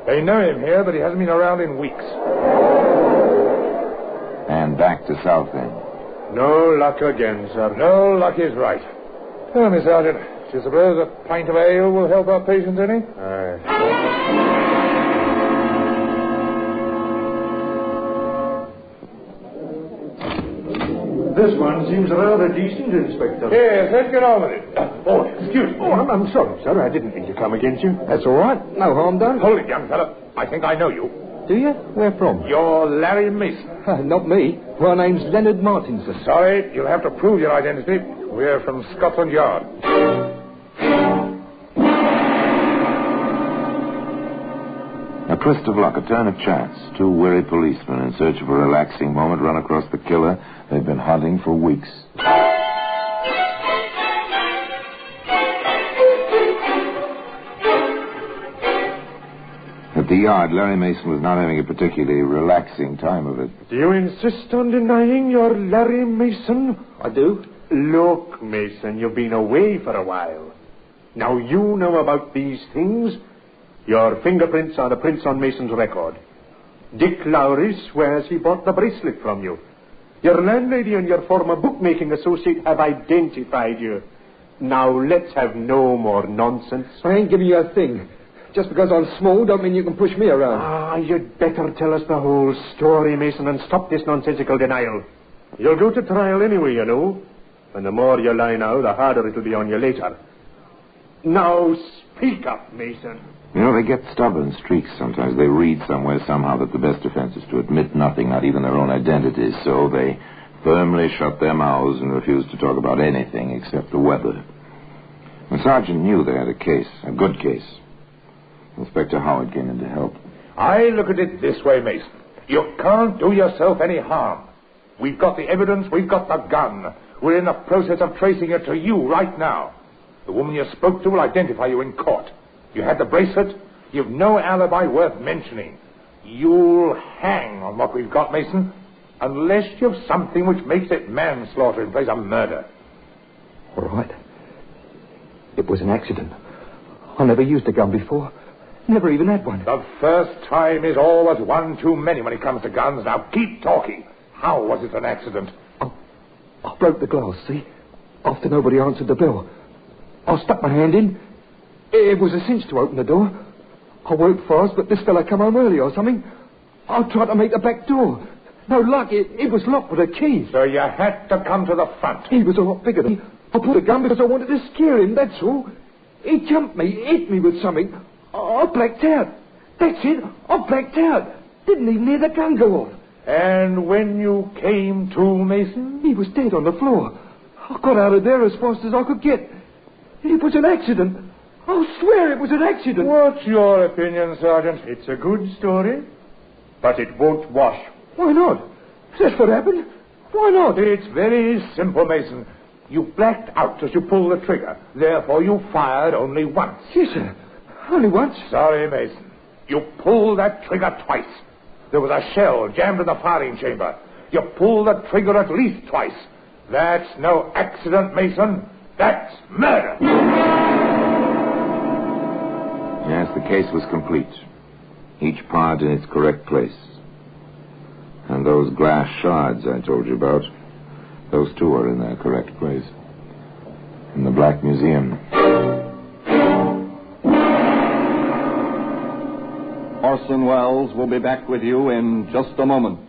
They know him here, but he hasn't been around in weeks. And back to South End. No luck again, sir. No luck is right. Tell me, Sergeant, do you suppose a pint of ale will help our patients any? This one seems rather decent, Inspector. Yes, let's get on with it. Oh, excuse me. Oh, I'm sorry, sir. I didn't mean to come against you. That's all right. No harm done. Hold it, young fella. I think I know you. Do you? Where from? You're Larry Mason. Not me. My name's Leonard Martinson. Sorry, you'll have to prove your identity. We're from Scotland Yard. A twist of luck, a turn of chance. Two weary policemen in search of a relaxing moment run across the killer they've been hunting for weeks. At the yard, Larry Mason was not having a particularly relaxing time of it. Do you insist on denying you're Larry Mason? I do. Look, Mason, you've been away for a while. Now you know about these things. Your fingerprints are the prints on Mason's record. Dick Lowry swears he bought the bracelet from you. Your landlady and your former bookmaking associate have identified you. Now let's have no more nonsense. I ain't giving you a thing. Just because I'm small don't mean you can push me around. You'd better tell us the whole story, Mason, and stop this nonsensical denial. You'll go to trial anyway, you know. And the more you lie now, the harder it'll be on you later. Now speak up, Mason. You know, they get stubborn streaks sometimes. They read somewhere somehow that the best defense is to admit nothing, not even their own identities. So they firmly shut their mouths and refuse to talk about anything except the weather. The sergeant knew they had a case, a good case. Inspector Howard came in to help. I look at it this way, Mason. You can't do yourself any harm. We've got the evidence, we've got the gun. We're in the process of tracing it to you right now. The woman you spoke to will identify you in court. You had the bracelet. You've no alibi worth mentioning. You'll hang on what we've got, Mason, unless you've something which makes it manslaughter in place of murder. All right. It was an accident. I never used a gun before. Never even had one. The first time is always one too many when it comes to guns. Now keep talking. How was it an accident? I broke the glass, see? After nobody answered the bell. I stuck my hand in. It was a cinch to open the door. I worked fast, but this fella come home early or something. I tried to make the back door. No luck. It was locked with a key. So you had to come to the front. He was a lot bigger than me. I put a gun because I wanted to scare him, that's all. He jumped me, hit me with something. I blacked out. That's it. I blacked out. Didn't even hear the gun go off. And when you came to, Mason? He was dead on the floor. I got out of there as fast as I could get. It was an accident. I'll swear it was an accident. What's your opinion, Sergeant? It's a good story, but it won't wash. Why not? That's what happened. Why not? It's very simple, Mason. You blacked out as you pulled the trigger. Therefore, you fired only once. Yes, sir. Only once? Sorry, Mason. You pulled that trigger twice. There was a shell jammed in the firing chamber. You pulled the trigger at least twice. That's no accident, Mason. That's murder. Yes, the case was complete. Each part in its correct place. And those glass shards I told you about, those two are in their correct place. In the Black Museum. Orson Welles will be back with you in just a moment.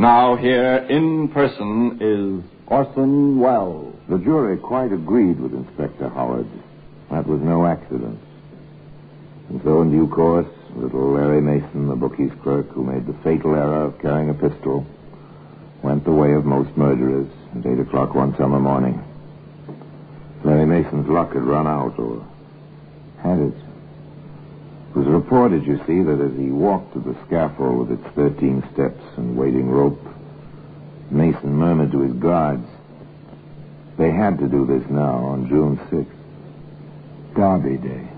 Now here in person is Orson Welles. The jury quite agreed with Inspector Howard. That was no accident. And so in due course, little Larry Mason, the bookie's clerk who made the fatal error of carrying a pistol, went the way of most murderers at 8 o'clock one summer morning. Larry Mason's luck had run out, or had it. It was reported, you see, that as he walked to the scaffold with its 13 steps and waiting rope, Mason murmured to his guards, they had to do this now on June 6th, Derby Day,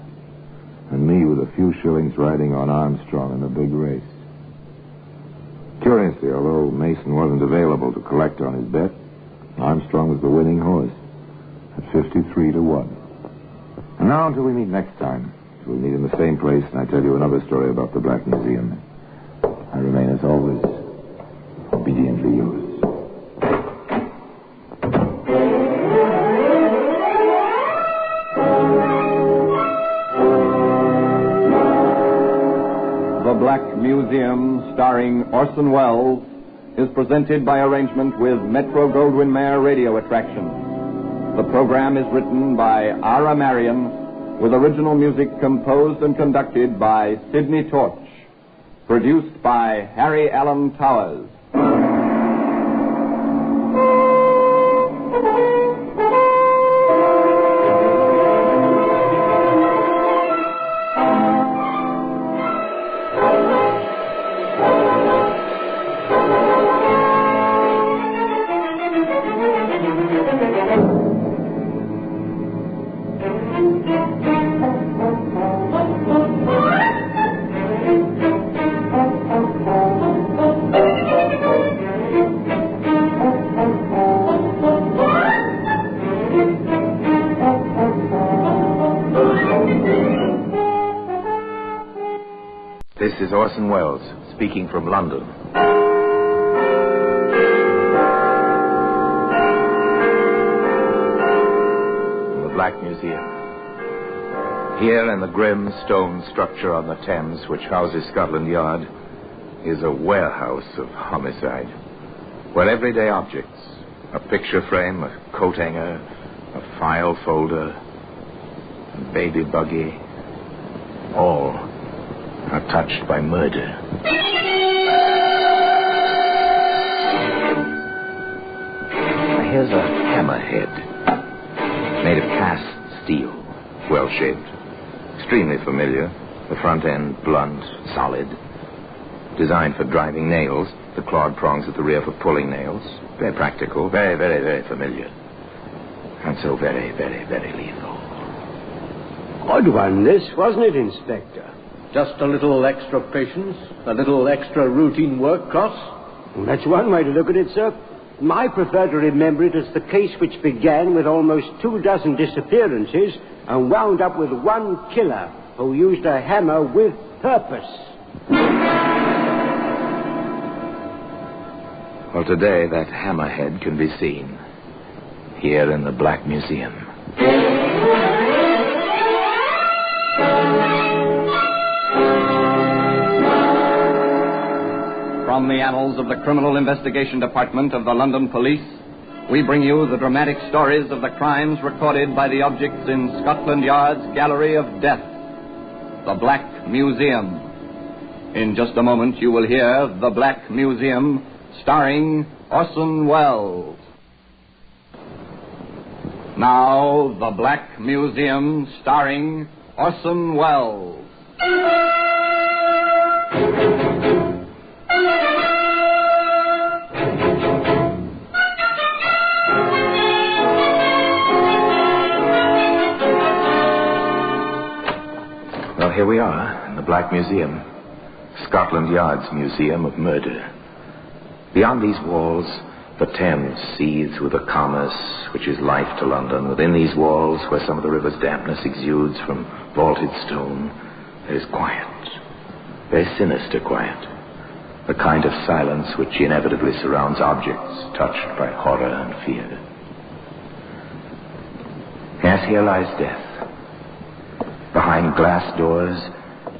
and me with a few shillings riding on Armstrong in a big race. Curiously, although Mason wasn't available to collect on his bet, Armstrong was the winning horse at 53 to 1. And now until we meet next time, we'll meet in the same place, and I tell you another story about the Black Museum. I remain, as always, obediently yours. Museum, starring Orson Welles, is presented by arrangement with Metro-Goldwyn-Mayer Radio Attraction. The program is written by Ara Marion, with original music composed and conducted by Sidney Torch. Produced by Harry Allen Towers. This is Orson Welles, speaking from London. The Black Museum. Here in the grim stone structure on the Thames, which houses Scotland Yard, is a warehouse of homicide, where everyday objects, a picture frame, a coat hanger, a file folder, a baby buggy, all are touched by murder. Here's a hammerhead, made of cast steel, well-shaped, extremely familiar, the front end blunt, solid, designed for driving nails, the clawed prongs at the rear for pulling nails, very practical, very, very, very familiar, and so very, very, very lethal. Odd one, this, wasn't it, Inspector? Just a little extra patience, a little extra routine work, Cross? Well, that's one way to look at it, sir. I prefer to remember it as the case which began with almost 24 disappearances and wound up with one killer who used a hammer with purpose. Well, today that hammerhead can be seen here in the Black Museum. From the annals of the Criminal Investigation Department of the London Police, we bring you the dramatic stories of the crimes recorded by the objects in Scotland Yard's Gallery of Death, the Black Museum. In just a moment, you will hear The Black Museum, starring Orson Welles. Now, The Black Museum, starring Orson Welles. Well, here we are in the Black Museum, Scotland Yard's Museum of Murder. Beyond these walls, the Thames seethes with a commerce which is life to London. Within these walls, where some of the river's dampness exudes from vaulted stone, there is quiet, very sinister quiet, the kind of silence which inevitably surrounds objects touched by horror and fear. Yes, here lies death. Behind glass doors,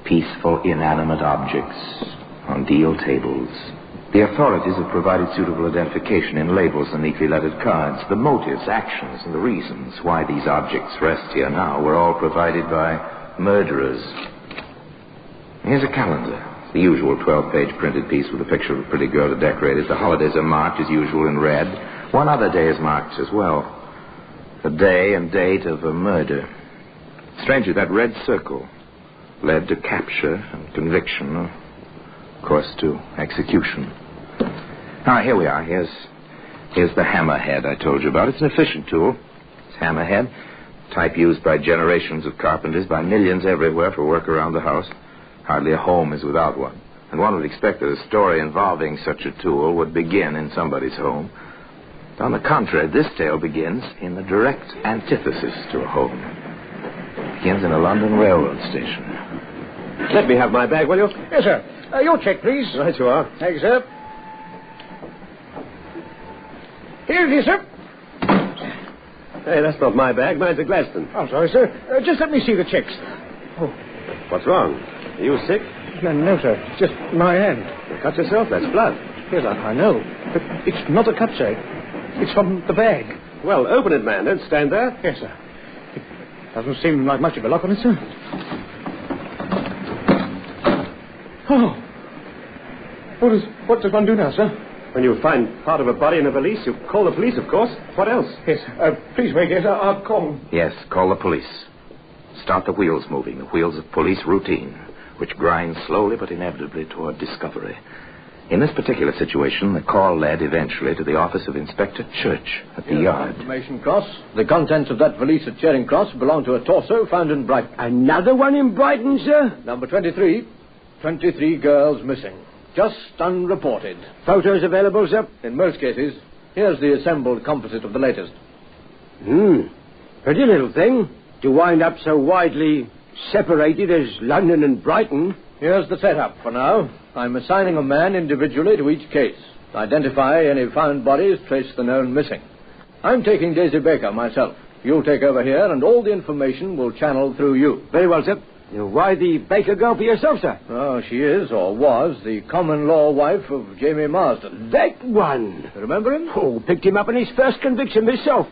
peaceful, inanimate objects on deal tables. The authorities have provided suitable identification in labels and neatly lettered cards. The motives, actions, and the reasons why these objects rest here now were all provided by murderers. Here's a calendar, the usual 12-page printed piece with a picture of a pretty girl to decorate it. The holidays are marked as usual in red. One other day is marked as well. The day and date of a murder. Strangely, that red circle led to capture and conviction, of course, to execution. Now, here we are. Here's the hammerhead I told you about. It's an efficient tool. It's hammerhead, type used by generations of carpenters, by millions everywhere for work around the house. Hardly a home is without one. And one would expect that a story involving such a tool would begin in somebody's home. On the contrary, this tale begins in the direct antithesis to a home. It begins in a London railroad station. Let me have my bag, will you? Yes, sir. Your check, please. Right you are. Thank you, sir. Here it is, sir. Hey, that's not my bag. Mine's a Gladstone. I'm sorry, sir. Just let me see the checks. Oh. What's wrong? Are you sick? No, sir. Just my hand. You cut yourself? That's blood. Yes, I know. But it's not a cut, sir. It's from the bag. Well, open it, man. Don't stand there. Yes, sir. It doesn't seem like much of a lock on it, sir. Oh. What does one do now, sir? When you find part of a body in a valise, you call the police, of course. What else? Yes, please wait, yes, I'll call them. Yes, call the police. Start the wheels moving, the wheels of police routine, which grind slowly but inevitably toward discovery. In this particular situation, the call led eventually to the office of Inspector Church at the yard. Information Cross. The contents of that valise at Charing Cross belong to a torso found in Brighton. Another one in Brighton, sir? Number 23. 23 girls missing. Just unreported. Photos available, sir? In most cases. Here's the assembled composite of the latest. Pretty little thing. To wind up so widely separated as London and Brighton. Here's the setup for now. I'm assigning a man individually to each case. Identify any found bodies, trace the known missing. I'm taking Daisy Baker myself. You'll take over here, and all the information will channel through you. Very well, sir. Why the Baker girl for yourself, sir? Oh, she is, or was, the common-law wife of Jamie Marsden. That one. Remember him? Oh, picked him up in his first conviction myself.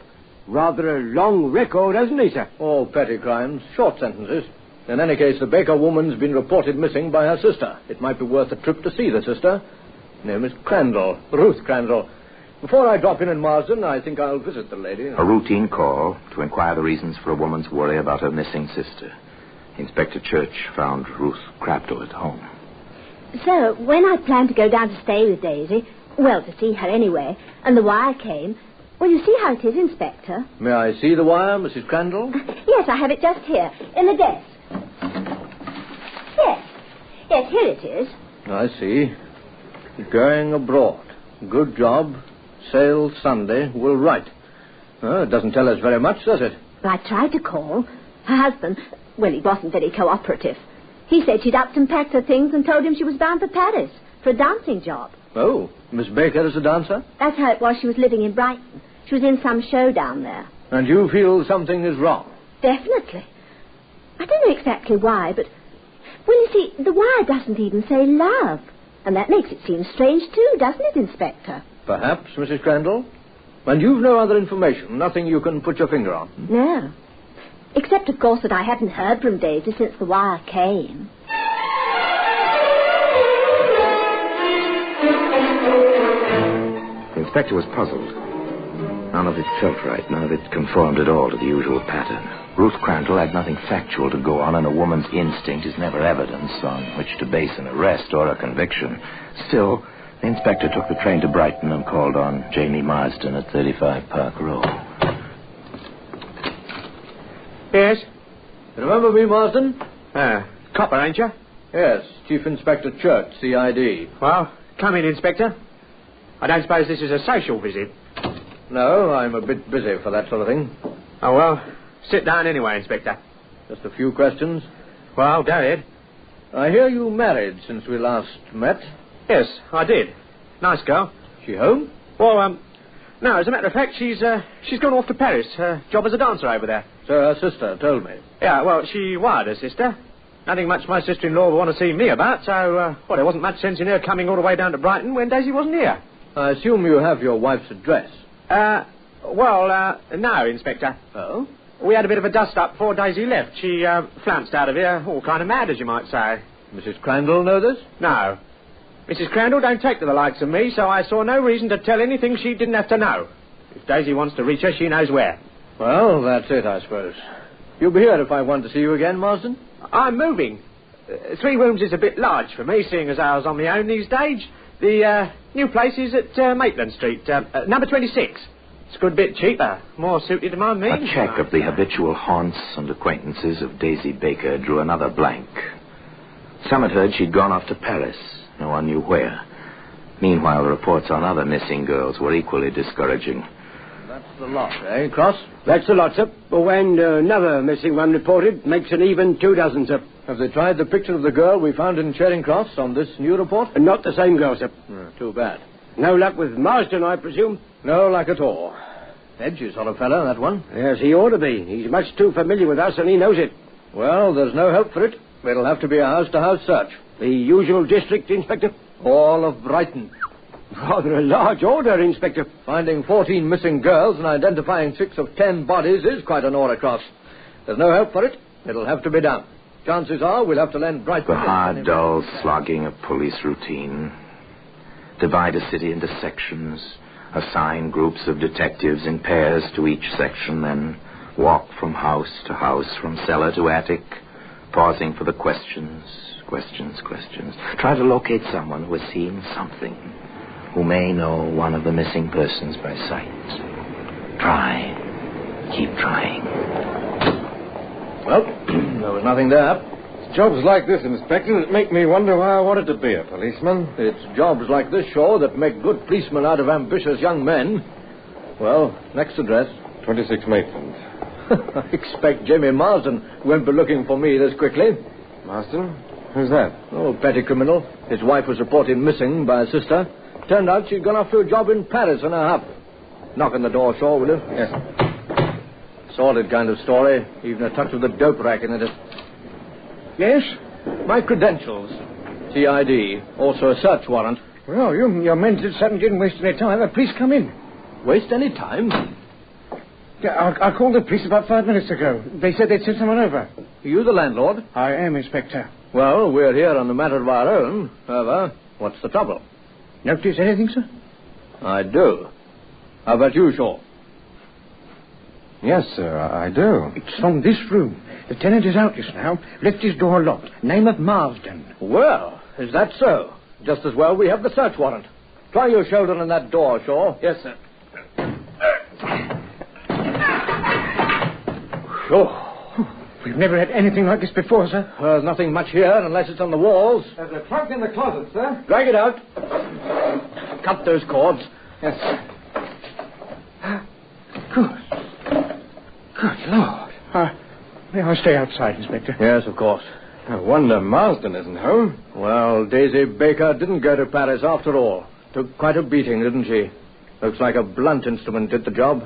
Rather a long record, hasn't he, sir? All petty crimes, short sentences. In any case, the Baker woman's been reported missing by her sister. It might be worth a trip to see the sister. Her name is Crandall, Ruth Crandall. Before I drop in Marsden, I think I'll visit the lady. A routine call to inquire the reasons for a woman's worry about her missing sister. Inspector Church found Ruth Crandall at home. So, when I planned to go down to stay with Daisy, well, to see her anyway, and the wire came, well, you see how it is, Inspector. May I see the wire, Mrs. Crandall? Yes, I have it just here, in the desk. Yes, here it is. I see. Going abroad. Good job. Sail Sunday. Will write. It doesn't tell us very much, does it? I tried to call. Her husband, well, he wasn't very cooperative. He said she'd upped and packed her things and told him she was bound for Paris for a dancing job. Oh, Miss Baker is a dancer? That's how it was she was living in Brighton. She was in some show down there. And you feel something is wrong? Definitely. I don't know exactly why, but... well, you see, the wire doesn't even say love. And that makes it seem strange, too, doesn't it, Inspector? Perhaps, Mrs. Crandall. And you've no other information, nothing you can put your finger on? No. Except, of course, that I hadn't heard from Daisy since the wire came. The inspector was puzzled. None of it felt right. None of it conformed at all to the usual pattern. Ruth Crandall had nothing factual to go on, and a woman's instinct is never evidence on which to base an arrest or a conviction. Still, the inspector took the train to Brighton and called on Jamie Marsden at 35 Park Row. Yes? Remember me, Marsden? Copper, ain't you? Yes, Chief Inspector Church, CID. Well, come in, Inspector. I don't suppose this is a social visit. No, I'm a bit busy for that sort of thing. Oh, well, sit down anyway, Inspector. Just a few questions. Well, go ahead. I hear you married since we last met. Yes, I did. Nice girl. She home? Well, no, as a matter of fact, she's gone off to Paris. Her job as a dancer over there. So her sister told me. Yeah, well, she wired her sister. Nothing much my sister-in-law would want to see me about, so, there wasn't much sense in her coming all the way down to Brighton when Daisy wasn't here. I assume you have your wife's address. No, Inspector. Oh? We had a bit of a dust-up before Daisy left. She, flounced out of here, all kind of mad, as you might say. Mrs. Crandall know this? No. Mrs. Crandall don't take to the likes of me, so I saw no reason to tell anything she didn't have to know. If Daisy wants to reach her, she knows where. Well, that's it, I suppose. You'll be here if I want to see you again, Marsden? I'm moving. 3 rooms is a bit large for me, seeing as I was on my own these days. The new place is at Maitland Street, number 26. It's a good bit cheaper, more suited to my means. A check of the habitual haunts and acquaintances of Daisy Baker drew another blank. Some had heard she'd gone off to Paris. No one knew where. Meanwhile, the reports on other missing girls were equally discouraging. That's the lot, eh, Cross? That's the lot, sir. When another missing one reported, makes an even 2 dozen, sir. Have they tried the picture of the girl we found in Charing Cross on this new report? Not the same girl, sir. Too bad. No luck with Marsden, I presume? No luck at all. Edgy sort of fellow, that one. Yes, he ought to be. He's much too familiar with us, and he knows it. Well, there's no help for it. It'll have to be a house-to-house search. The usual district, Inspector? All of Brighton. Rather a large order, Inspector. Finding 14 missing girls and identifying 6 of 10 bodies is quite an order cross. There's no help for it. It'll have to be done. Chances are we'll have to lend Brighton... The hard, dull slogging of police routine. Divide a city into sections. Assign groups of detectives in pairs to each section, then walk from house to house, from cellar to attic, pausing for the questions. Try to locate someone who has seen something, who may know one of the missing persons by sight. Try. Keep trying. Well, there was nothing there. It's jobs like this, Inspector, that make me wonder why I wanted to be a policeman. It's jobs like this, Shaw, that make good policemen out of ambitious young men. Well, next address. 26 Maitland. I expect Jamie Marsden won't be looking for me this quickly. Marsden? Who's that? Oh, petty criminal. His wife was reported missing by a sister. Turned out she'd gone off to a job in Paris in a huff. Knock on the door, Shaw, will you? Yes. Sordid kind of story. Even a touch of the dope racket in it. Yes? My credentials. CID. Also a search warrant. Well, your men certainly didn't waste any time. Please come in. Waste any time? Yeah, I called the police about 5 minutes ago. They said they'd sent someone over. Are you the landlord? I am, Inspector. Well, we're here on a matter of our own. However, what's the trouble? Notice anything, sir? I do. How about you, Shaw? Yes, sir, I do. It's from this room. The tenant is out just now. Left his door locked. Name of Marsden. Well, is that so? Just as well we have the search warrant. Try your shoulder on that door, Shaw. Yes, sir. Oh. We've never had anything like this before, sir. There's nothing much here unless it's on the walls. There's a trunk in the closet, sir. Drag it out. Cut those cords. Yes, sir. Good Lord. May I stay outside, Inspector? Yes, of course. I wonder Marsden isn't home. Well, Daisy Baker didn't go to Paris after all. Took quite a beating, didn't she? Looks like a blunt instrument did the job.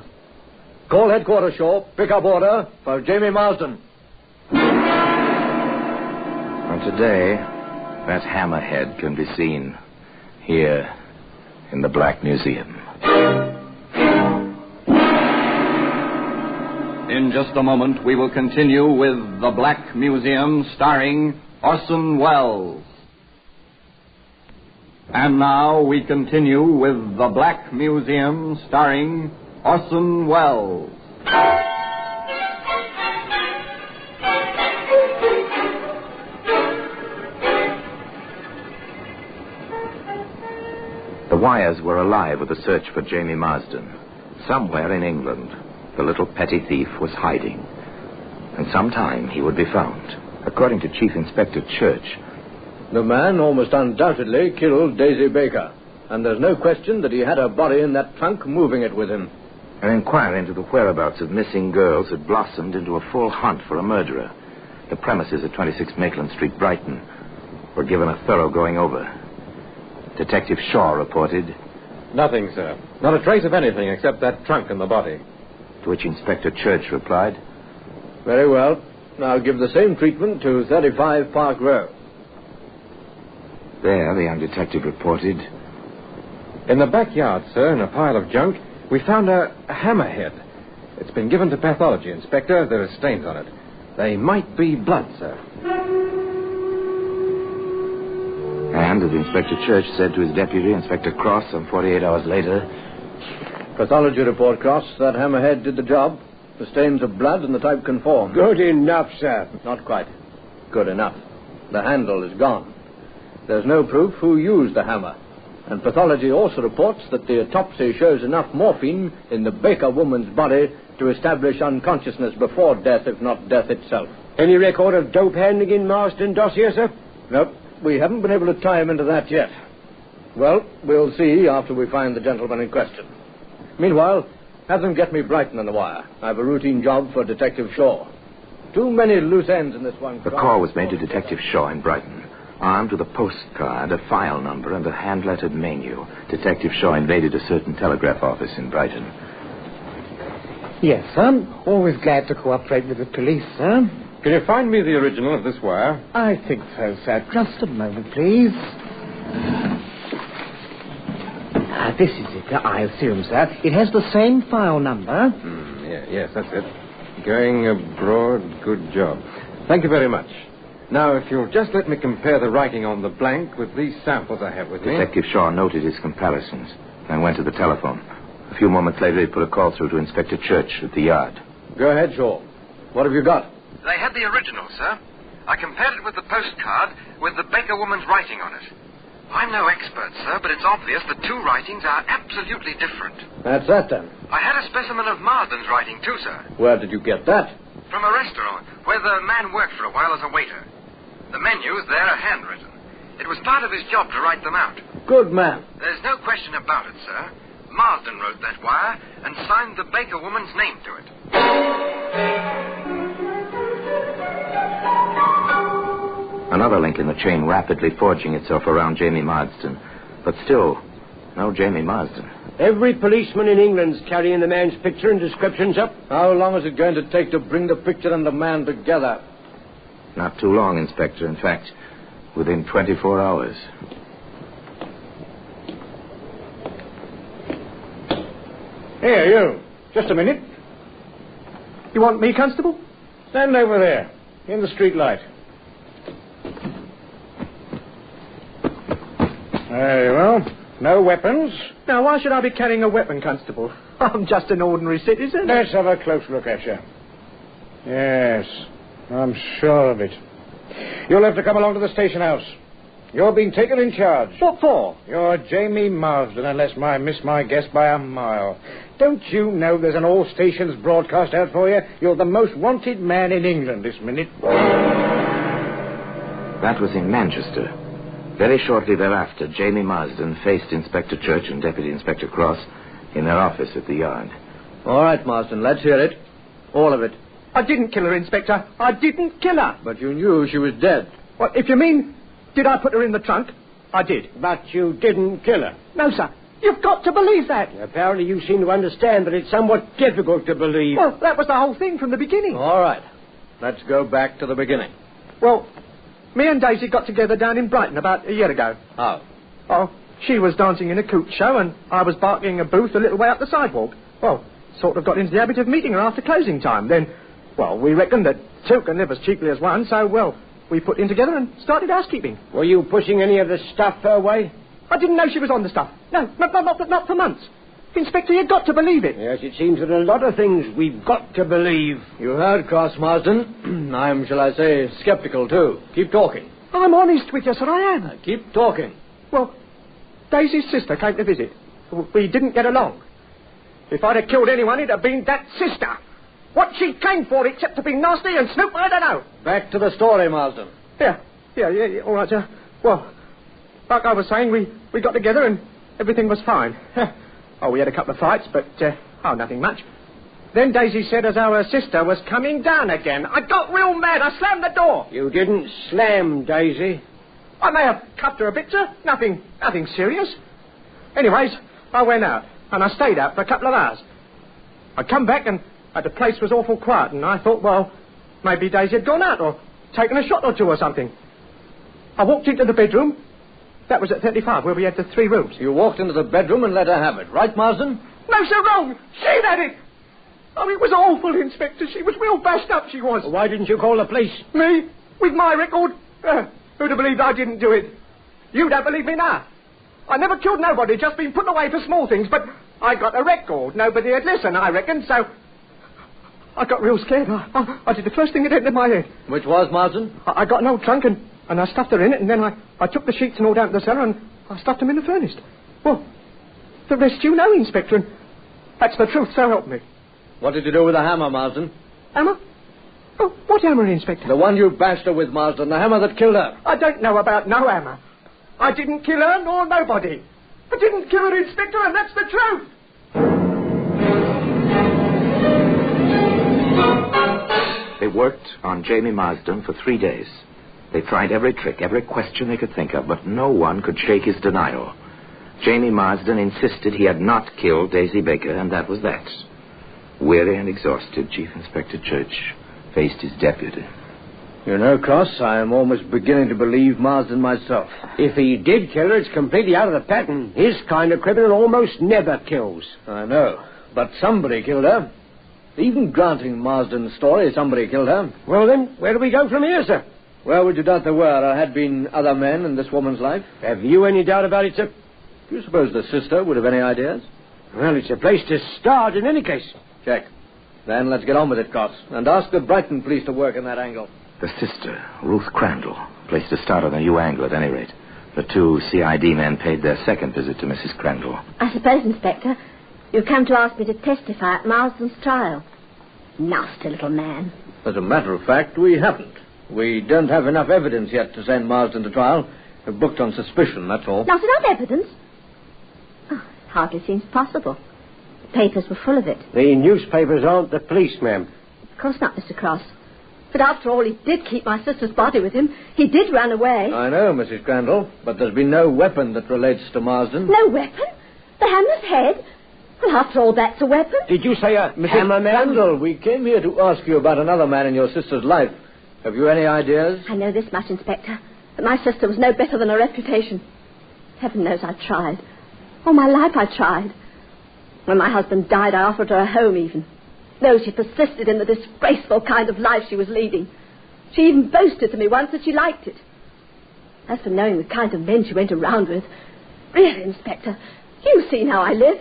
Call headquarters, Shaw. Pick up order for Jamie Marsden. And today, that Hammerhead can be seen here in the Black Museum. In just a moment, we will continue with The Black Museum, starring Orson Welles. And now we continue with The Black Museum, starring Orson Welles. The wires were alive with the search for Jamie Marsden. Somewhere in England, the little petty thief was hiding. And sometime he would be found. According to Chief Inspector Church, the man almost undoubtedly killed Daisy Baker. And there's no question that he had her body in that trunk, moving it with him. An inquiry into the whereabouts of missing girls had blossomed into a full hunt for a murderer. The premises at 26 Maitland Street, Brighton, were given a thorough going over. Detective Shaw reported... Nothing, sir. Not a trace of anything except that trunk and the body. To which Inspector Church replied... Very well. I'll give the same treatment to 35 Park Row. There, the young detective reported... In the backyard, sir, in a pile of junk, we found a hammerhead. It's been given to pathology, Inspector. There are stains on it. They might be blood, sir. And, as Inspector Church said to his deputy, Inspector Cross, some 48 hours later... Pathology report, Cross. That hammerhead did the job. The stains of blood and the type conform. Good enough, sir. Not quite. Good enough. The handle is gone. There's no proof who used the hammer. And pathology also reports that the autopsy shows enough morphine in the Baker woman's body to establish unconsciousness before death, if not death itself. Any record of dope handling in Marsden dossier, sir? Nope. We haven't been able to tie him into that yet. Well, we'll see after we find the gentleman in question. Meanwhile, have them get me Brighton on the wire. I have a routine job for Detective Shaw. Too many loose ends in this one. The call was made to Detective Shaw in Brighton. Armed with a postcard, a file number, and a hand-lettered menu, Detective Shaw invaded a certain telegraph office in Brighton. Yes, I'm always glad to cooperate with the police, sir. Can you find me the original of this wire? I think so, sir. Just a moment, please. This is it, I assume, sir. It has the same file number. Yes, that's it. Going abroad, good job. Thank you very much. Now, if you'll just let me compare the writing on the blank with these samples I have with me. Detective Shaw noted his comparisons and went to the telephone. A few moments later, he put a call through to Inspector Church at the yard. Go ahead, Shaw. What have you got? They had the original, sir. I compared it with the postcard with the Baker woman's writing on it. I'm no expert, sir, but it's obvious the two writings are absolutely different. That's that, then. I had a specimen of Marsden's writing, too, sir. Where did you get that? From a restaurant where the man worked for a while as a waiter. The menus there are handwritten. It was part of his job to write them out. Good man. There's no question about it, sir. Marsden wrote that wire and signed the Baker woman's name to it. Another link in the chain rapidly forging itself around Jamie Marsden. But still, no Jamie Marsden. Every policeman in England's carrying the man's picture and descriptions up. How long is it going to take to bring the picture and the man together? Not too long, Inspector. In fact, within 24 hours. Here, you. Just a minute. You want me, Constable? Stand over there, in the street light. Very well. No weapons. Now, why should I be carrying a weapon, Constable? I'm just an ordinary citizen. Let's have a close look at you. Yes, I'm sure of it. You'll have to come along to the station house. You're being taken in charge. What for? You're Jamie Marsden, unless I miss my guess by a mile. Don't you know there's an all stations broadcast out for you? You're the most wanted man in England this minute. That was in Manchester. Very shortly thereafter, Jamie Marsden faced Inspector Church and Deputy Inspector Cross in their office at the yard. All right, Marsden, let's hear it. All of it. I didn't kill her, Inspector. I didn't kill her. But you knew she was dead. Well, if you mean, did I put her in the trunk? I did. But you didn't kill her. No, sir. You've got to believe that. Apparently you seem to understand that it's somewhat difficult to believe. Well, that was the whole thing from the beginning. All right. Let's go back to the beginning. Well, me and Daisy got together down in Brighton about a year ago. How? Oh, she was dancing in a coot show and I was barking a booth a little way up the sidewalk. Well, sort of got into the habit of meeting her after closing time. Then, well, we reckoned that two can live as cheaply as one, so, well, we put in together and started housekeeping. Were you pushing any of the stuff her way? I didn't know she was on the stuff. No, not for months. Inspector, you've got to believe it. Yes, it seems that a lot of things we've got to believe. You heard, Cross, Marsden. I'm, shall I say, skeptical, too. Keep talking. I'm honest with you, sir, I am. Keep talking. Well, Daisy's sister came to visit. We didn't get along. If I'd have killed anyone, it'd have been that sister. What she came for, except to be nasty and snoop, I don't know. Back to the story, Marsden. Yeah, all right, sir. Well, like I was saying, we got together and everything was fine. We had a couple of fights, but, nothing much. Then Daisy said as our sister was coming down again. I got real mad. I slammed the door. You didn't slam Daisy. I may have cuffed her a bit, sir. Nothing serious. Anyways, I went out, and I stayed out for a couple of hours. I come back, and the place was awful quiet, and I thought, well, maybe Daisy had gone out or taken a shot or two or something. I walked into the bedroom. That was at 35, where we had the 3 rooms. You walked into the bedroom and let her have it, right, Marsden? No, sir, wrong. She had it. Oh, it was awful, Inspector. She was real bashed up, she was. Why didn't you call the police? Me? With my record? Who'd have believed I didn't do it? You don't believe me now. I never killed nobody, just been put away for small things, but I got a record. Nobody had listened, I reckon, so I got real scared. I did the first thing that entered my head. Which was, Marsden? I got an old trunk and I stuffed her in it, and then I took the sheets and all down to the cellar and I stuffed them in the furnace. Well, the rest you know, Inspector, and that's the truth, so help me. What did you do with the hammer, Marsden? Hammer? Oh, what hammer, Inspector? The one you bashed her with, Marsden, the hammer that killed her. I don't know about no hammer. I didn't kill her nor nobody. I didn't kill her, Inspector, and that's the truth. They worked on Jamie Marsden for 3 days. They tried every trick, every question they could think of, but no one could shake his denial. Jamie Marsden insisted he had not killed Daisy Baker, and that was that. Weary and exhausted, Chief Inspector Church faced his deputy. You know, Cross, I am almost beginning to believe Marsden myself. If he did kill her, it's completely out of the pattern. His kind of criminal almost never kills. I know, but somebody killed her. Even granting Marsden's story, somebody killed her. Well, then, where do we go from here, sir? Where would you doubt there were? There had been other men in this woman's life. Have you any doubt about it, sir? Do you suppose the sister would have any ideas? Well, it's a place to start in any case. Check. Then let's get on with it, Cross, and ask the Brighton police to work in that angle. The sister, Ruth Crandall, place to start on a new angle at any rate. The two CID men paid their second visit to Mrs. Crandall. I suppose, Inspector, you've come to ask me to testify at Marsden's trial. Nasty little man. As a matter of fact, we haven't. We don't have enough evidence yet to send Marsden to trial. We're booked on suspicion, that's all. Not enough evidence? Oh, hardly seems possible. The papers were full of it. The newspapers aren't the police, ma'am. Of course not, Mr. Cross. But after all, he did keep my sister's body with him. He did run away. I know, Mrs. Crandall, but there's been no weapon that relates to Marsden. No weapon? The hammer's head? Well, after all, that's a weapon. Did you say a Mrs. hammer man? Crandall, we came here to ask you about another man in your sister's life. Have you any ideas? I know this much, Inspector, that my sister was no better than her reputation. Heaven knows I tried. All my life I tried. When my husband died, I offered her a home even. No, she persisted in the disgraceful kind of life she was leading. She even boasted to me once that she liked it. As for knowing the kind of men she went around with, really, Inspector, you've seen how I live.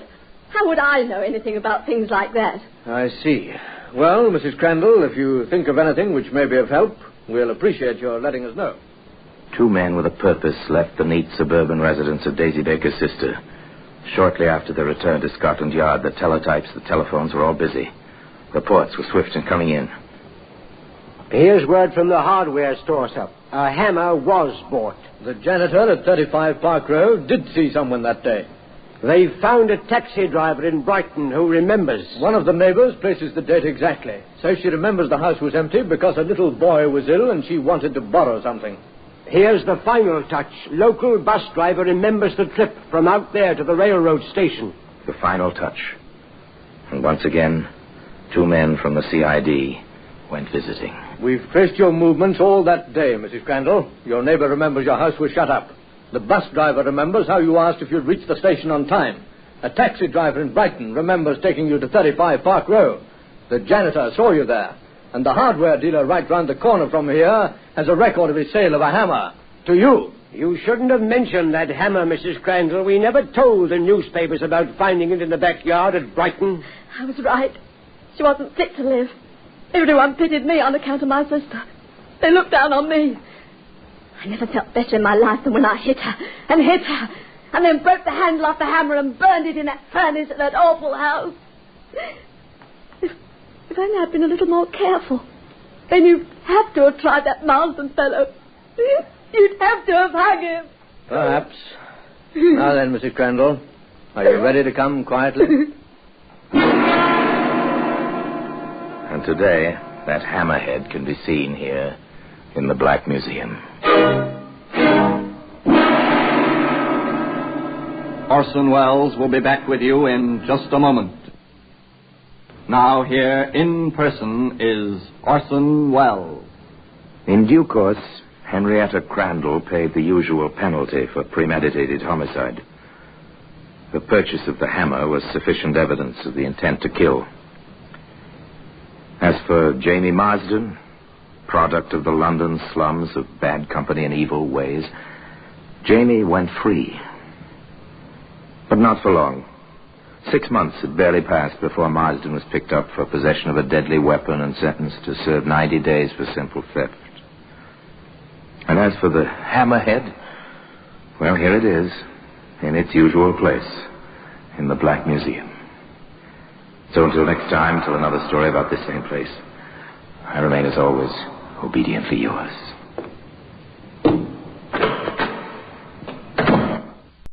How would I know anything about things like that? I see. Well, Mrs. Crandall, if you think of anything which may be of help, we'll appreciate your letting us know. Two men with a purpose left the neat suburban residence of Daisy Baker's sister. Shortly after their return to Scotland Yard, the teletypes, the telephones were all busy. Reports were swift in coming in. Here's word from the hardware store, sir. A hammer was bought. The janitor at 35 Park Road did see someone that day. They found a taxi driver in Brighton who remembers. One of the neighbors places the date exactly. Says she remembers the house was empty because a little boy was ill and she wanted to borrow something. Here's the final touch. Local bus driver remembers the trip from out there to the railroad station. The final touch. And once again, two men from the CID went visiting. We've traced your movements all that day, Mrs. Crandall. Your neighbor remembers your house was shut up. The bus driver remembers how you asked if you'd reach the station on time. A taxi driver in Brighton remembers taking you to 35 Park Road. The janitor saw you there. And the hardware dealer right round the corner from here has a record of his sale of a hammer. To you. You shouldn't have mentioned that hammer, Mrs. Crandall. We never told the newspapers about finding it in the backyard at Brighton. I was right. She wasn't fit to live. Everyone pitied me on account of my sister. They looked down on me. I never felt better in my life than when I hit her, and then broke the handle off the hammer and burned it in that furnace at that awful house. If only I'd been a little more careful, then you'd have to have tried that Marsden fellow. You'd have to have hung him. Perhaps. Now then, Mrs. Crandall, are you ready to come quietly? And today, that hammerhead can be seen here in the Black Museum. Orson Welles will be back with you in just a moment. Now here in person is Orson Welles. In due course, Henrietta Crandall paid the usual penalty for premeditated homicide. The purchase of the hammer was sufficient evidence of the intent to kill. As for Jamie Marsden, product of the London slums of bad company and evil ways, Jamie went free. But not for long. 6 months had barely passed before Marsden was picked up for possession of a deadly weapon and sentenced to serve 90 days for simple theft. And as for the hammerhead, well, here it is, in its usual place, in the Black Museum. So until next time, till another story about this same place, I remain as always obediently yours.